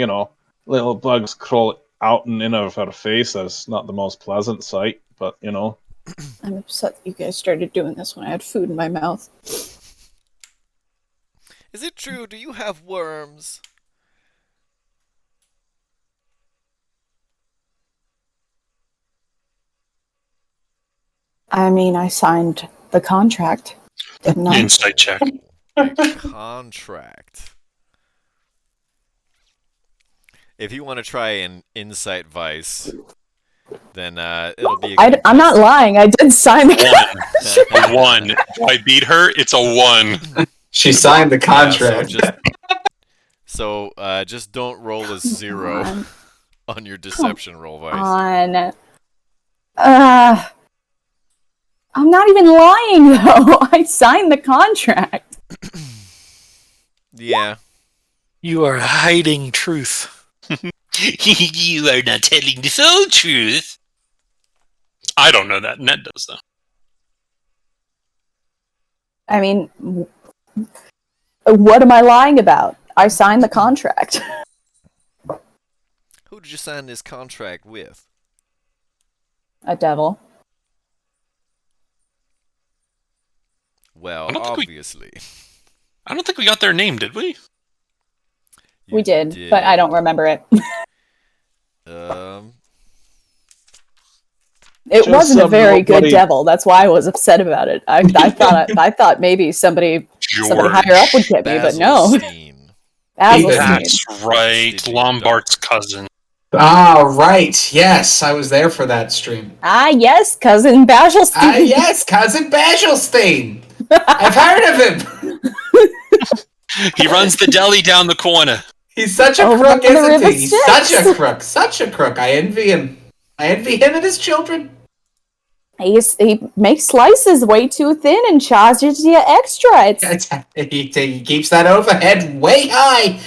little bugs crawl out and in of her face, that's not the most pleasant sight, but, I'm upset that you guys started doing this when I had food in my mouth. Is it true? Do you have worms? I mean, I signed the contract, didn't I? Insight check. A contract. If you want to try an insight Vice, then it'll be. I'm not lying. I did sign the contract. A 1. If I beat her, it's a 1. She signed the contract. So just don't roll a 0 on your deception roll, Vice. I'm not even lying though. I signed the contract. Yeah. You are hiding truth. You are not telling the full truth. I don't know that. Ned does, though. I mean, what am I lying about? I signed the contract. Who did you sign this contract with? A devil. Well, I don't think obviously. I don't think we got their name, did we? We did, but I don't remember it. It Just wasn't a some very good nobody- devil. That's why I was upset about it. I thought maybe somebody higher up would get me, but no. Basilstein. Basilstein. That's right. Lombard's cousin. Ah, right. Yes, I was there for that stream. Ah, yes, cousin Basilstein. Ah, yes, cousin Basilstein. I've heard of him. He runs the deli down the corner. He's such a Over crook, on the isn't River he? He's Styx. such a crook. Such a crook. I envy him. I envy him and his children. He makes slices way too thin and charges you extra. He keeps that overhead way high.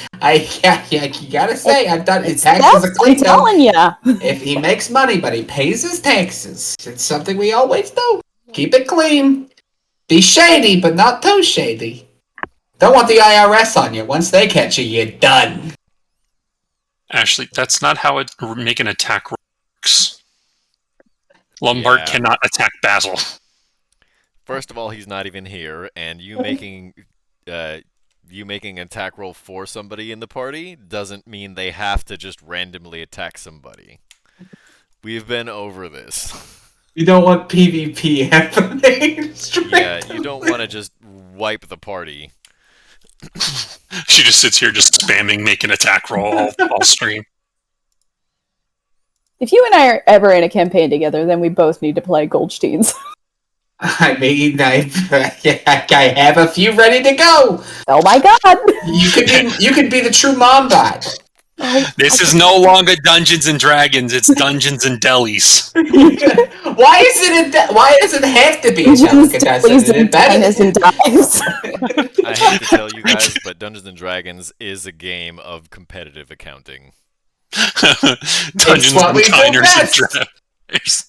You gotta say, I've done his taxes are I'm clean. telling you. If he makes money, but he pays his taxes, it's something we always do. Keep it clean. Be shady, but not too shady. Don't want the IRS on you. Once they catch you, you're done. Ashley, that's not how make an attack works. Lombard cannot attack Basil. First of all, he's not even here, and you making an attack roll for somebody in the party doesn't mean they have to just randomly attack somebody. We've been over this. You don't want PvP happening. Yeah, you don't want to just wipe the party. She just sits here just spamming, make an attack roll all stream. If you and I are ever in a campaign together, then we both need to play Goldsteins. I mean, I have a few ready to go. Oh my god! You could be the true mom bot. This is no longer Dungeons and Dragons, it's Dungeons and Delis. Why does it have to be a delicatessen? Please and dies. I have to tell you guys, but Dungeons and Dragons is a game of competitive accounting. Dungeons what and we do Diners and best. Dragons.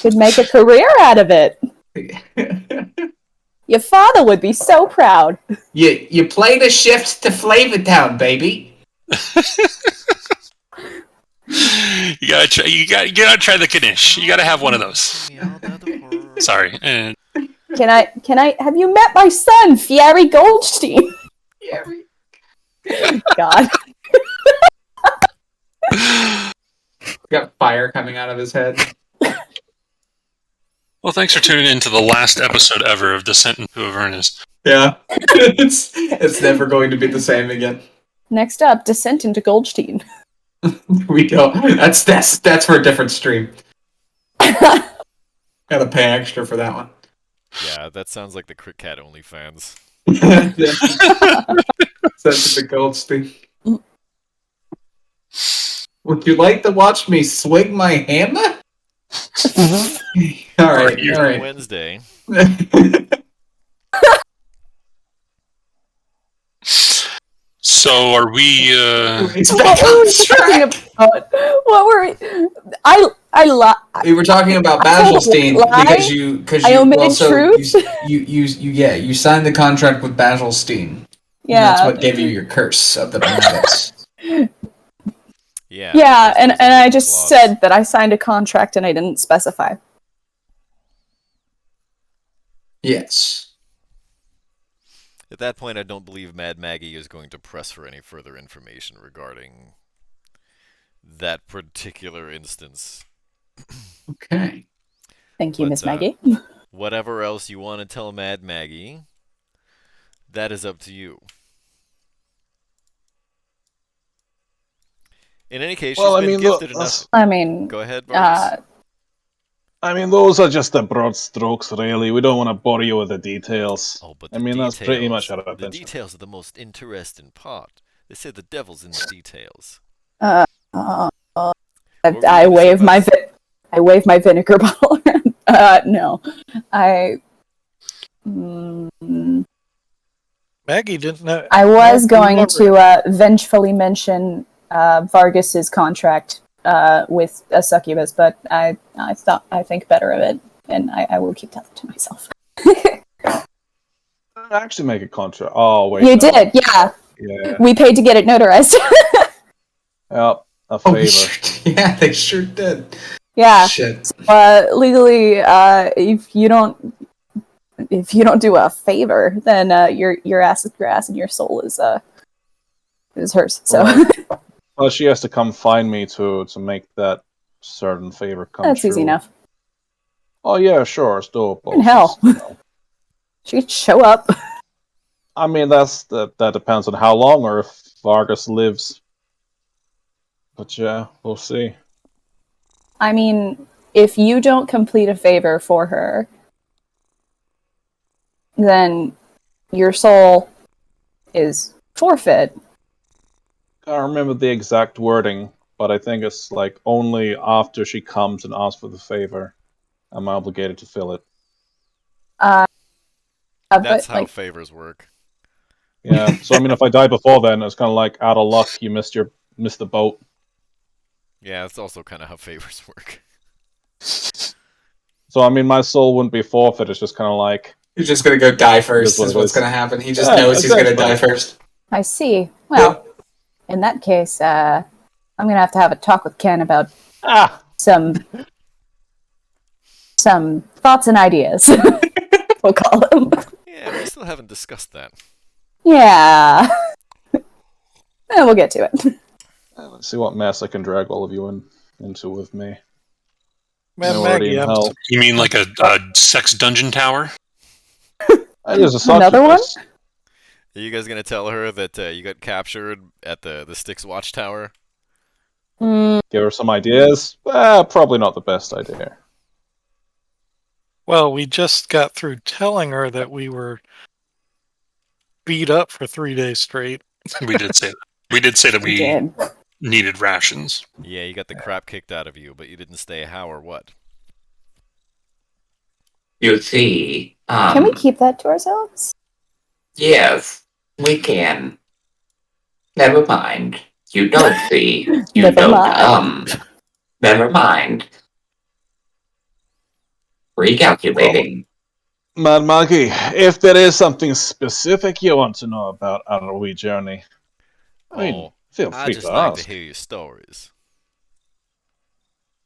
Could make a career out of it. Your father would be so proud. You played a shift to Flavortown, baby. You gotta try the Knish. You gotta have one of those. Sorry. Can I have you met my son, Fieri Goldstein? God. Got fire coming out of his head. Well, thanks for tuning in to the last episode ever of Descent into Avernus. Yeah. it's never going to be the same again. Next up, Descent into Goldstein. We go. That's for a different stream. Gotta pay extra for that one. Yeah, that sounds like the Crit Cat OnlyFans. That's the Goldstein. Would you like to watch me swing my hammer? All right, you- all right. Wednesday. So are we? It's What back were on we talking track. about? What were we? I lied. We were talking about I told a Basilstein lie? because I you omitted well, so truth? you signed the contract with Basilstein. Yeah. That's what gave you your curse of the Dominoes. Yeah. Yeah, because and those I are the just clause. said that I signed a contract and I didn't specify. Yes. At that point, I don't believe Mad Maggie is going to press for any further information regarding that particular instance. Okay. Thank you, But, Miss Maggie. Whatever else you want to tell Mad Maggie, that is up to you. In any case, Well, she's I been mean, look, gifted enough. I mean, Go ahead, Vargas. I mean, those are just the broad strokes, really. We don't want to bore you with the details. Oh, but I the mean, details, that's pretty much our the attention. details are the most interesting part. They say the devil's in the details. I What were you wave gonna say, Buzz? I wave my vinegar bottle around. No, Maggie didn't know. I was Maggie going never- to vengefully mention Vargas's contract with a succubus, but I think better of it, and I will keep that to myself. Actually, make a contract. Oh wait, You no. did, yeah. Yeah, We paid to get it notarized. yep, a Oh, favor. yeah, they sure did. Yeah. Shit. Legally, if you don't do a favor, then your ass and your soul is hers. So Right. Well, she has to come find me to make that certain favor come that's true. easy enough. Oh yeah, sure, it's doable. In hell. She could show up. I mean, that depends on how long or if Vargas lives. But yeah, we'll see. I mean, if you don't complete a favor for her, then your soul is forfeit. I can't remember the exact wording, but I think it's like only after she comes and asks for the favor, I'm obligated to fill it. That's But how like, favors work. Yeah. So I mean, if I die before then, it's kind of like out of luck. You missed the boat. Yeah, that's also kind of how favors work. So I mean, my soul wouldn't be forfeit. It's just kind of like He's just gonna go die first. That's what Is it what's is. gonna happen. He just Yeah, knows he's gonna essentially. die first. I see. Well, in that case, I'm gonna have to have a talk with Ken about some thoughts and ideas. We'll call them. Yeah, we still haven't discussed that. Yeah. We'll get to it. Let's see what mess I can drag all of you into with me. Man, I'm already Maggie, in I'm hell. You mean like a sex dungeon tower? There's a Another one? succubus. Are you guys gonna tell her that you got captured at the Styx watchtower? Give her some ideas. Probably not the best idea. Well, we just got through telling her that we were beat up for 3 days straight. We did say that. We did say that we Did. needed rations. Yeah, you got the crap kicked out of you, but you didn't stay how or what? You see, Can we keep that to ourselves? yes, we can. Never mind. You don't see. You Never don't, mind. never mind. Recalculating. Mad Maggie, if there is something specific you want to know about our wee journey, I mean, feel I free just to like ask. to hear your stories.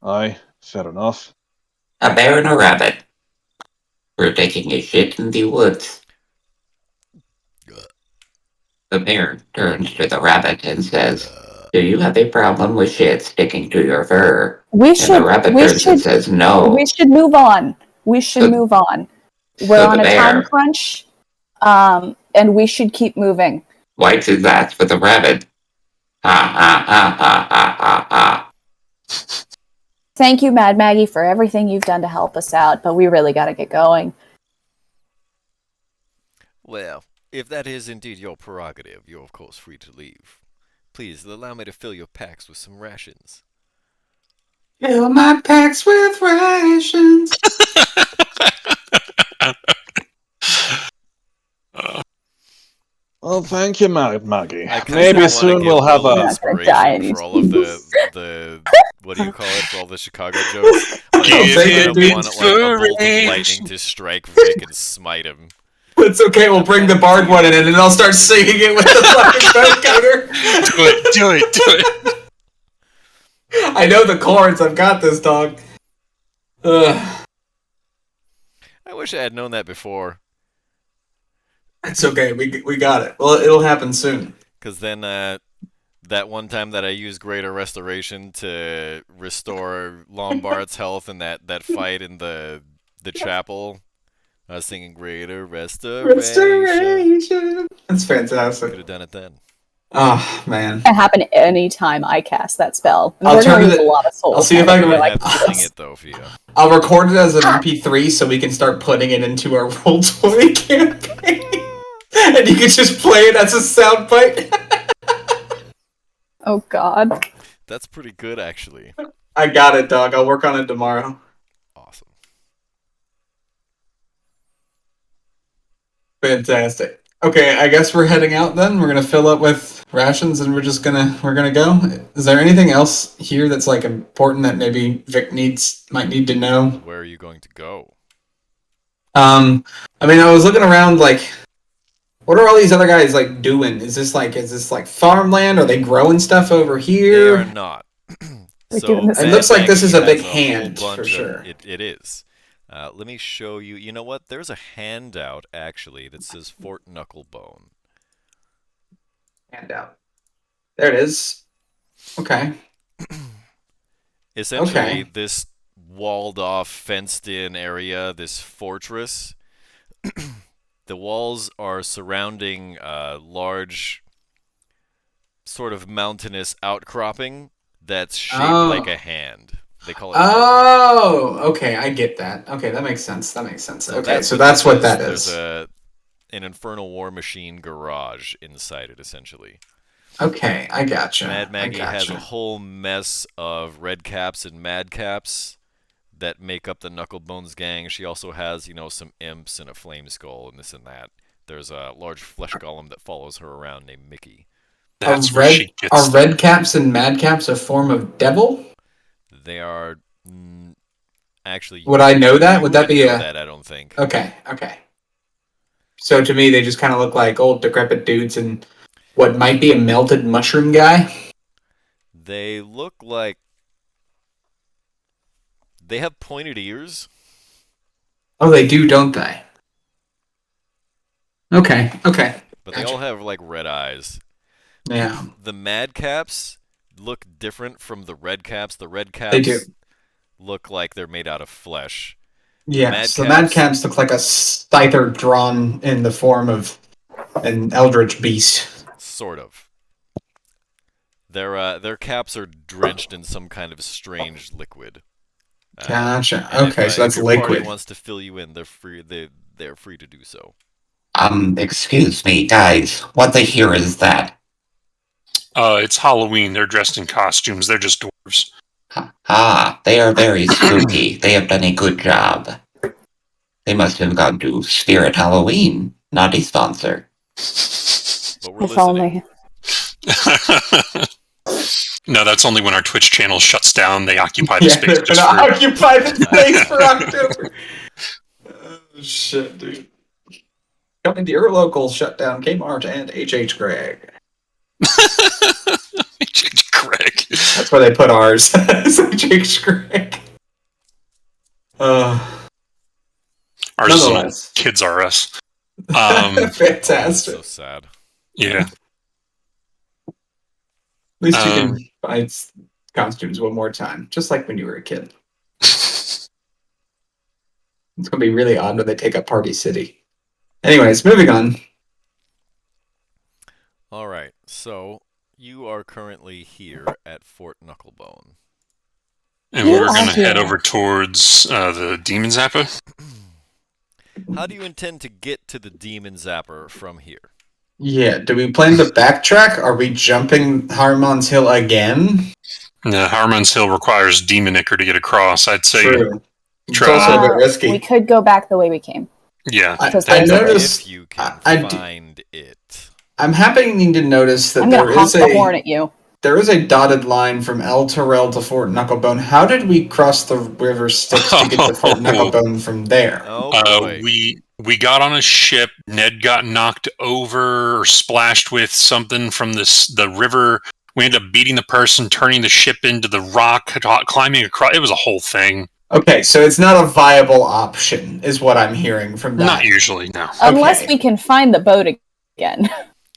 Aye, fair enough. A bear and a rabbit. We're taking a shit in the woods. The bear turns to the rabbit and says, "Do you have a problem with shit sticking to your fur?" We And the should. rabbit We turns and should. says, "No." We should move on. We should So- move on. We're so on the a time bear- crunch, and we should keep moving. Wipes his ass for the rabbit. Ha ha ha ha ha ha ha. Thank you, Mad Maggie, for everything you've done to help us out, but we really got to get going. Well, if that is indeed your prerogative, you're of course free to leave. Please allow me to fill your packs with some rations. Fill my packs with rations. Well, thank you, Maggie. I kinda Maybe wanna soon give we'll have Will a. Not gonna die inspiration for all of the what do you call it, for all the Chicago jokes. Like, I'll I Give take it, kinda him dude. want like a bolt of lightning inspiration. to strike Vic and smite him. It's okay, we'll bring the bard one in and then I'll start singing it with the fucking vocoder. Do it. I know the chords, I've got this, dog. Ugh. I wish I had known that before, It's okay, we got it. Well, it'll happen soon. because then that one time that I used Greater Restoration to restore Lombard's health in that fight in the chapel, I was singing Greater Restoration. Restoration. That's Could fantastic. have done it then. Oh, man. Can happen anytime I cast that spell. And I'll we're turn gonna it- lose a lot of souls. I'll see if now I that can- we're I like, have to sing it though, Fia. I'll record it as an MP3 so we can start putting it into our Roll20 campaign. And you can just play it as a soundbite. oh god. That's pretty good, actually. I got it, dog. I'll work on it tomorrow. Awesome. Fantastic. Okay, I guess we're heading out then. We're gonna fill up with rations and we're gonna go. Is there anything else here that's like important that maybe Vic might need to know? Where are you going to go? I mean, I was looking around like, what are all these other guys like doing? Is this like farmland? Are they growing stuff over They here? are not. They're So doing this. It Mad looks like this Maggie is a has big whole hand, bunch for of- sure. It is. Let me show you. You know what? There's a handout actually that says Fort Knucklebone. Handout. There it is. Okay. Essentially, Okay. this walled-off, fenced-in area, this fortress. The walls are surrounding a large, sort of mountainous outcropping that's shaped Oh. like a hand. They call it. Oh, okay, I get that. Okay, that makes sense. Okay, so that's what that is. There's an infernal war machine garage inside it, essentially. Okay, I gotcha. Mad Maggie I has gotcha. a whole mess of red caps and mad caps that make up the Knucklebones gang. She also has, some imps and a flame skull and this and that. There's a large flesh golem that follows her around named Mickey. That's Are where she gets Are red caps and mad caps a form of devil? They are actually. Would I know that? You Would that wouldn't be know a? that? I don't think. Okay. So to me, they just kind of look like old decrepit dudes and what might be a melted mushroom guy. They look like they have pointed ears. Oh, they do, don't they? Okay. But they all have like red eyes. Yeah, The mad caps look different from the red caps. The red caps they do. look like they're made out of flesh. Yes, the mad caps look like a scyther drawn in the form of an eldritch beast. Sort of. Their caps are drenched in some kind of strange liquid. Gotcha. And Okay, so that's if your party liquid. wants to fill you in, they're free. They're free to do so. Excuse me, guys. What the hell is that? It's Halloween. They're dressed in costumes. They're just dwarves. They are very spooky. They have done a good job. They must have gone to Spirit Halloween. Naughty sponsor. But we're If listening. only. No, that's only when our Twitch channel shuts down. They occupy the Yeah, space they're just gonna for. occupy the space for October. Oh, shit, dude. Coming to your local shutdown Kmart and HH Gregg. Greg. That's where they put ours. It's HH Gregg. Ours is an old Nonetheless. Kids R Us. Oh, that's Fantastic. so sad. Yeah. At least you can buy costumes one more time, just like when you were a kid. It's gonna be really odd when they take up Party City. Anyways, moving on. All right. So you are currently here at Fort Knucklebone. And we're Yeah, going to head yeah. over towards the Demon Zappa. How do you intend to get to the demon zapper from here? Yeah, do we plan to backtrack? Are we jumping Harmon's Hill again? Yeah, Harmon's Hill requires Demonicker to get across. I'd say True. It's try also a bit We risky. could go back the way we came. yeah. I Because noticed. If you can I d- find it. I'm happening to notice that I'm there gonna honk is the horn at you. there is a dotted line from El Terrell to Fort Knucklebone. How did we cross the river Styx to get to Fort Knucklebone from there? Oh boy. We got on a ship. Ned got knocked over or splashed with something from the river. We ended up beating the person, turning the ship into the rock, climbing across. It was a whole thing. Okay, so it's not a viable option, is what I'm hearing from that. Not usually, no. Unless Okay. we can find the boat again.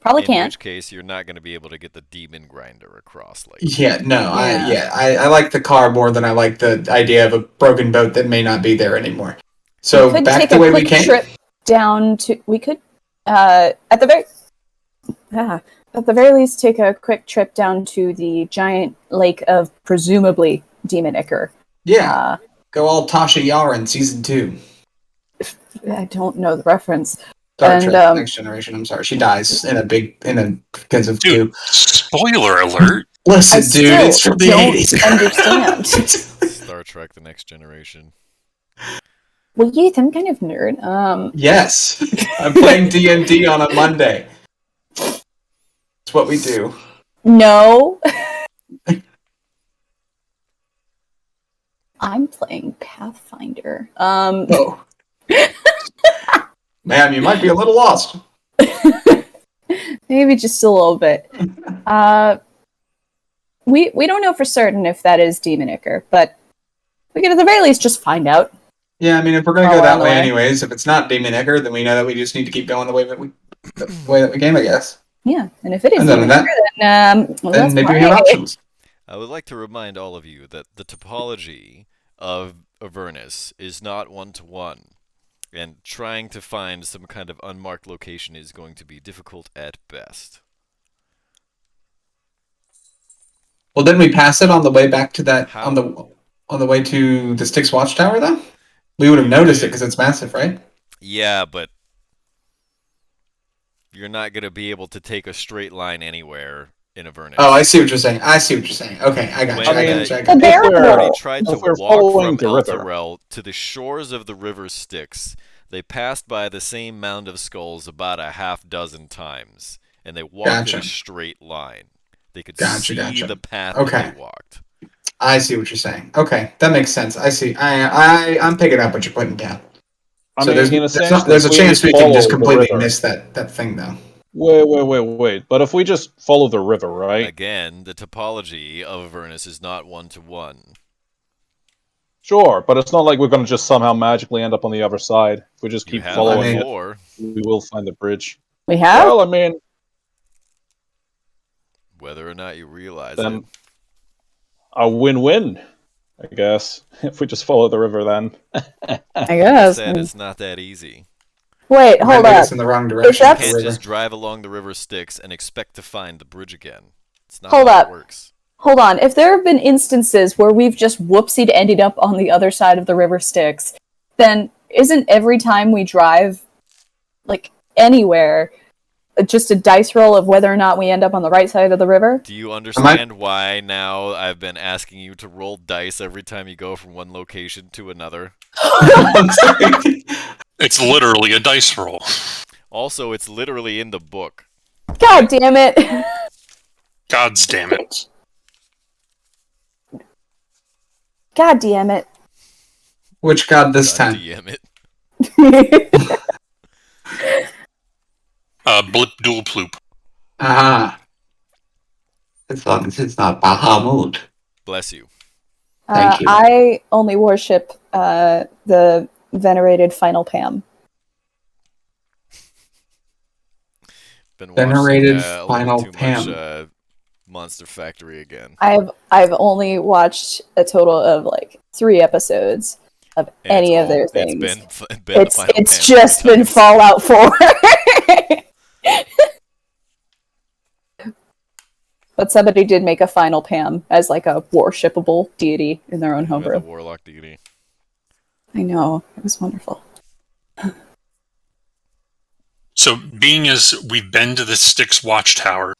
Probably In can't. which case, you're not going to be able to get the demon grinder across. Like, Yeah, no, Yeah. I like the car more than I like the idea of a broken boat that may not be there anymore. So we could back take the a way we quick came. trip down to. We could, at the very least, take a quick trip down to the giant lake of presumably Demon Ichor. Yeah, go all Tasha Yar in season 2. I don't know the reference. Star And, Trek Next Generation. I'm sorry, she dies because of Dude, goo. spoiler alert. Listen, I dude, still it's from the don't 80s. understand. Star Trek: The Next Generation. Well, yeah, I'm kind of nerd. Yes, I'm playing D&D on a Monday. It's what we do. No. I'm playing Pathfinder. Oh. Ma'am, you might be a little lost. Maybe just a little bit. We don't know for certain if that is Demon Ichor, but we can at the very least just find out. Yeah, I mean, if we're going to Oh, go we're that on the way way. anyways, if it's not Demon Ichor, then we know that we just need to keep going the way that we came, I guess. Yeah, and if it is And then Demon that- Ichor, then well, Then that's maybe we great. have options. I would like to remind all of you that the topology of Avernus is not one-to-one, and trying to find some kind of unmarked location is going to be difficult at best. Well, didn't we pass it on the way back to that How? on the way to the Styx Watchtower? Though we would have noticed it because it's massive, right? Yeah, but you're not going to be able to take a straight line anywhere in Avernus. Oh, I see what you're saying. Okay, I got you. When, I got you. I The got you. bear If we're- already roll. tried to If we're walk following from the river. Elturel to the shores of the river Styx. They passed by the same mound of skulls about a half dozen times, and they walked in Gotcha. a straight line. They could Gotcha, see gotcha. the path Okay. that they walked. I see what you're saying. Okay, that makes sense. I see. I'm picking up what you're putting down. I So mean, in a sense, there's a if we chance we can just follow the completely river- miss that thing, though. Wait. But if we just follow the river, right? Again, the topology of Avernus is not one-to-one. Sure, but it's not like we're going to just somehow magically end up on the other side. If we just You keep have following it, before. we will find the bridge. We have? Well, I mean, Whether or not you realize then it. a win-win, I guess. If we just follow the river, then. I Like I guess. said, it's not that easy. Wait, Might hold lead up. us in the wrong direction. You that's- can't River. just drive along the river Styx and expect to find the bridge again. It's not Hold how up. it works. Hold on. If there have been instances where we've just whoopsied ended up on the other side of the river Styx, then isn't every time we drive, like, anywhere, just a dice roll of whether or not we end up on the right side of the river? Do you understand why now I've been asking you to roll dice every time you go from one location to another? It's literally a dice roll. Also, it's literally in the book. God damn it! God's damn it. God damn it. Which god this God time? damn it. Blip dual ploop. Aha. As long as it's not Bahamut. Bless you. Thank you. I only worship the venerated Final Pam. Been Venerated watching a Final little too Pam. much Monster Factory again. I've only watched a total of like 3 episodes of And any it's of their all- things. It's been the Final It's Pam just three been times. Fallout 4. But somebody did make a Final Pam as like a worshipable deity in their own With a homebrew. warlock deity. I know. It was wonderful. So, being as we've been to the Styx Watchtower,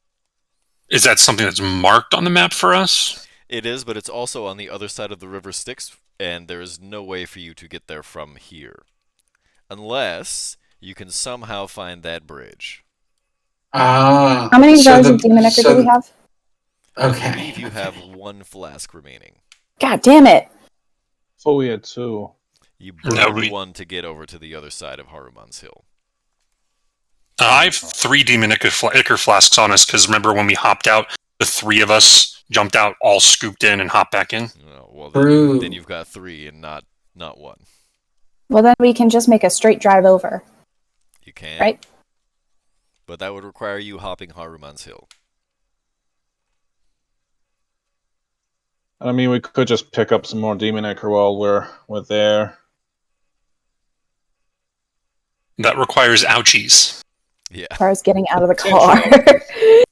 is that something that's marked on the map for us? It is, but it's also on the other side of the river Styx, and there is no way for you to get there from here. Unless you can somehow find that bridge. Ah. How many so jars the- of demon nectar so do we the- have? I Okay. believe you have one flask remaining. God damn it! So we had 2. You No, burned one to get over to the other side of Haruman's Hill. I have 3 demon ichor flasks on us, because remember when we hopped out, the 3 of us jumped out, all scooped in, and hopped back in? Oh, well, True. then you've got 3 and not one. Well, then we can just make a straight drive over, You can. right? But that would require you hopping Haruman's Hill. I mean, we could just pick up some more demon ichor while we're there. That requires ouchies. Yeah. As far as getting out of the car,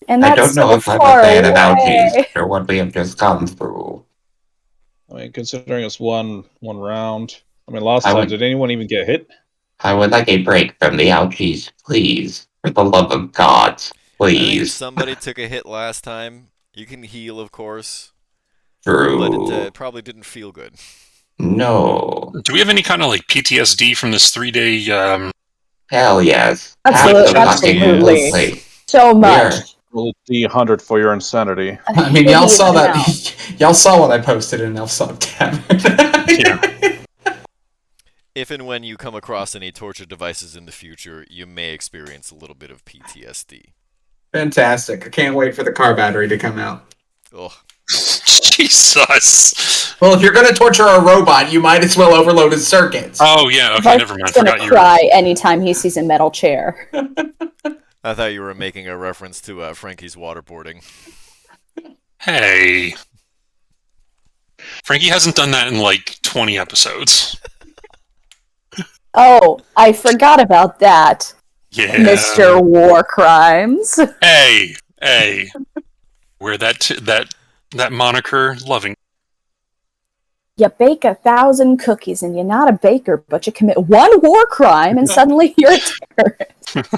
and I that's don't know so if I'm far a fan of away. ouchies for what we have just gone through. I mean, considering it's one round. I mean, last I time, would- did anyone even get hit? I would like a break from the ouchies, please. For the love of God, I think if please. somebody took a hit last time, you can heal, of course, True. but it probably didn't feel good. No. Do we have any kind of like PTSD from this 3-day? Hell yes. Absolutely. Absolutely. So We are. much. Roll D100 for your insanity. I mean, y'all Hideous saw that. amount. Y'all saw what I posted in Elfsong Tavern. If and when you come across any torture devices in the future, you may experience a little bit of PTSD. Fantastic. I can't wait for the car battery to come out. Ugh. Jesus. Well, if you're going to torture a robot, you might as well overload his circuits. Oh yeah. Okay. Vark's Never mind. gonna Forgot you. Were... cry anytime he sees a metal chair. I thought you were making a reference to Frankie's waterboarding. Hey. Frankie hasn't done that in like 20 episodes. Oh, I forgot about that, Yeah. Mr. War Crimes. Hey. Wear that moniker loving. You bake 1,000 cookies and you're not a baker, but you commit one war crime and suddenly you're a terrorist.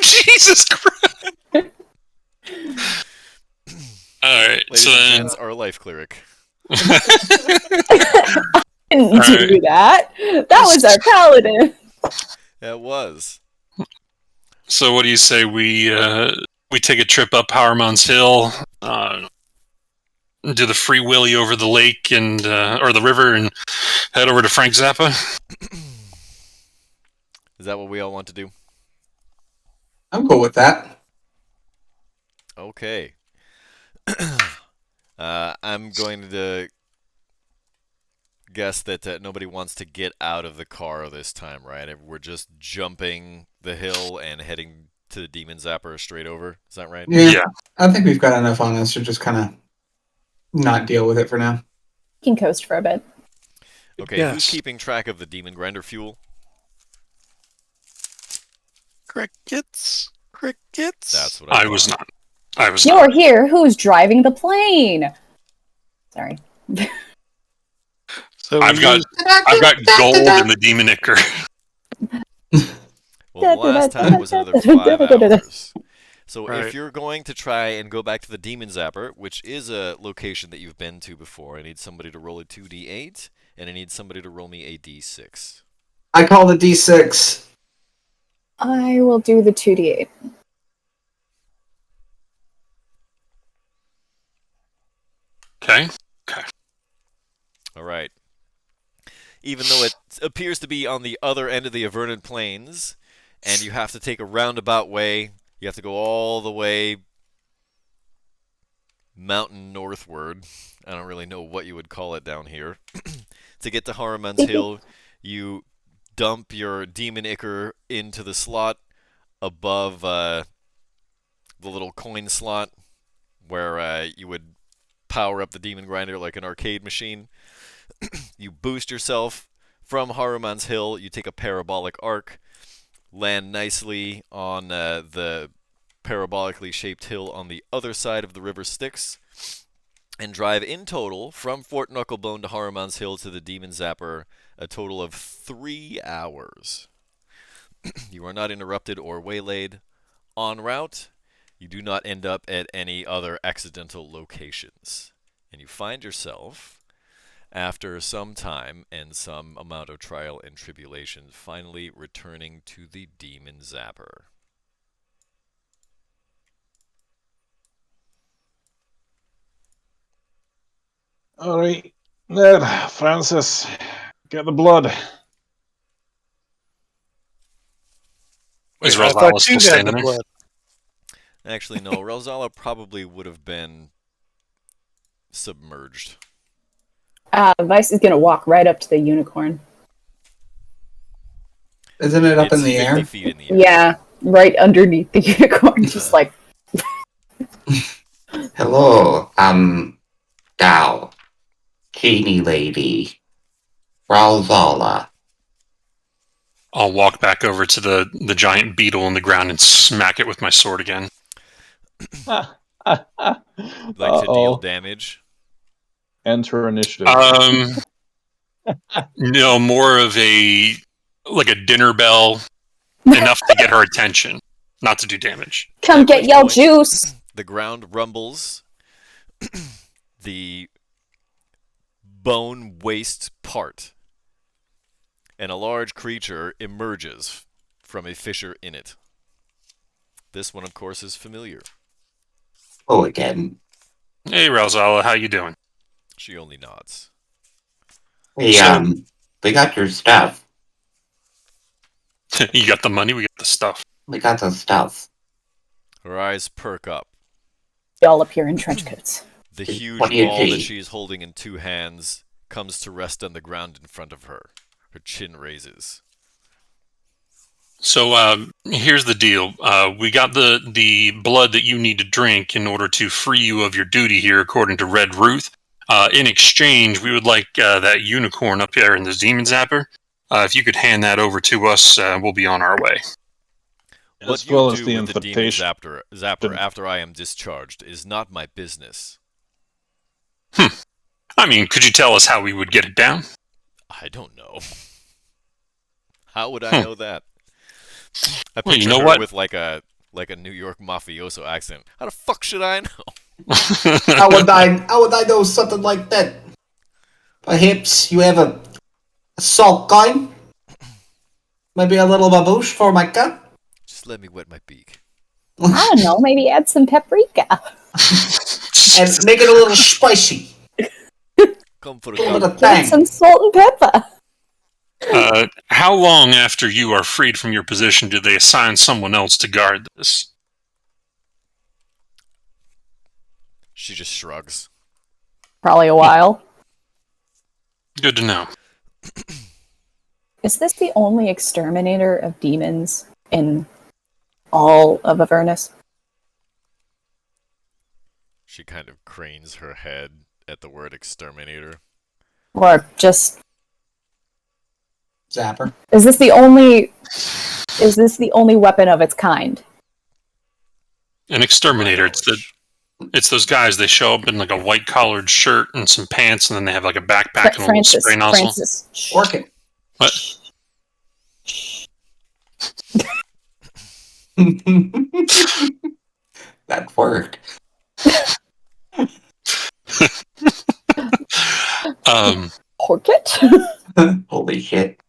Jesus Christ. Alright, Ladies so and then... gents, our life cleric. Didn't All do right. that. That was our paladin. It was. So what do you say we take a trip up Powerman's Hill, do the free willy over the lake and or the river and head over to Frank Zappa? Is that what we all want to do? I'm cool with that. Okay. I'm going to guess that nobody wants to get out of the car this time, right? We're just jumping the hill and heading to the Demon Zapper straight over. Is that right? Yeah. I think we've got enough on us to just kind of not deal with it for now. You can coast for a bit. Okay, Yes. who's keeping track of the Demon Grinder fuel? Crickets. That's what I I was thought. not. I was You're not. here. Who's driving the plane? Sorry. So I've got gold in the demon ichor. Well, the last time was another 5 hours. So if Right. you're going to try and go back to the Demon Zapper, which is a location that you've been to before, I need somebody to roll a 2d8, and I need somebody to roll me a d6. I call the D6. I will do the 2d8. Okay. All right. Even though it appears to be on the other end of the Avernus Plains, and you have to take a roundabout way, you have to go all the way mountain northward. I don't really know what you would call it down here. To get to Haruman's Hill, you dump your demon ichor into the slot above the little coin slot where you would power up the demon grinder like an arcade machine. You boost yourself from Haruman's Hill. You take a parabolic arc, land nicely on the parabolically shaped hill on the other side of the river Styx, and drive in total from Fort Knucklebone to Haruman's Hill to the Demon Zapper a total of 3 hours. You are not interrupted or waylaid. En route, you do not end up at any other accidental locations. And you find yourself, after some time and some amount of trial and tribulation, finally returning to the Demon Zapper. All right, there, Francis, get the blood. Is I Rosala thought still you had standing the there? blood. Actually, no, Rosala probably would have been submerged. Vice is gonna walk right up to the unicorn. Isn't it up It's in the 50 air? feet in the air. Yeah, right underneath the unicorn, just like Hello, Gal, Genie Lady, Ralzala. I'll walk back over to the giant beetle on the ground and smack it with my sword again. Like to deal damage. Enter initiative. No, more of a dinner bell, enough to get her attention, not to do damage. come At get which your point, juice. The ground rumbles. The bone waste part. And a large creature emerges from a fissure in it. This one, of course, is familiar. Oh, again. Hey, Ralzala, how you doing? She only nods. We, So- we got your stuff. You got the money, we got the stuff. We got the stuff. Her eyes perk up. They all appear in trench coats. The huge What do you ball that see? she is holding in two hands comes to rest on the ground in front of her. Her chin raises. So here's the deal. We got the blood that you need to drink in order to free you of your duty here, according to Red Ruth. In exchange, we would like that unicorn up there in the Demon Zapper. If you could hand that over to us, we'll be on our way. What As you well do as the with the demon invitation. zapper after I am discharged is not my business. I mean, could you tell us how we would get it down? I don't know. How would I know that? I Well, you picture know her what? with like a New York mafioso accent. How the fuck should I know? How would I know something like that? Perhaps you have a salt gun? Maybe a little baboosh for my gun? Just let me wet my beak. I don't know, maybe add some paprika. And make it a little spicy. Come for A the little bit gun. of Add some tang. salt and pepper. How long after you are freed from your position do they assign someone else to guard this? She just shrugs. Probably a while. Good to know. Is this the only exterminator of demons in all of Avernus? She kind of cranes her head at the word exterminator. Or just Zapper. is this the only weapon of its kind? An exterminator. It's Knowledge. It's those guys. They show up in like a white collared shirt and some pants, and then they have like a backpack and a little Francis, spray nozzle. Francis. Shh. Orchid. What? That worked. Orchid? Holy shit.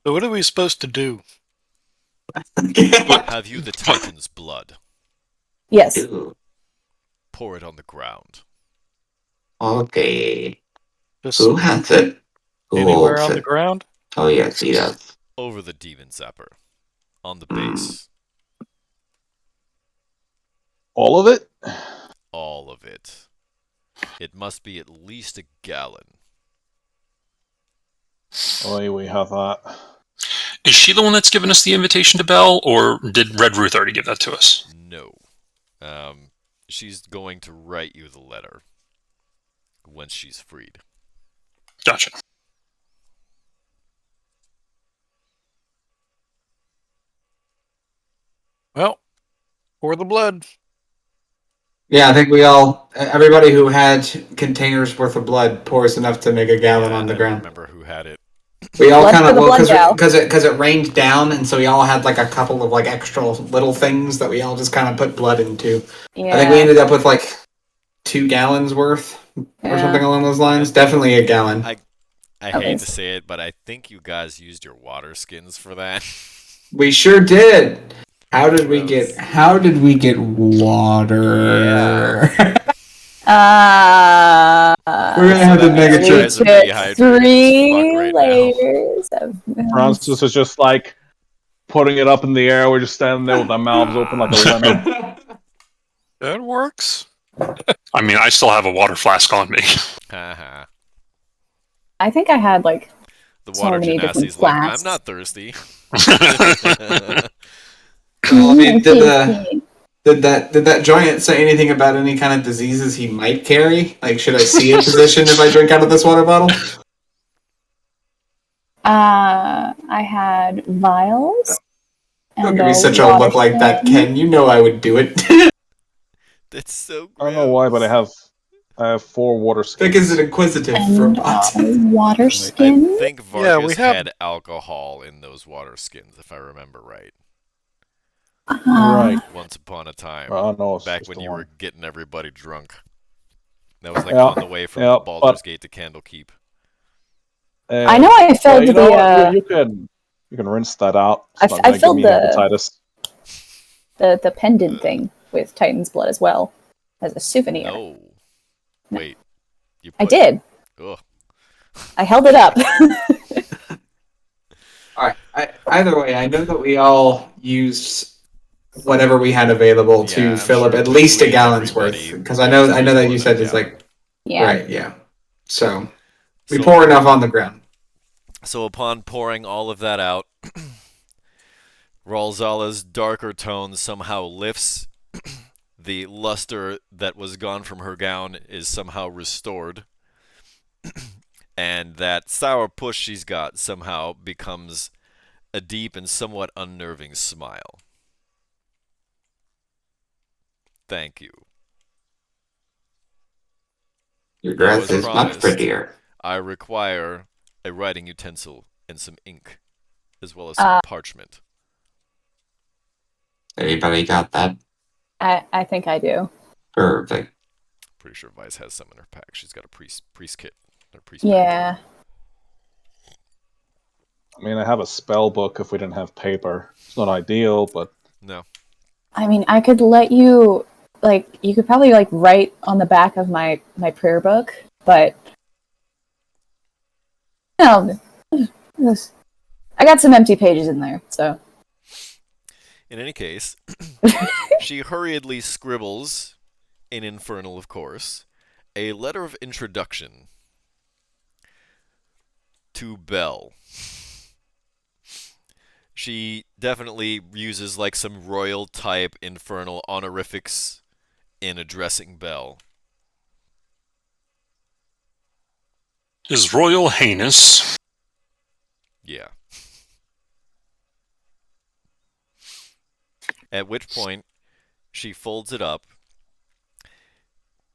So what are we supposed to do? Have you the Titan's blood? Yes. Ew. Pour it on the ground. Okay. Just Who has it? Who anywhere holds on the it? ground? Oh, yes, he does. Over the demon zapper. On the Hmm. base. All of it? All of it. It must be at least a gallon. Oh, we have that. Is she the one that's given us the invitation to Bell, or did Red Ruth already give that to us? No. She's going to write you the letter. Once she's freed. Gotcha. Well, pour the blood. Yeah, I think everybody who had containers worth of blood pours enough to make a gallon on the I don't ground. remember who had it. We all Blood kind for of the blood gal. because it rained down, and so we all had like a couple of like extra little things that we all just kind of put blood into. Yeah. I think we ended up with like 2 gallons worth or something along those lines. Definitely a gallon. I At hate least. to say it, but I think you guys used your water skins for that. We sure did. How did we Gross. get water? We're gonna have to make a we trip. Guys are took dehydrated as fuck 3 right now. layers of Francis is just like putting it up in the air. We're just standing there with our mouths open like a lemon. That works. I mean, I still have a water flask on me. Haha. I think I had like The so water many different genasti's like, I'm flasks. not thirsty. Well, I mean, did Tasty. that giant say anything about any kind of diseases he might carry? Like, should I see a physician if I drink out of this water bottle? I had vials. Don't and give me such a water look like that, skin. Ken. You know I would do it. That's so I don't know why, but I have 4 water skins. Vic is an inquisitive And robot. water I skin. think Yeah, Vargas we have- had alcohol in those water skins, if I remember right. Right. Once upon a time, No, it's back just when the you one. were getting everybody drunk. That was like Yeah, on the way from yeah, Baldur's Gate to Candlekeep. I know I filled you know what? the You can rinse that out. I It's not I gonna give filled me the- hepatitis. the pendant thing with Titan's blood as well as a souvenir. No. Wait. You I put- did. Ugh. I held it up. All right. Either way, I know that we all used whatever we had available Yeah, to I'm fill up sure at least a between gallon's everybody, worth. Because I know there's that more you than said a it's like Yeah. right, yeah. So we So- pour enough on the ground. So upon pouring all of that out, Ralzala's darker tone somehow lifts. The luster that was gone from her gown is somehow restored. And that sour push she's got somehow becomes a deep and somewhat unnerving smile. Thank you. Your Now, dress as is much promised, prettier. I require a writing utensil and some ink, as well as some parchment. Anybody got that? I think I do. Perfect. Pretty sure Vice has some in her pack. She's got a priest kit. Or priest Yeah. I mean, I have a spell book if we didn't have paper. It's not ideal, but No. I mean, I could let you you could probably write on the back of my prayer book, but no, I got some empty pages in there, so. In any case, she hurriedly scribbles, in Infernal, of course, a letter of introduction to Belle. She definitely uses some royal type Infernal honorifics in addressing Belle. His Royal Highness. Yeah. At which point, she folds it up,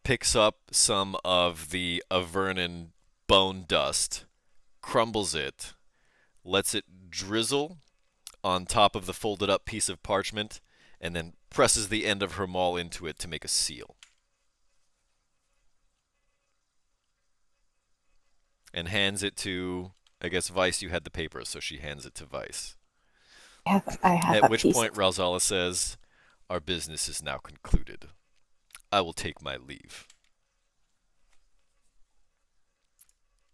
picks up some of the Avernon bone dust, crumbles it, lets it drizzle on top of the folded up piece of parchment, and then presses the end of her maul into it to make a seal. And hands it to, I guess, Vice. You had the paper, so she hands it to Vice. I have At a which piece point of- Ralzala says, "Our business is now concluded. I will take my leave."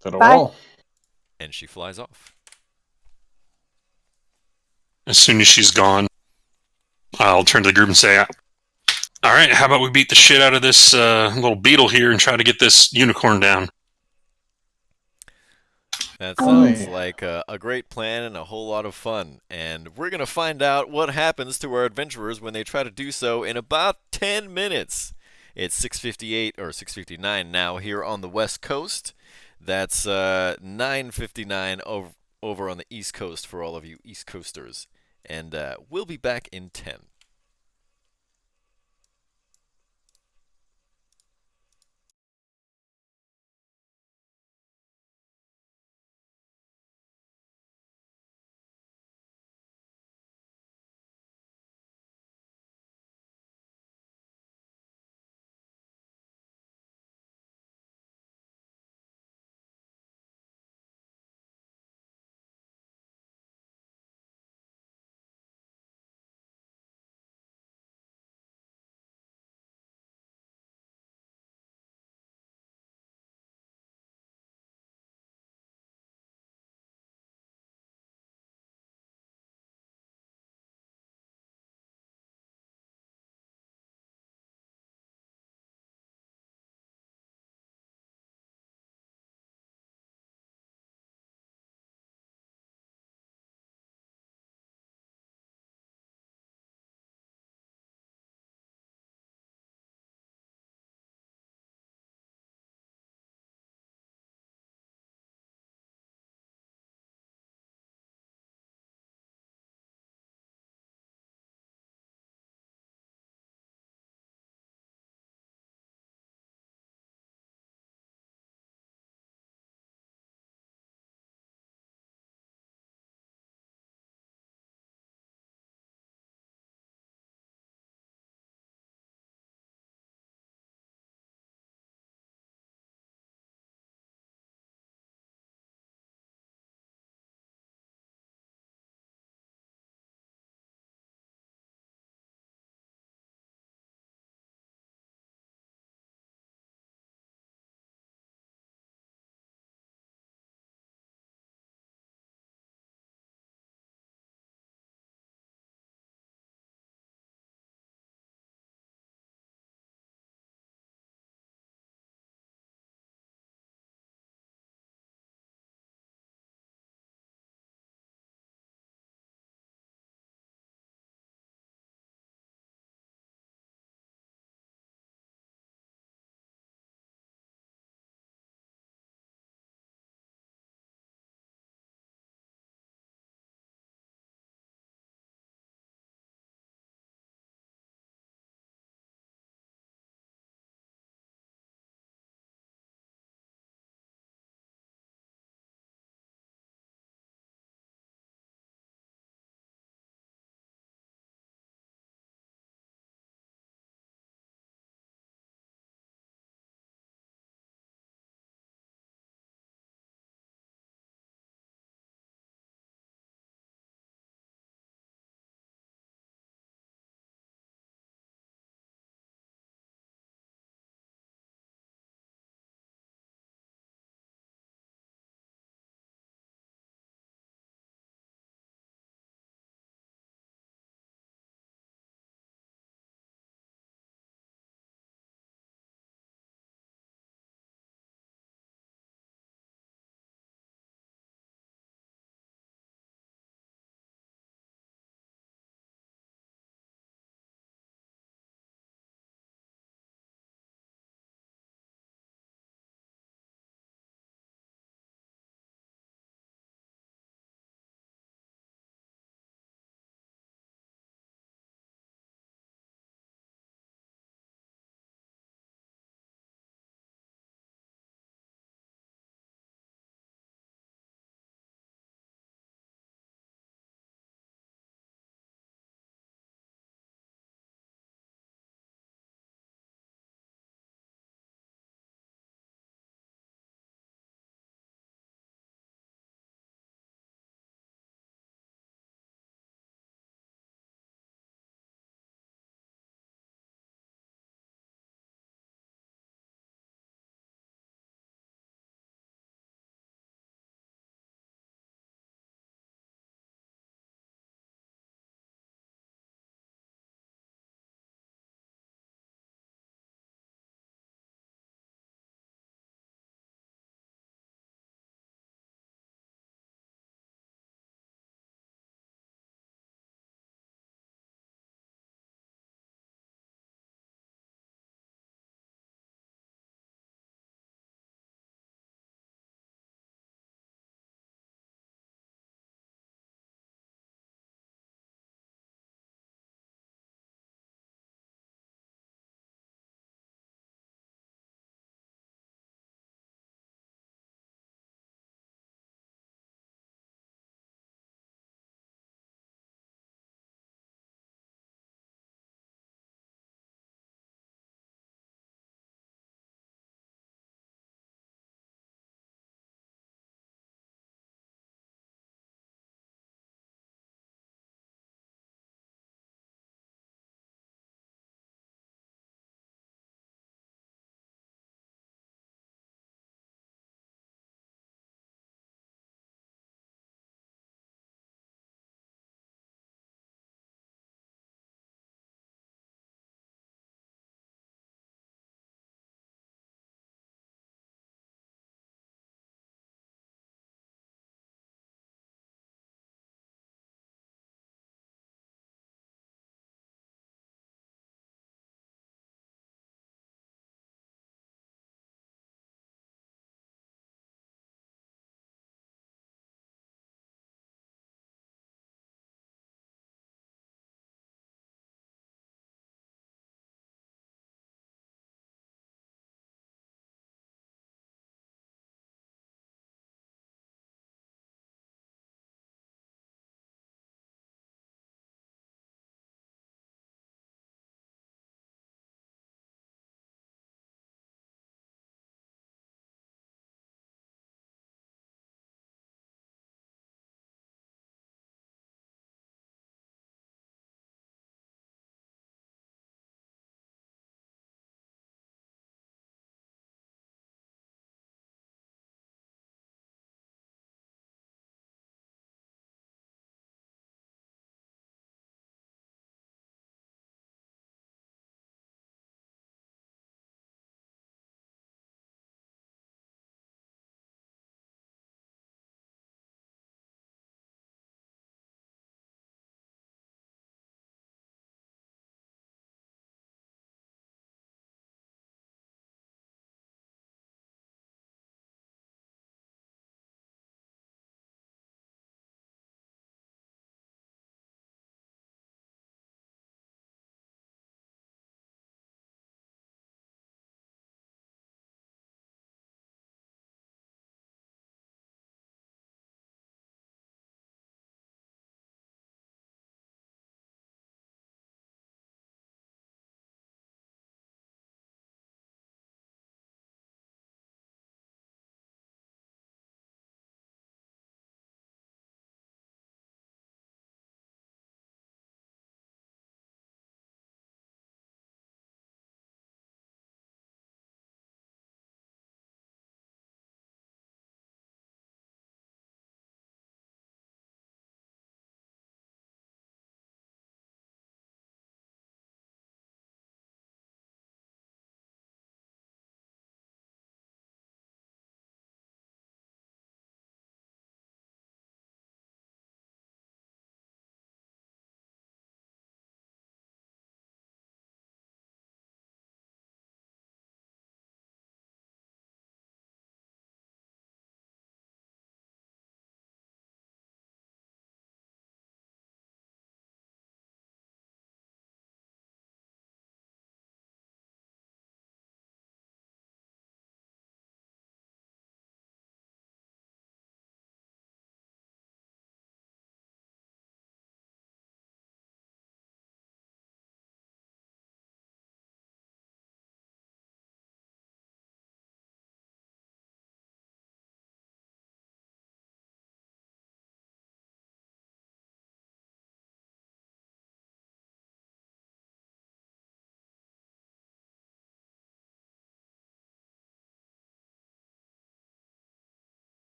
farewell. And she flies off. As soon as she's gone, I'll turn to the group and say, all right, how about we beat the shit out of this little beetle here and try to get this unicorn down? That sounds like a great plan and a whole lot of fun. And we're going to find out what happens to our adventurers when they try to do so in about 10 minutes. It's 6:58 or 6:59 now here on the West Coast. That's 9:59 over on the East Coast for all of you East Coasters. And we'll be back in 10.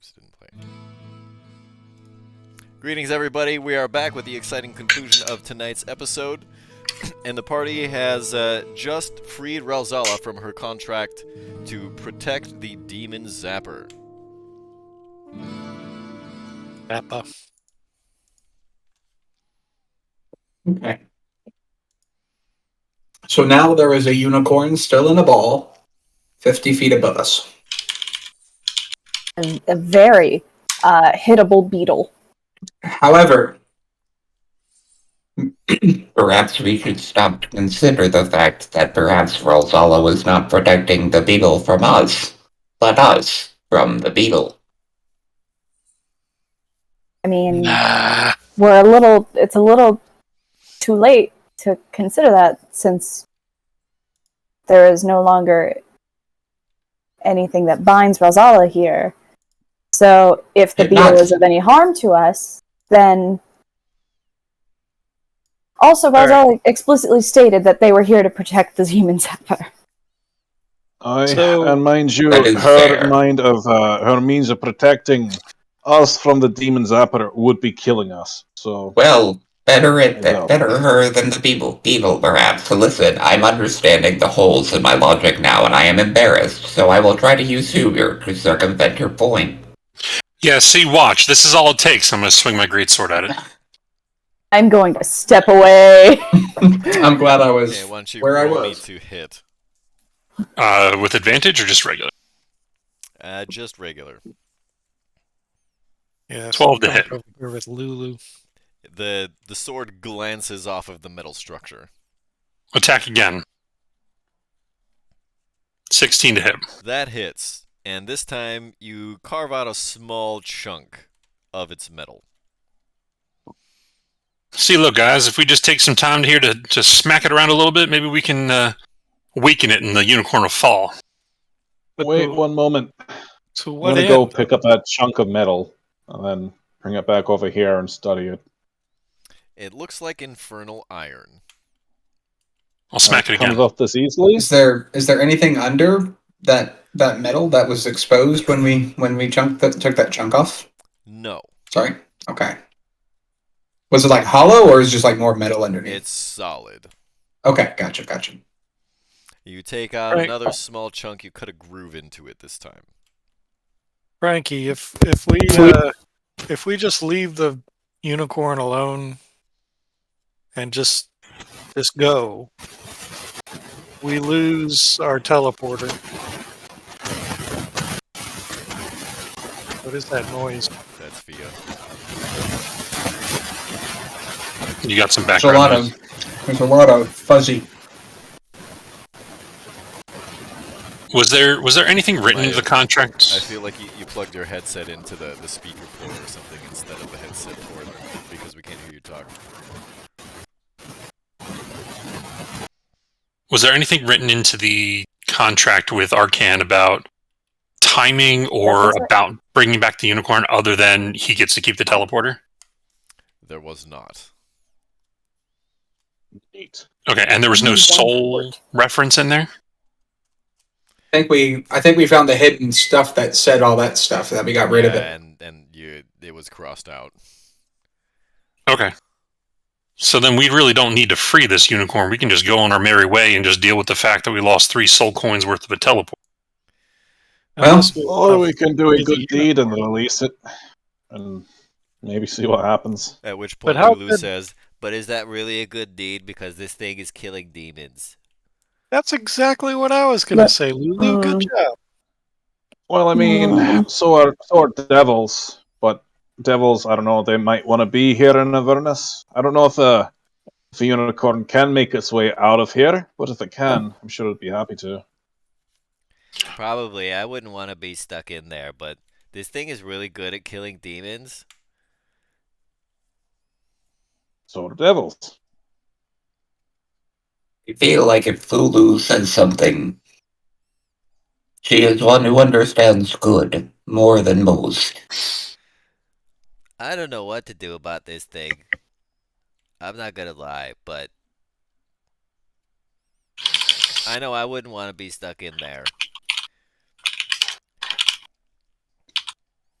Oops, didn't play. Greetings, everybody. We are back with the exciting conclusion of tonight's episode. And the party has just freed Ralzala from her contract to protect the demon Zapper. Appa. Okay. So now there is a unicorn still in a ball, 50 feet above us. A very hittable beetle. However, Perhaps we should stop to consider the fact that perhaps Rosala was not protecting the beetle from us, but us from the beetle. I mean, it's a little too late to consider that since there is no longer anything that binds Rosala here. So if the beetle is of any harm to us, then also Rosala explicitly stated that they were here to protect the demon Zapper. And mind you, That is her fair. her means of protecting us from the demon zapper would be killing us. So Well, better doubt. her than the beetle, perhaps. Listen, I'm understanding the holes in my logic now, and I am embarrassed, so I will try to use humor to circumvent your point. Yeah, see, watch. This is all it takes. I'm going to swing my greatsword at it. I'm going to step away. I'm glad I was Okay, why don't you where I roll me was. to hit? With advantage or just regular? Just regular. Yeah, 12 to I'm hit. over here with Lulu. The sword glances off of the metal structure. Attack again. 16 to hit. That hits, and this time you carve out a small chunk of its metal. See, look, guys, if we just take some time here to smack it around a little bit, maybe we can weaken it and the unicorn will fall. But Wait one moment. to I'm what gonna end? go pick up that chunk of metal and then bring it back over here and study it. It looks like infernal iron. I'll smack it Comes again. off this easily. Is there anything under that metal that was exposed when we took that chunk off? No, Sorry. Okay. Was it like hollow or is it just like more metal underneath? it's solid. Okay, gotcha. You take out Right. another small chunk, you cut a groove into it this time. Frankie, if we just leave the unicorn alone and just go, we lose our teleporter. What is that noise? That's Fia. You got some There's a background lot noise. there's a lot of fuzzy. Was there anything written in the contract? I feel like you plugged your headset into the speaker port or something instead of the headset port because we can't hear you talk. Was there anything written into the contract with Arcan about timing or That's right. about bringing back the unicorn other than he gets to keep the teleporter? There was not. Neat. Okay, and there was no One soul port. reference in there? I think we found the hidden stuff that said all that stuff that we got rid of it. And it was crossed out. Okay. So then we really don't need to free this unicorn. We can just go on our merry way and just deal with the fact that we lost 3 soul coins worth of a teleport. Well, Or we can do a With good the deed and release it, and maybe see what happens. At which But point how Lulu could- says, "But is that really a good deed? Because this thing is killing demons." That's exactly what I was going to But- say, Lulu. Good job. Well, I mean, so are devils, but devils, I don't know, they might want to be here in Avernus. I don't know if a unicorn can make its way out of here, but if it can, I'm sure it'd be happy to. Probably, I wouldn't want to be stuck in there, but this thing is really good at killing demons. So are devils. I feel like if Lulu says something, she is one who understands good more than most. I don't know what to do about this thing. I'm not gonna lie, but I know I wouldn't want to be stuck in there.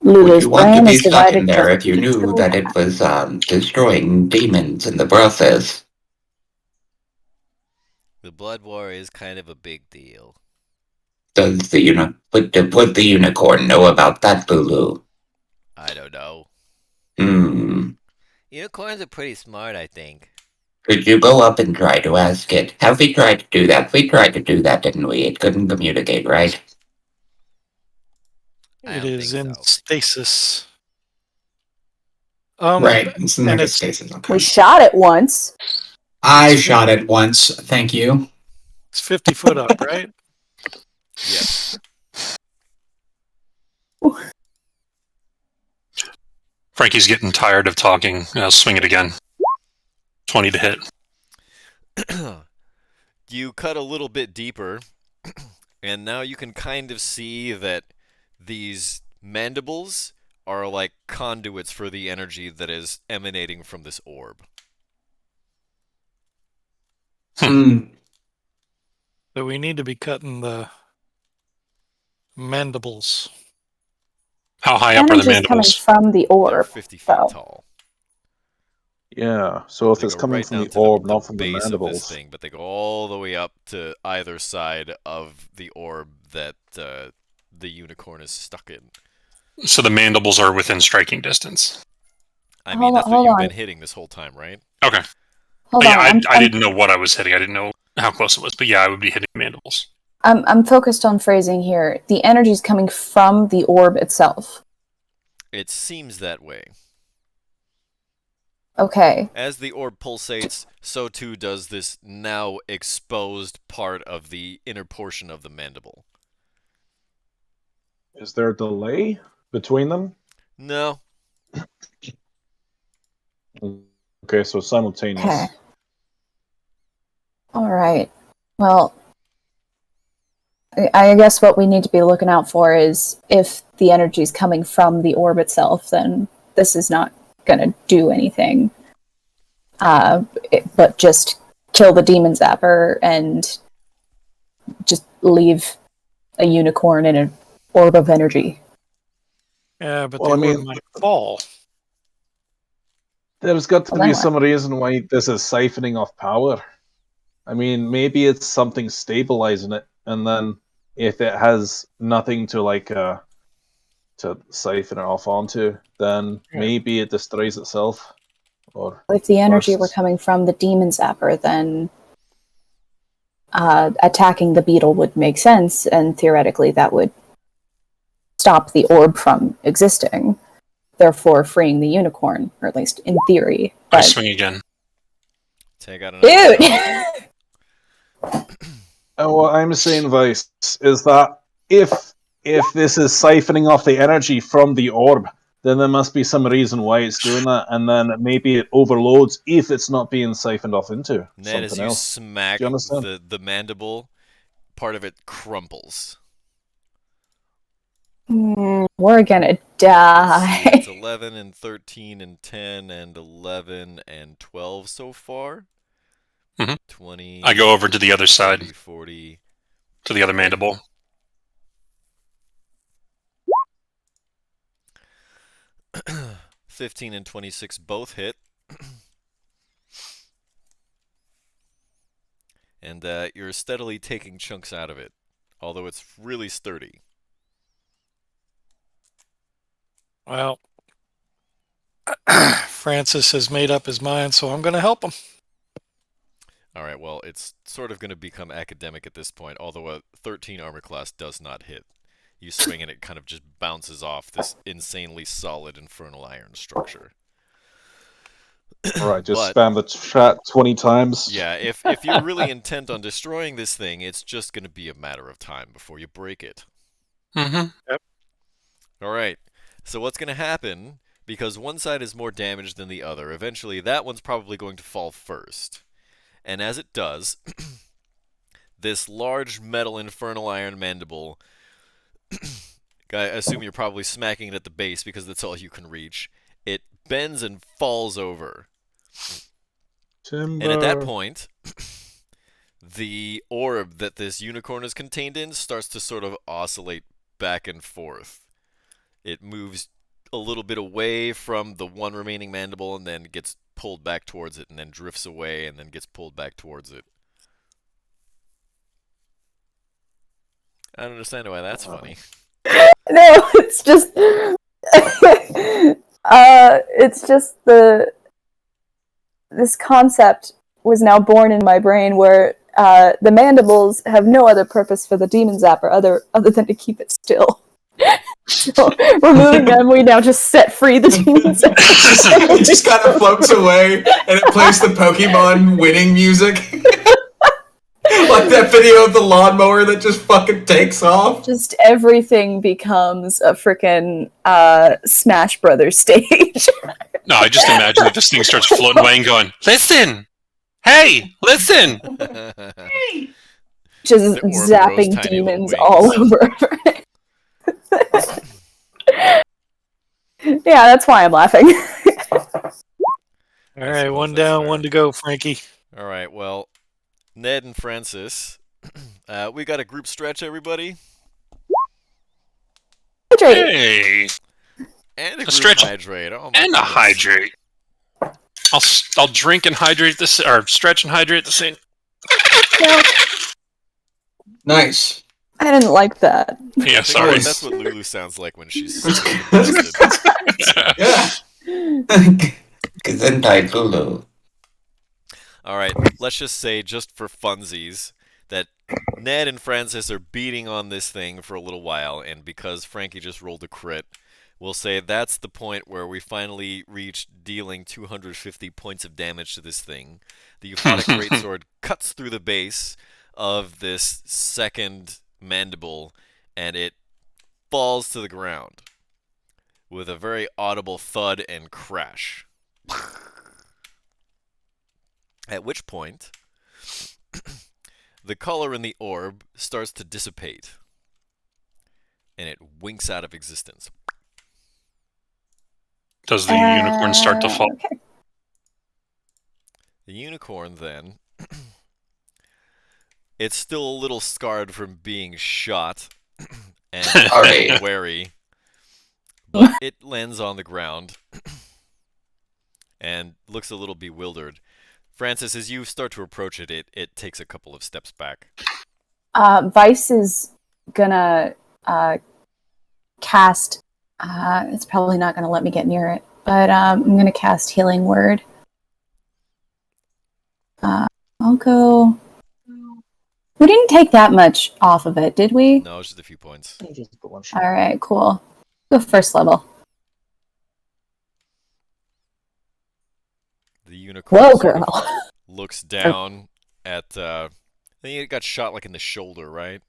Would Lulu's you want to brain be is stuck divided in there just if you into knew two that it halves. was destroying demons in the process? The Blood War is kind of a big deal. Does would the unicorn know about that, Lulu? I don't know. Hmm. Unicorns are pretty smart, I think. Could you go up and try to ask it? Have we tried to do that? We tried to do that, didn't we? It couldn't communicate, right? I It don't is think in so. stasis. Right. It's in and negative it's stasis. We Okay. shot it once. I shot it once. Thank you. it's 50 foot up, right? Yes. Frankie's getting tired of talking. I'll swing it again. 20 to hit. You cut a little bit deeper, and now you can kind of see that these mandibles are like conduits for the energy that is emanating from this orb. Hmm. So we need to be cutting the mandibles. How high up are the Energy's coming mandibles? from the They're orb. 50 feet though. tall. Yeah, so if They it's go coming right from down the to orb, the not from the base of this mandibles. thing, but they go all the way up to either side of the orb that the unicorn is stuck in. So the mandibles are within striking distance. I mean, that's what Hold you've on. been hitting this whole time, right? Okay. Hold Yeah, on. I didn't know what I was hitting. I didn't know how close it was. But yeah, I would be hitting mandibles. I'm focused on phrasing here. The energy's coming from the orb itself. It seems that way. Okay. As the orb pulsates, so too does this now exposed part of the inner portion of the mandible. Is there a delay between them? No. Okay, so simultaneous. Okay. All right. Well, I guess what we need to be looking out for is if the energy is coming from the orb itself, then this is not going to do anything. But just kill the demon zapper and just leave a unicorn in an orb of energy. Yeah, but Well, the I mean- orb might fall. There's got to Well, then be what? some reason why this is siphoning off power. I mean, maybe it's something stabilizing it, and then if it has nothing to siphon it off onto, then Yeah. maybe it destroys itself. Or If the energy were bursts. coming from the demon zapper, then attacking the beetle would make sense, and theoretically that would stop the orb from existing, therefore freeing the unicorn, or at least in theory. I But swing again. Take out another dude, shot. And what I'm saying, Vice, is that if this is siphoning off the energy from the orb, then there must be some reason why it's doing that, and then maybe it overloads if it's not being siphoned off into Ned, as something you else. smack Do you understand? the mandible, part of it crumples. we're gonna Let's see, die. it's 11 and 13 and 10 and 11 and 12 so far. Mhm. 20. I go over to the other 30, side, 40. to the other mandible. 15 and 26 both hit. And you're steadily taking chunks out of it, although it's really sturdy. Well, Francis has made up his mind, so I'm going to help him. All right, well, it's sort of going to become academic at this point, although a 13 armor class does not hit. You swing and it kind of just bounces off this insanely solid infernal iron structure. Alright, just But- spam the chat 20 times. Yeah, if you're really intent on destroying this thing, it's just going to be a matter of time before you break it. Mm-hmm. All right, so what's going to happen, because one side is more damaged than the other, eventually that one's probably going to fall first. And as it does, this large metal infernal iron mandible, I assume you're probably smacking it at the base because that's all you can reach, it bends and falls over. Timber. And at that point, the orb that this unicorn is contained in starts to sort of oscillate back and forth. It moves a little bit away from the one remaining mandible and then gets pulled back towards it and then drifts away and then gets pulled back towards it. I don't understand why that's funny. No, it's just it's just this concept was now born in my brain where the mandibles have no other purpose for the demon zapper other than to keep it still. So, removing them, we now just set free the demon zapper. It just kind of floats away, and it plays the Pokemon winning music. Like that video of the lawnmower that just fucking takes off. Just everything becomes a frickin' Smash Brothers stage. No, I just imagine that this thing starts floating away and going, "Listen! Hey! Listen!" Just The orb zapping grows tiny little demons wings. all over. Yeah, that's why I'm laughing. All right, suppose one that's down, fair. one to go, Frankie. All right, well, Ned and Francis, we got a group stretch, everybody, Hydrate. Hey! and a group stretch hydrate. Oh my And a goodness. hydrate. I'll drink and hydrate this, or stretch and hydrate at the same. No, Nice. I didn't like that. Yeah, I think sorry. that's what Lulu sounds like when she's That's exhausted. Yeah. Gesundheit, Lulu. All right, let's just say, just for funsies, that Ned and Francis are beating on this thing for a little while, and because Frankie just rolled a crit, we'll say that's the point where we finally reach dealing 250 points of damage to this thing. The Euphonic Greatsword cuts through the base of this second mandible, and it falls to the ground with a very audible thud and crash. At which point, the color in the orb starts to dissipate, and it winks out of existence. Does the unicorn start to fall? Okay. The unicorn, then, it's still a little scarred from being shot and Alright. wary, but it lands on the ground and looks a little bewildered. Francis, as you start to approach it, it takes a couple of steps back. Vice is gonna cast. It's probably not gonna let me get near it, but I'm gonna cast Healing Word. I'll go. We didn't take that much off of it, did we? No, it's just a few points. All right, cool. Go first level. The unicorn Whoa, sort of girl. looks down at. I think it got shot like in the shoulder, right?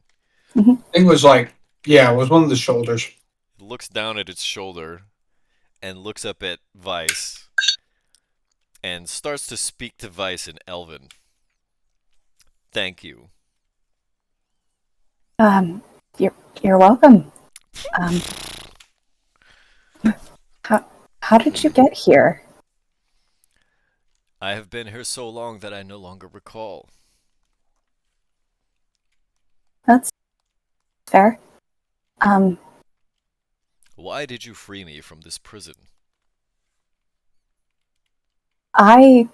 It was like, yeah, it was one of the shoulders. It looks down at its shoulder and looks up at Vice and starts to speak to Vice in Elven. Thank you. You're welcome. How did you get here? I have been here so long that I no longer recall. That's fair. Why did you free me from this prison? I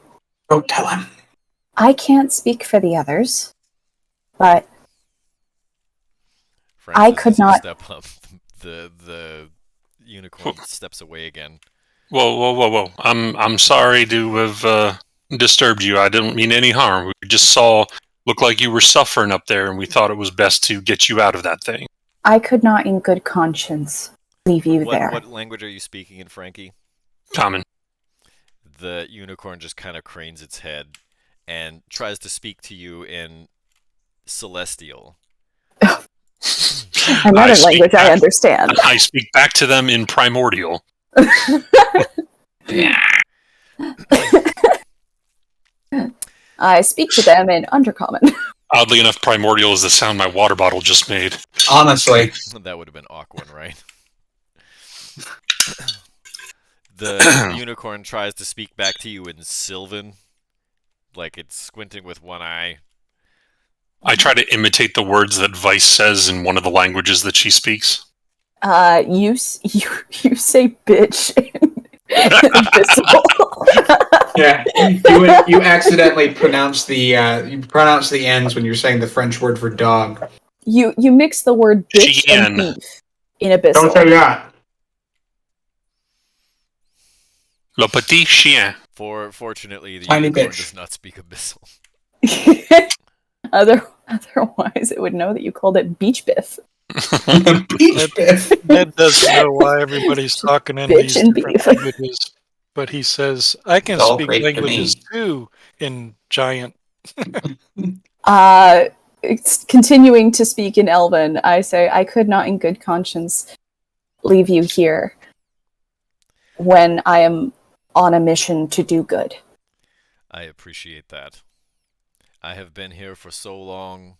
Don't tell him. can't speak for the others, but Francis, could as you not- step up. The unicorn steps away again. Whoa! I'm sorry to have disturbed you. I didn't mean any harm. We just looked like you were suffering up there, and we thought it was best to get you out of that thing. I could not in good conscience leave you there. What language are you speaking in, Frankie? Common. The unicorn just kind of cranes its head and tries to speak to you in Celestial. Another speak language I back- understand. I speak back to them in Primordial. I speak to them in Undercommon. Oddly enough, Primordial is the sound my water bottle just made. Honestly. That would have been awkward, right? The unicorn tries to speak back to you in Sylvan, like it's squinting with one eye. I try to imitate the words that Vice says in one of the languages that she speaks. You say bitch in Abyssal. Yeah, you accidentally pronounce the ends when you're saying the French word for dog. You mix the word bitch and Chien. beef in Abyssal. Don't say that. Le petit chien. Fortunately, the Tiny unicorn bitch. does not speak Abyssal. Otherwise, it would know that you called it beach biff. Peach biff. Ned doesn't know why everybody's talking in Bitch these and different beef. languages, but he says, I can It's all speak Greek to languages me. too in giant. It's continuing to speak in Elven, I say, I could not in good conscience leave you here when I am on a mission to do good. I appreciate that. I have been here for so long.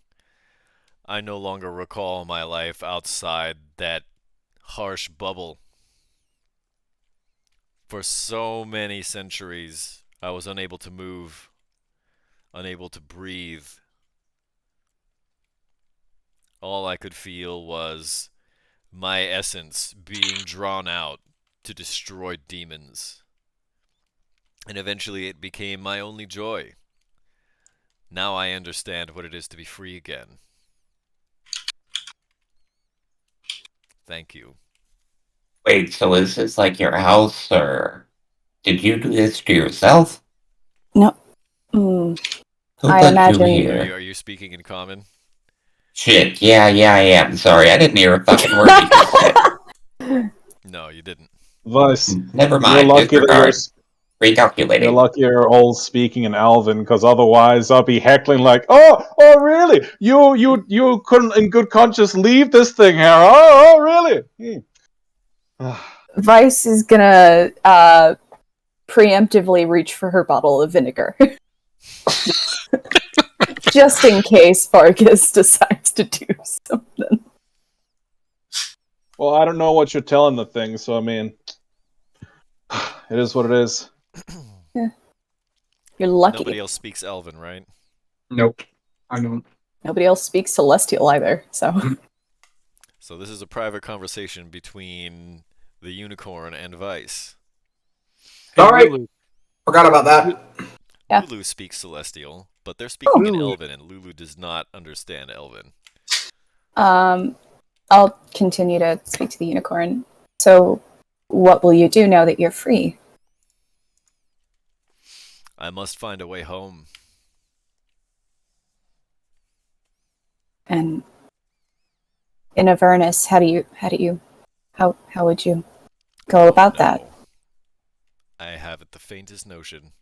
I no longer recall my life outside that harsh bubble. For so many centuries, I was unable to move, unable to breathe. All I could feel was my essence being drawn out to destroy demons. And eventually it became my only joy. Now I understand what it is to be free again. Thank you. Wait, so is this like your house, or did you do this to yourself? No. Who I put imagine- you Are here? you speaking in common? Shit, yeah, I am. Sorry, I didn't hear a fucking word you just said. No, you didn't. Vice, Never you're mind, lucky that disregard. you're Recalculating. lucky you're all speaking in Alvin, because otherwise I'll be heckling like, oh, really? You couldn't, in good conscience, leave this thing here? Oh, really? Vice is gonna preemptively reach for her bottle of vinegar. Just in case Vargas decides to do something. Well, I don't know what you're telling the thing, so I mean, it is what it is. You're lucky. Nobody else speaks Elven, right? Nope. I don't. Nobody else speaks Celestial either, so. So this is a private conversation between the unicorn and Vice. Hey, All right. Lulu, Forgot about that. Yeah. Lulu speaks Celestial, but they're speaking in Lulu. Elven, and Lulu does not understand Elven. I'll continue to speak to the unicorn. So, what will you do now that you're free? I must find a way home. And in Avernus, how would you go about that? No. I haven't the faintest notion,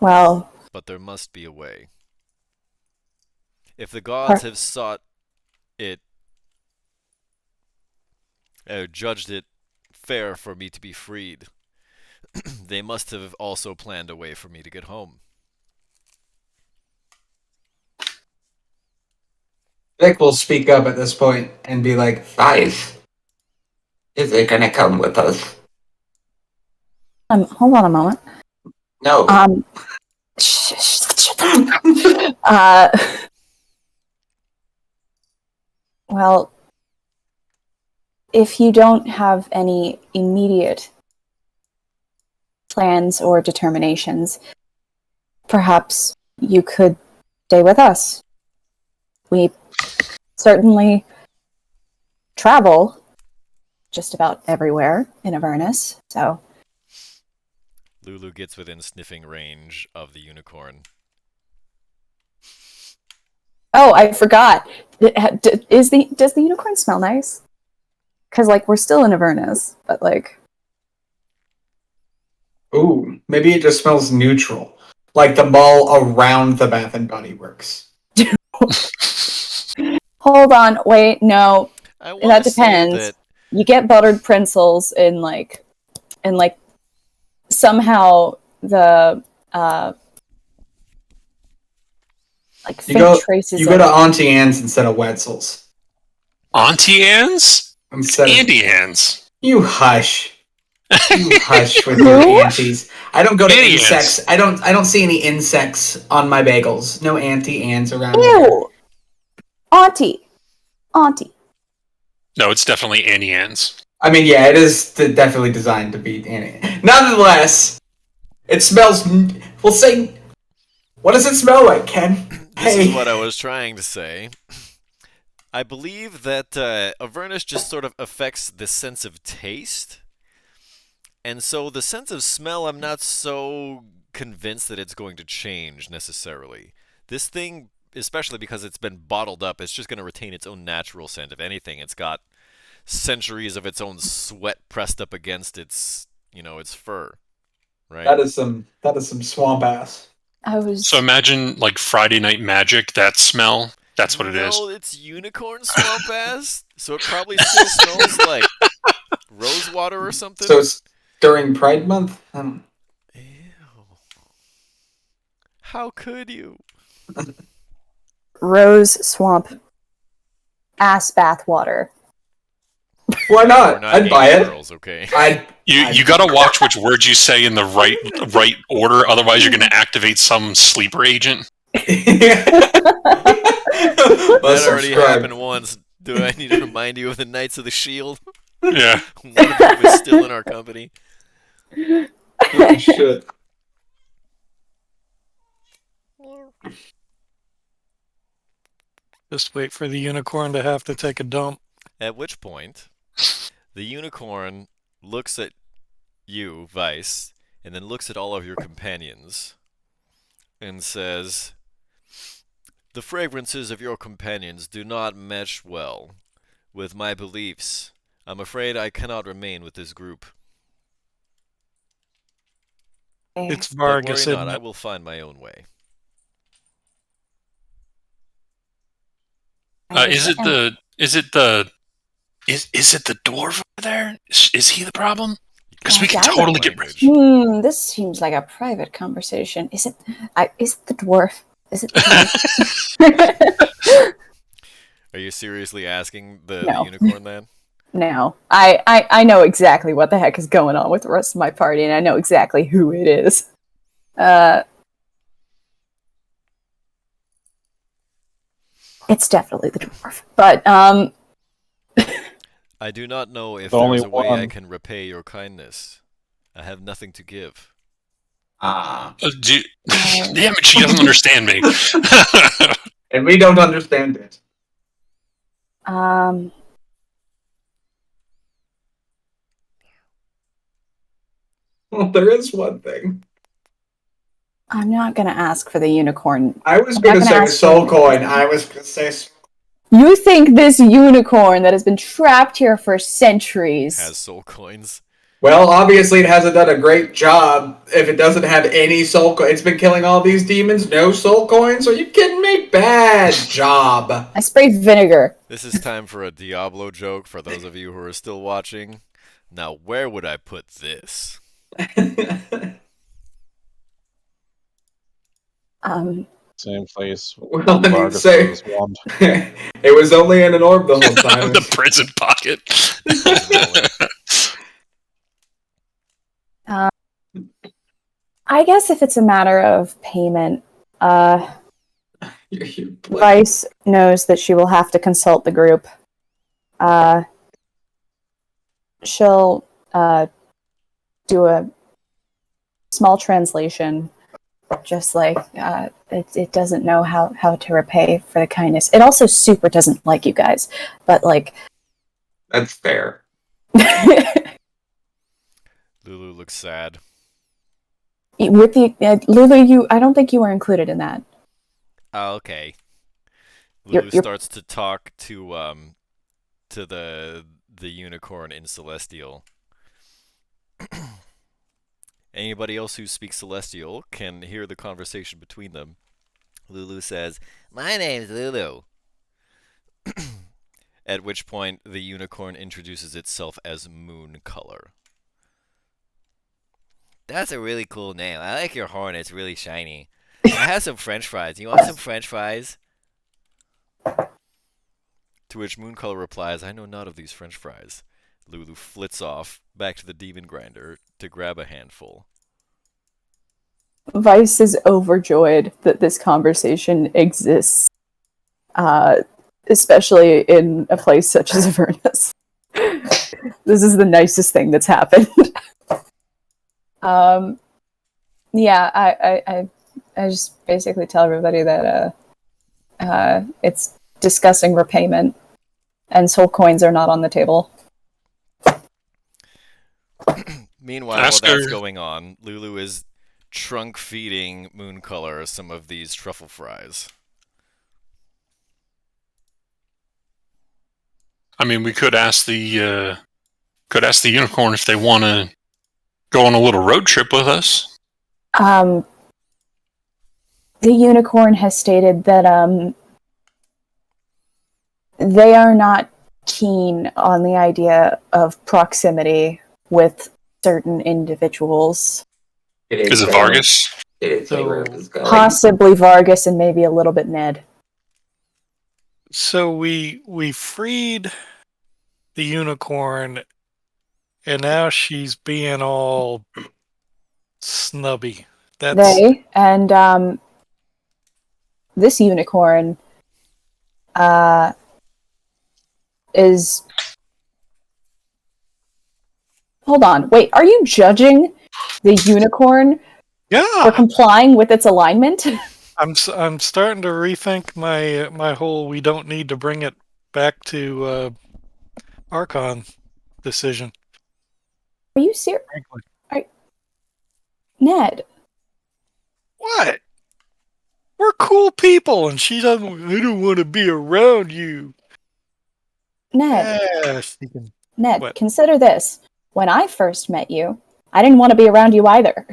Well, but there must be a way. If the gods have sought it, judged it fair for me to be freed, they must have also planned a way for me to get home. Vic will speak up at this point and be like, Vice, is it gonna come with us? hold on a moment. No. Well, if you don't have any immediate plans or determinations, perhaps you could stay with us. We certainly travel just about everywhere in Avernus, so... Lulu gets within sniffing range of the unicorn. Oh, I forgot. Does the unicorn smell nice? Because, like, we're still in Avernus, but, like... ooh, maybe it just smells neutral. Like the mall around the Bath and Body Works. Hold on, wait, no. I That want to say depends. that You get buttered pretzels and somehow the faint traces You of go to it. Auntie Anne's instead of Wetzel's. Auntie Anne's? Instead of, Andy Anne's. you hush. You hush with your aunties. I don't go to Idiots. insects. I don't see any insects on my bagels. No Auntie Anne's around here. Ew! Auntie. No, it's definitely Annie Ann's. I mean, yeah, it is definitely designed to be Annie. Nonetheless, it smells. We'll say. What does it smell like, Ken? This Hey. is what I was trying to say. I believe that Avernus just sort of affects the sense of taste. And so the sense of smell, I'm not so convinced that it's going to change necessarily. This thing, especially because it's been bottled up, it's just going to retain its own natural scent. If anything, it's got centuries of its own sweat pressed up against its, its fur. Right? That is some swamp ass. So imagine like Friday Night Magic, that smell. That's what it is. No, it's unicorn swamp ass. So it probably still smells like rose water or something. So it's during Pride Month? Ew. How could you? Rose swamp ass bath water. Why We're not? not I'd buy it. girls, okay? You gotta watch which words you say in the right order, otherwise you're gonna activate some sleeper agent. That already happened once. Do I need to remind you of the Knights of the Shield? Yeah. One of them is still in our company. Oh, shit. Just wait for the unicorn to have to take a dump. At which point, the unicorn looks at you, Vice, and then looks at all of your companions and says, "The fragrances of your companions do not mesh well with my beliefs. I'm afraid I cannot remain with this group. It's But Vargas, worry isn't not, I it? will find my own way." Is it the dwarf over there? Is he the problem? Because we can Yeah, totally get rid. Language. This seems like a private conversation. Is it the dwarf? Is it the dwarf? Are you seriously asking the No. unicorn that? No. I know exactly what the heck is going on with the rest of my party, and I know exactly who it is. It's definitely the dwarf. But, I do not know if The there only is a way I one. can repay your kindness. I have nothing to give. Damn it, she doesn't understand me. And we don't understand it. um, Well, there is one thing. I'm not gonna ask for the unicorn. I was I'm going to not say gonna a ask soul for it. coin. I was going to say... You think this unicorn that has been trapped here for centuries Has soul coins. Well, obviously it hasn't done a great job if it doesn't have any soul coins. It's been killing all these demons, no soul coins? Are you kidding me? Bad job. I sprayed vinegar. This is time for a Diablo joke for those of you who are still watching. Now, where would I put this? Same place. Well, I mean, Vargas say- with his wand. It was only in an orb the whole time. The prison pocket. I guess if it's a matter of payment, You're Vice knows that she will have to consult the group. She'll do a small translation, just like it doesn't know how to repay for the kindness. It also super doesn't like you guys, but like That's fair. Lulu looks sad. with the Lulu, I don't think you were included in that. Oh, okay. You're- Lulu starts to talk to the unicorn in Celestial. Anybody else who speaks Celestial can hear the conversation between them. Lulu says, "My name's Lulu." At which point the unicorn introduces itself as Moon Color. "That's a really cool name. I like your horn. It's really shiny. I have some French fries. You want some French fries?" To which Mooncolor replies, "I know not of these French fries." Lulu flits off back to the demon grinder to grab a handful. Vice is overjoyed that this conversation exists. especially in a place such as Avernus. This is the nicest thing that's happened. Yeah, I just basically tell everybody that it's discussing repayment, and soul coins are not on the table. Meanwhile, while Ask that's her- going on, Lulu is trunk feeding Mooncolor some of these truffle fries. I mean, we could ask the unicorn if they want to go on a little road trip with us. The unicorn has stated that they are not keen on the idea of proximity with certain individuals. Is it Vargas? Did it say where it So- was going? Possibly Vargas and maybe a little bit Ned. So we freed the unicorn, and now she's being all snubby. That's They and this unicorn is. Hold on, wait. Are you judging the unicorn for yeah. complying with its alignment? I'm starting to rethink my whole we don't need to bring it back to Archon decision. Are you serious, Frankly. Ned? What? We're cool people, and she doesn't. I don't want to be around you. Ned, Yeah, she can. Ned, What? consider this. When I first met you, I didn't want to be around you either.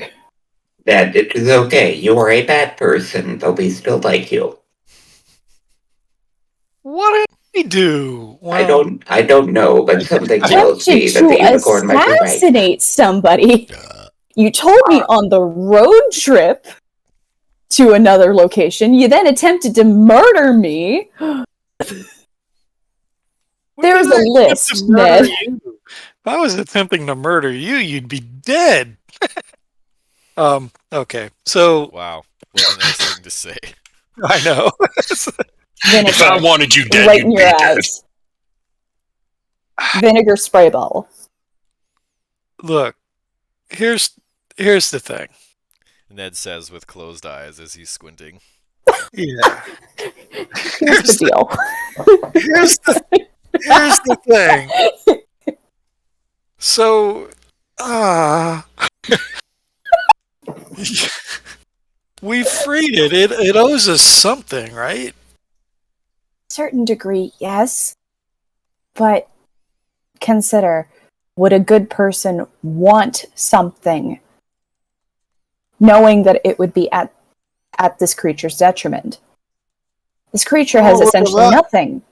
That it is okay. You are a bad person, but we still like you. What did we do? I don't know, but something tells me Attempted that the to unicorn might be right. assassinate somebody. You told me on the road trip to another location. You then attempted to murder me. There's a list, Ned. If I was attempting to murder you, you'd be dead. Okay. So Wow, what a nice thing to say. I know. Vinegar If I wanted you dead, right you'd in be your dead. eyes. Vinegar spray bottle. Look, here's the thing. Ned says with closed eyes as he's squinting. Yeah. Here's the deal. Here's the thing. So, we freed it. It owes us something, right? Certain degree, yes. But consider, would a good person want something knowing that it would be at this creature's detriment? This creature has Oh, look at essentially that. nothing.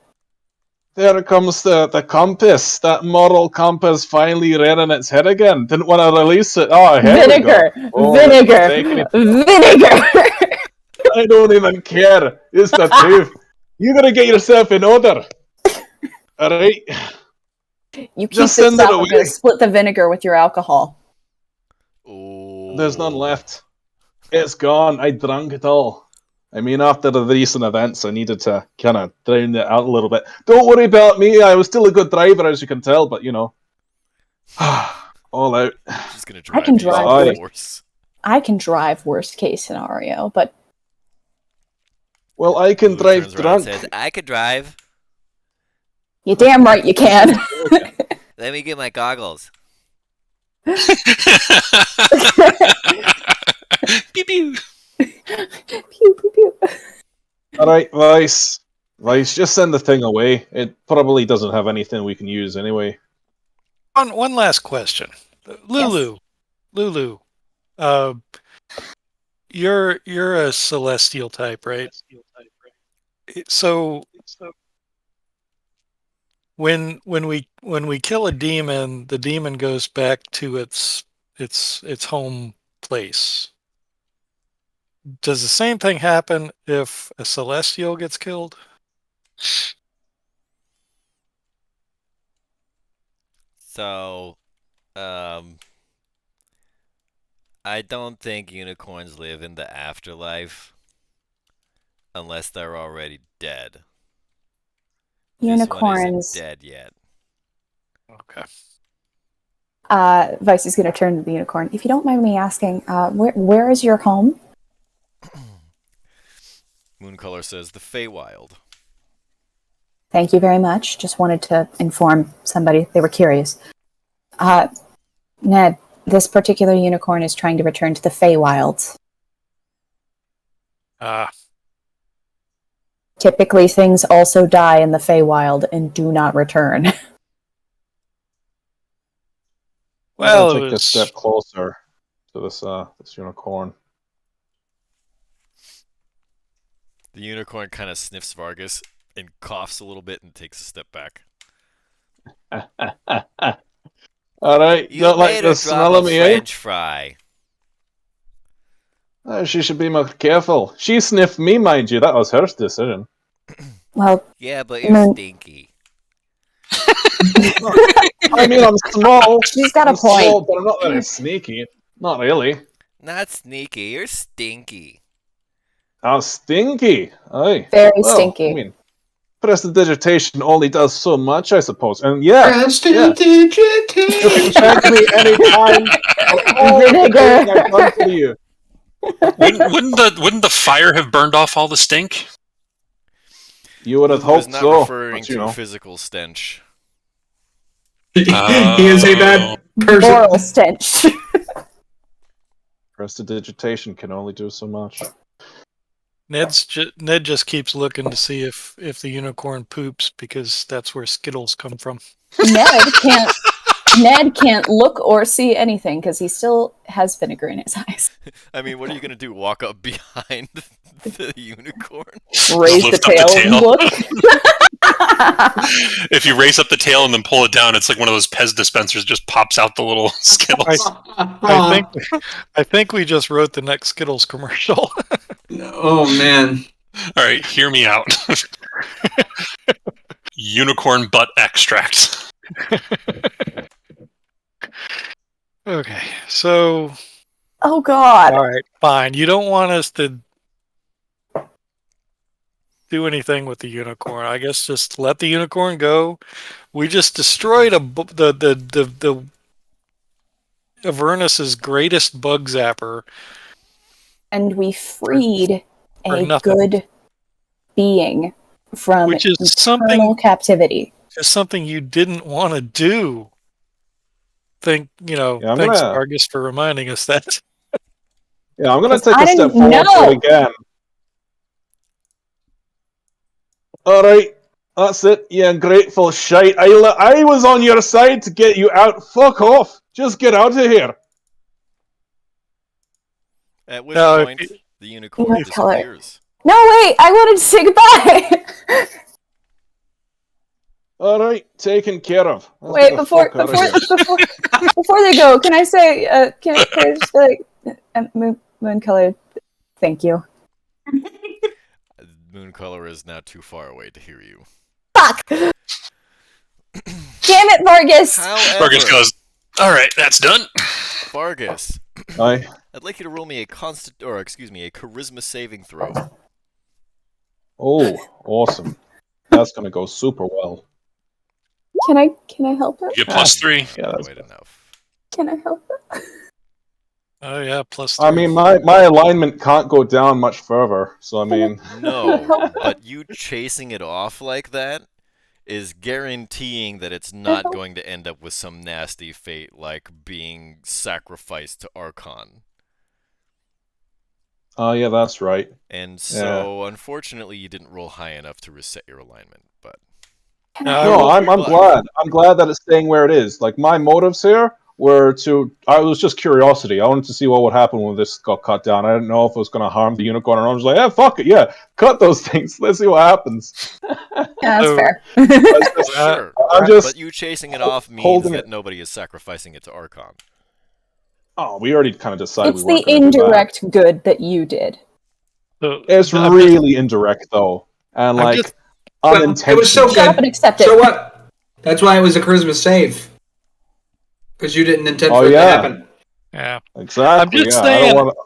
There comes the compass. That moral compass finally rearing its head again. Didn't want to release it. Oh, here we Vinegar! go. Oh, Vinegar! taking it. Vinegar! I don't even care. It's the truth. You gotta get yourself in order. Alright? You keep Just this send it up. I'm away. going to split the vinegar with your alcohol. Oh. There's none left. It's gone. I drank it all. I mean, after the recent events, I needed to kind of drown it out a little bit. Don't worry about me. I was still a good driver, as you can tell, but you know. All out. She's gonna I can drive the worse. horse. I can drive worst case scenario, but Well, I can Lulu drive turns around and drunk. says, I could drive. you damn right you can. Let me get my goggles. Pew pew. Pew, pew, pew. Alright, Vice. Vice, just send the thing away. It probably doesn't have anything we can use anyway. One last question. Lulu. You're a celestial type, right? So when we kill a demon, the demon goes back to its home place. Does the same thing happen if a celestial gets killed? So, I don't think unicorns live in the afterlife unless they're already dead. Unicorns. This one isn't dead yet. Okay. Vice is going to turn to the unicorn. If you don't mind me asking, where is your home? Mooncolor says, the Feywild. Thank you very much. Just wanted to inform somebody. They were curious. Ned, this particular unicorn is trying to return to the Feywilds. Typically, things also die in the Feywild and do not return. Well, I'll take a step closer to this unicorn. The unicorn kind of sniffs Vargas and coughs a little bit and takes a step back. All right, You don't made like her the drop smell a of me, eh? French fry. She should be more careful. She sniffed me, mind you. That was her decision. Well, Yeah, but you're stinky. I mean, I'm small. she's got a I'm point. small, but I'm not very sneaky. Not really. Not sneaky, you're stinky. I'm stinky. Aye. Very Well, stinky. I mean, prestidigitation only does so much, I suppose. And yeah, Prestidigitation. you can check me anytime. All the things I've done for you. Wouldn't the fire have burned off all the stink? You would have He was hoped not so. referring But, you to know. physical stench. He is a bad person. Moral stench. Prestidigitation can only do so much. Ned just keeps looking to see if the unicorn poops because that's where Skittles come from. Ned can't look or see anything because he still has vinegar in his eyes. I mean, what are you going to do? Walk up behind the unicorn? Raise the Lift up the tail tail. and look. If you raise up the tail and then pull it down, it's like one of those Pez dispensers just pops out the little Skittles. I think we just wrote the next Skittles commercial. Oh man. All right, hear me out. Unicorn butt extract. Okay, so Oh God! all right, fine. You don't want us to do anything with the unicorn. I guess just let the unicorn go. We just destroyed the Avernus's greatest bug zapper. And we freed For a nothing. good being from Which is eternal captivity. Just something you didn't want to do. Thanks, Yeah, thanks, Vargas, for reminding us that. Yeah, I'm going to 'Cause take I a step didn't forward know. to it again. Alright, that's it, you ungrateful shite. I was on your side to get you out. Fuck off. Just get out of here. At which No, point, the unicorn What color? disappears. No, wait! I wanted to say goodbye! Alright, taken care of. Let's Wait, get the before fuck out of here. they go, can I say, can I just be like, moon color, thank you. Mooncolor is now too far away to hear you. Fuck! Damn it, Vargas! However, Vargas goes, all right, that's done. Vargas, Aye. I'd like you to roll me a charisma saving throw. Oh, awesome. That's going to go super well. Can I help her? You get +3. Yeah, that's Quite enough. Can I help her? Oh yeah, +3. I mean, my alignment can't go down much further, so I mean... No, but you chasing it off like that is guaranteeing that it's not going to end up with some nasty fate like being sacrificed to Archon. Oh, yeah, that's right. And so, unfortunately, you didn't roll high enough to reset your alignment, but... No, I'm glad. I'm glad that it's staying where it is. Like, my motives here were to... I was just curiosity. I wanted to see what would happen when this got cut down. I didn't know if it was going to harm the unicorn, and I was like, yeah, fuck it, yeah. Cut those things. Let's see what happens. Yeah, that's fair. Sure, I'm just but you chasing it off means holding that it. nobody is sacrificing it to Archon. Oh, we already kind of decided It's we the weren't gonna do that. indirect good that you did. So, It's I'm really indirect, though. And, I'm like, just- unintentional. It was so Shut up and good. accept it. So what? That's why it was a charisma save. Because you didn't intend Oh, for it to yeah. happen. Yeah. Exactly, I'm just yeah. I saying- don't want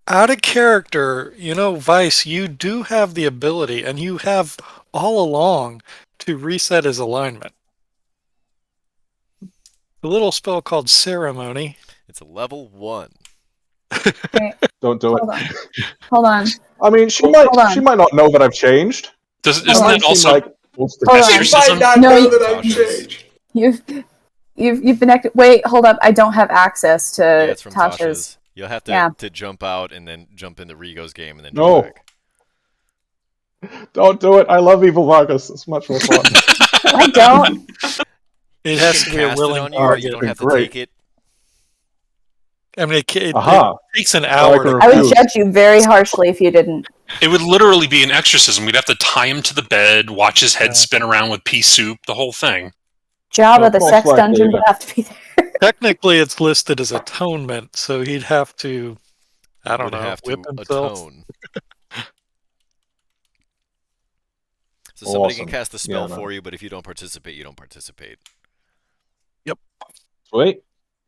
to... Out of character, Vice, you do have the ability, and you have all along, to reset his alignment. A little spell called Ceremony. It's a level 1. Wait, Don't do hold it. on. Hold on. I mean, she Hold on. might not know that I've changed. Isn't Hold on. that also wants to Hold on. She exorcism? might not No, know you- that I've Tasha's. changed. You've been wait, hold up. I don't have access to Yeah, it's from Tasha's. Tasha's. You'll have to, Yeah. to jump out and then jump into Rigo's game and then No. jump back. Don't do it. I love Evil Vargas. It's much more fun. I don't. It You has can to be a cast it willing on you, but you target. don't have to Great. take it. I mean, it Aha. takes an I hour can to I would refuse. judge you very harshly if you didn't. It would literally be an exorcism. We'd have to tie him to the bed, watch his head Yeah. spin around with pea soup, the whole thing. Jabba, No, the most sex likely, dungeon, but- would have to be there. Technically, it's listed as atonement, so he'd have to, I don't Would know, have whip to himself. atone. So somebody can Awesome. cast the spell Yeah, no. for you, but if you don't participate, you don't participate. Sweet.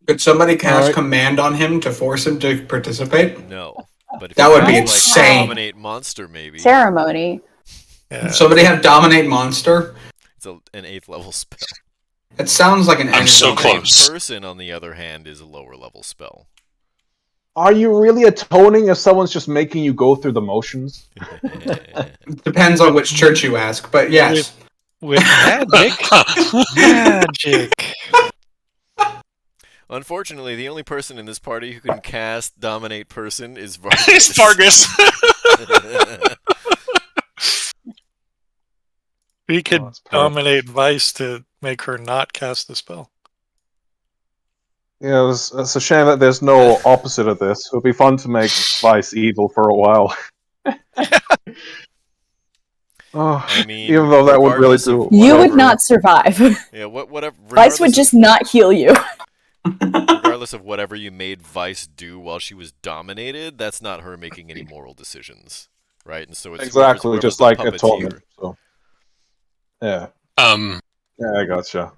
Could somebody cast Alright. command on him to force him to participate? No. But if That you would be cast, like, insane. Dominate monster, maybe. Ceremony. Yeah. Somebody have dominate monster? It's an 8th level spell. It sounds like an I'm so energy Dominate close. person, on the other hand, is a lower level spell. Are you really atoning if someone's just making you go through the motions? Depends on which church you ask, but yes. With magic? Magic. Unfortunately, the only person in this party who can cast Dominate Person is Vargas. It's Vargas. We could Oh, that's perfect. dominate Vice to make her not cast the spell. Yeah, it's a shame that there's no opposite of this. It would be fun to make Vice evil for a while. Oh, I mean, even though that would really regardless do. of You would whatever. not survive. Yeah, whatever. Vice would just not heal you. Regardless of whatever you made Vice do while she was dominated, that's not her making any moral decisions, right? And so it's Exactly, whoever's just the like puppeteer. atonement. So. Yeah, Um, yeah, I gotcha. And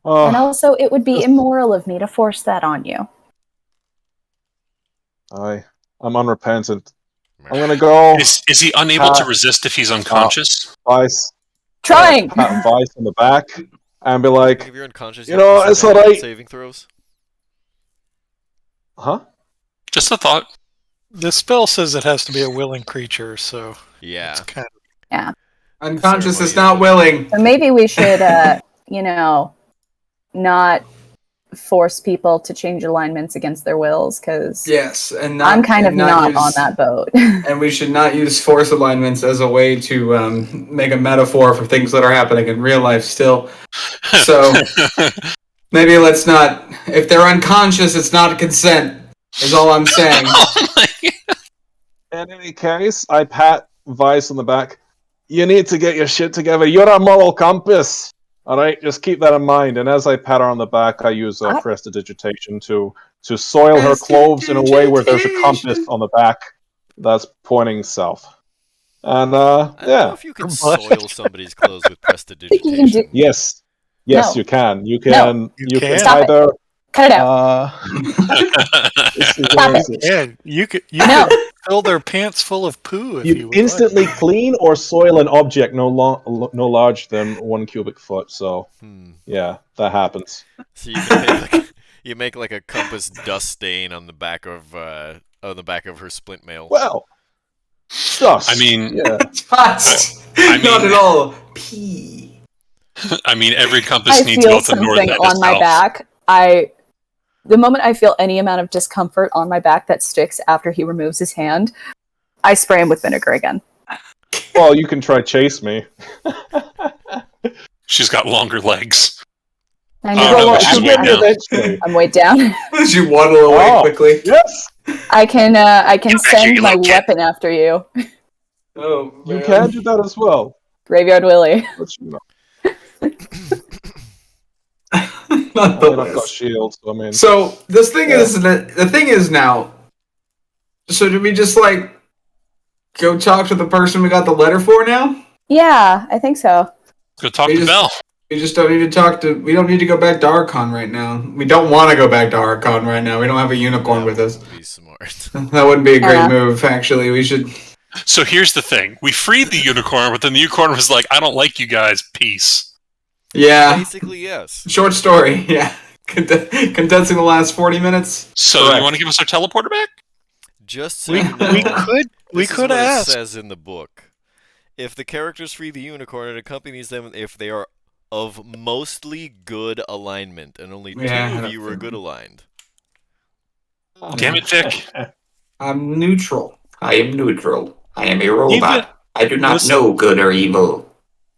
Oh, also, it would be immoral of me to force that on you. I'm unrepentant. I'm gonna go is he unable to Uh, resist if he's unconscious? Vice, Trying! pat Vice on the back, and be Like, like, if you're unconscious, you have know, it's disadvantage on alright. saving throws. huh? Just a thought. The spell says it has to be a willing creature, so Yeah. it's kind Unconscious is Ceremony not willing. So maybe we should, not force people to change alignments against their wills, because Yes, and not, I'm kind of and not use- on that boat. And we should not use force alignments as a way to make a metaphor for things that are happening in real life still. So maybe let's not. If they're unconscious, it's not consent, is all I'm saying. Oh my In any case, I pat Vice on the back. You need to get your shit together. You're a moral compass. All right, just keep that in mind. And as I pat her on the back, I use prestidigitation to soil her clothes in a way where there's a compass on the back that's pointing south. And I don't know yeah, if you can What? soil somebody's clothes with think you can do- prestidigitation. yes, No. you can. You You can can. Stop it. either. Cut it out. This is Stop easy. it. of. And you could No. fill their pants full of poo if you You would instantly like. clean or soil an object no larger than 1 cubic foot. So yeah, that happens. So you can make like a compass dust stain on the back of her splint mail. Well, dust. I mean- yeah. Dust. I mean- Not at all. Pee. I mean, every compass I needs feel both a north something and a on my south. back. The moment I feel any amount of discomfort on my back that sticks after he removes his hand, I spray him with vinegar again. Well, you can try chase me. She's got longer legs. I Oh, know. no, Well, she's I'm, way I'm- down. Eventually. I'm way down. As you waddle away Oh. quickly. Yes, I can Get back here, send you my little kid. weapon after you, Oh, you man. can do that as well. Graveyard Willie. But you know, Not I the mean, I've got list. shields. I mean, So this thing Yeah. is the thing is now. So do we just like go talk to the person we got the letter for now? Yeah, I think so. Go talk We to just- Belle. We just don't need to talk to. We don't need to go back to Archon right now. We don't want to go back to Archon right now. We don't have a unicorn That with us. would be smart. That wouldn't be a great Yeah. move. Actually, we should. So here's the thing: we freed the unicorn, but then the unicorn was like, "I don't like you guys. Peace." Yeah. Basically, yes. Short story. Yeah. Condensing the last 40 minutes. So Correct. you want to give us our teleporter back? Just so We you know, we could this is could what ask. it says in the book. If the characters free the unicorn, it accompanies them if they are of mostly good alignment, and only two Yeah, of you are good aligned. Damn it, Vic. I'm neutral. I am neutral. I am a robot. Even- I do not listen- know good or evil.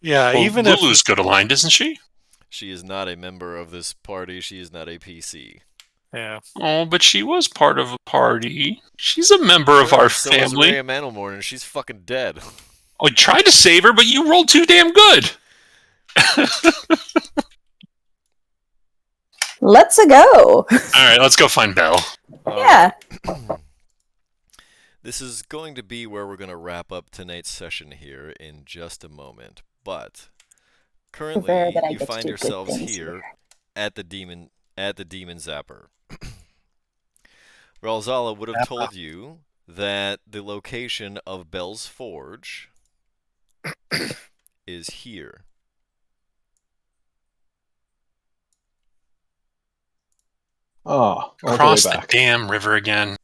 Yeah, Well, even if Lulu's good aligned, isn't she? She is not a member of this party. She is not a PC. yeah. Oh, but she was part of a party. She's a member of our So was family. Rhea Mandelmore, and she's fucking dead. I tried to save her, but you rolled too damn good. Let's go. All right, let's go find Belle. Yeah. This is going to be where we're going to wrap up tonight's session here in just a moment. But currently, Rare that I you get to find do good yourselves things here at the demon zapper. Ralzala would have told you that the location of Belle's Forge is here. Oh, all the way Cross the back. damn river again.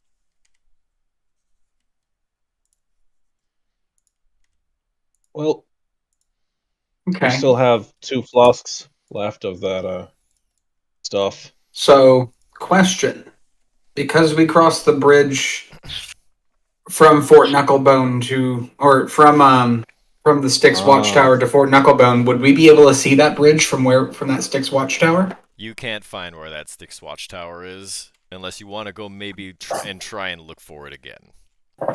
Well, Okay. we still have 2 flasks left of that stuff. So, question. Because we crossed the bridge from Fort Knucklebone to, or from the Styx Watchtower to Fort Knucklebone, would we be able to see that bridge from that Styx Watchtower? You can't find where that Styx Watchtower is unless you want to go maybe try and look for it again.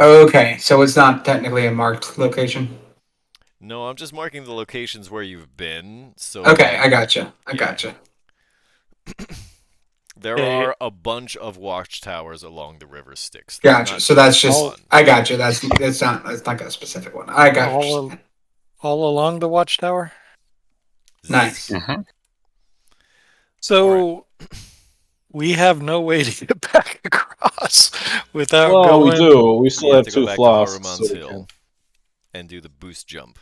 Okay, so it's not technically a marked location. No, I'm just marking the locations where you've been. So Okay, I gotcha. I Yeah. gotcha. There Okay. are a bunch of watchtowers along the river Styx. Gotcha. So that's just one. I gotcha. That's not a specific one. I got All, all along the watchtower. Nice. Mm-hmm. So we have no way to get back across without Well, going. we do. We still You have have to go 2 back flasks. to So Haruman's we Hill can... and do the boost jump.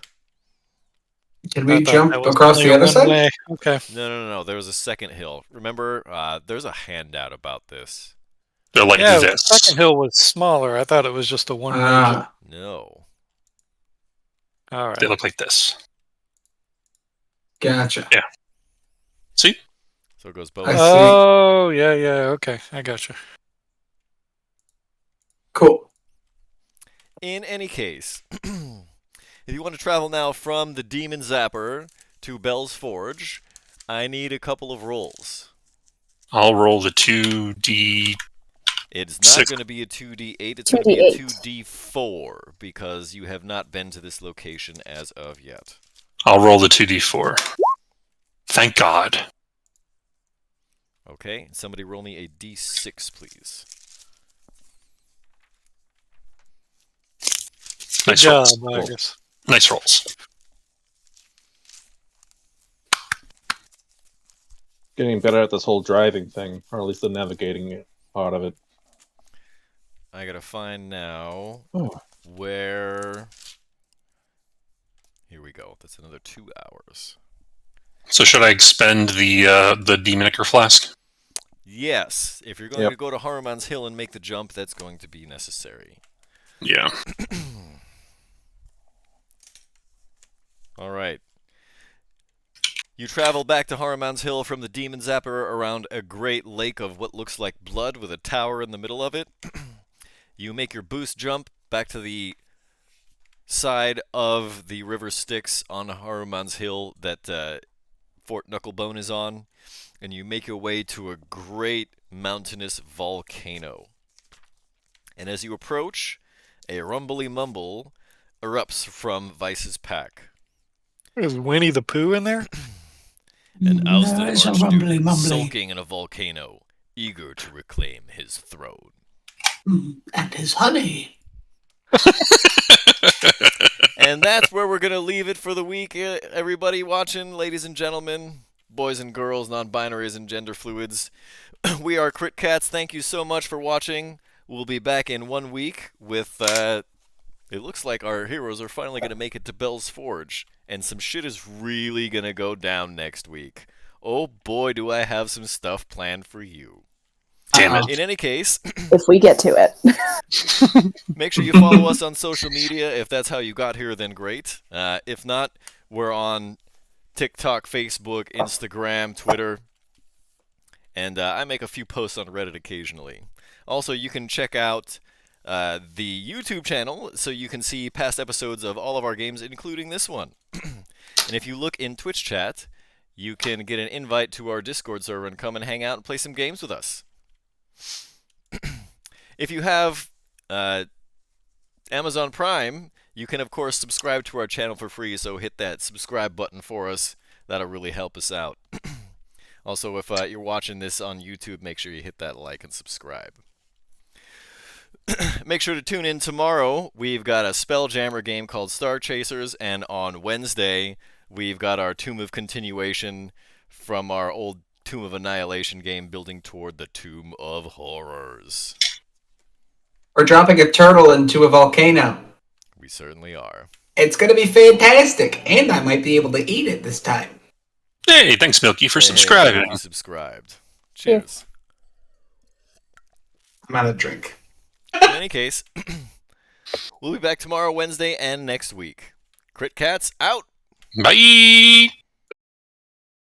Can I we thought jump that was across only the a other side? one-way. Okay. No. There was a second hill. Remember, there's a handout about this. They're like Yeah, the this. second hill was smaller. I thought it was just a one-way jump. Ah, No. All right. They look like this. gotcha. See? So it goes both. I see. Oh, yeah. Okay, I gotcha. Cool. In any case, if you want to travel now from the Demon Zapper to Belle's Forge, I need a couple of rolls. I'll roll the 2D. It's not Six. going to be a 2d8, it's going to be a 2d8. 2d4 because you have not been to this location as of yet. I'll roll the 2D4. Thank God. Okay, somebody roll me a d6, please. Good Nice job, rolls. Marcus. Nice rolls. Getting better at this whole driving thing, or at least the navigating part of it. I gotta find now Oh. where... Here we go, that's another 2 hours. So should I expend the Demonicker flask? Yes, if you're going Yep. to go to Haruman's Hill and make the jump, that's going to be necessary. Yeah. Alright. You travel back to Haruman's Hill from the Demon Zapper around a great lake of what looks like blood with a tower in the middle of it. You make your boost jump back to the side of the river Styx on Haruman's Hill that Fort Knucklebone is on, and you make your way to a great mountainous volcano. And as you approach, a rumbly mumble erupts from Vice's pack. Is Winnie the Pooh in there? An ousted it's a archduke rumbly mumbly. sulking in a volcano, eager to reclaim his throne. And his honey. And that's where we're going to leave it for the week. Everybody watching, ladies and gentlemen, boys and girls, non-binaries and gender fluids. We are Crit Cats. Thank you so much for watching. We'll be back in 1 week with It looks like our heroes are finally going to make it to Bell's Forge, and some shit is really going to go down next week. Oh boy, do I have some stuff planned for you. Damn Uh-oh. it. In any case, If we get to it. make sure you follow us on social media. If that's how you got here, then great. If not, we're on TikTok, Facebook, Instagram, Twitter, and I make a few posts on Reddit occasionally. Also, you can check out the YouTube channel so you can see past episodes of all of our games, including this one. And if you look in Twitch chat, you can get an invite to our Discord server and come and hang out and play some games with us. If you have Amazon Prime, you can, of course, subscribe to our channel for free, so hit that subscribe button for us. That'll really help us out. Also, if you're watching this on YouTube, make sure you hit that like and subscribe. Make sure to tune in tomorrow. We've got a Spelljammer game called Star Chasers, and on Wednesday, we've got our Tomb of Continuation from our old Tomb of Annihilation game, building toward the Tomb of Horrors. We're dropping a turtle into a volcano. We certainly are. It's going to be fantastic, and I might be able to eat it this time. Hey, thanks, Milky, for Hey, subscribing. you subscribed. Cheers. I'm out of drink. In any case, we'll be back tomorrow, Wednesday, and next week. Crit Cats out! Bye!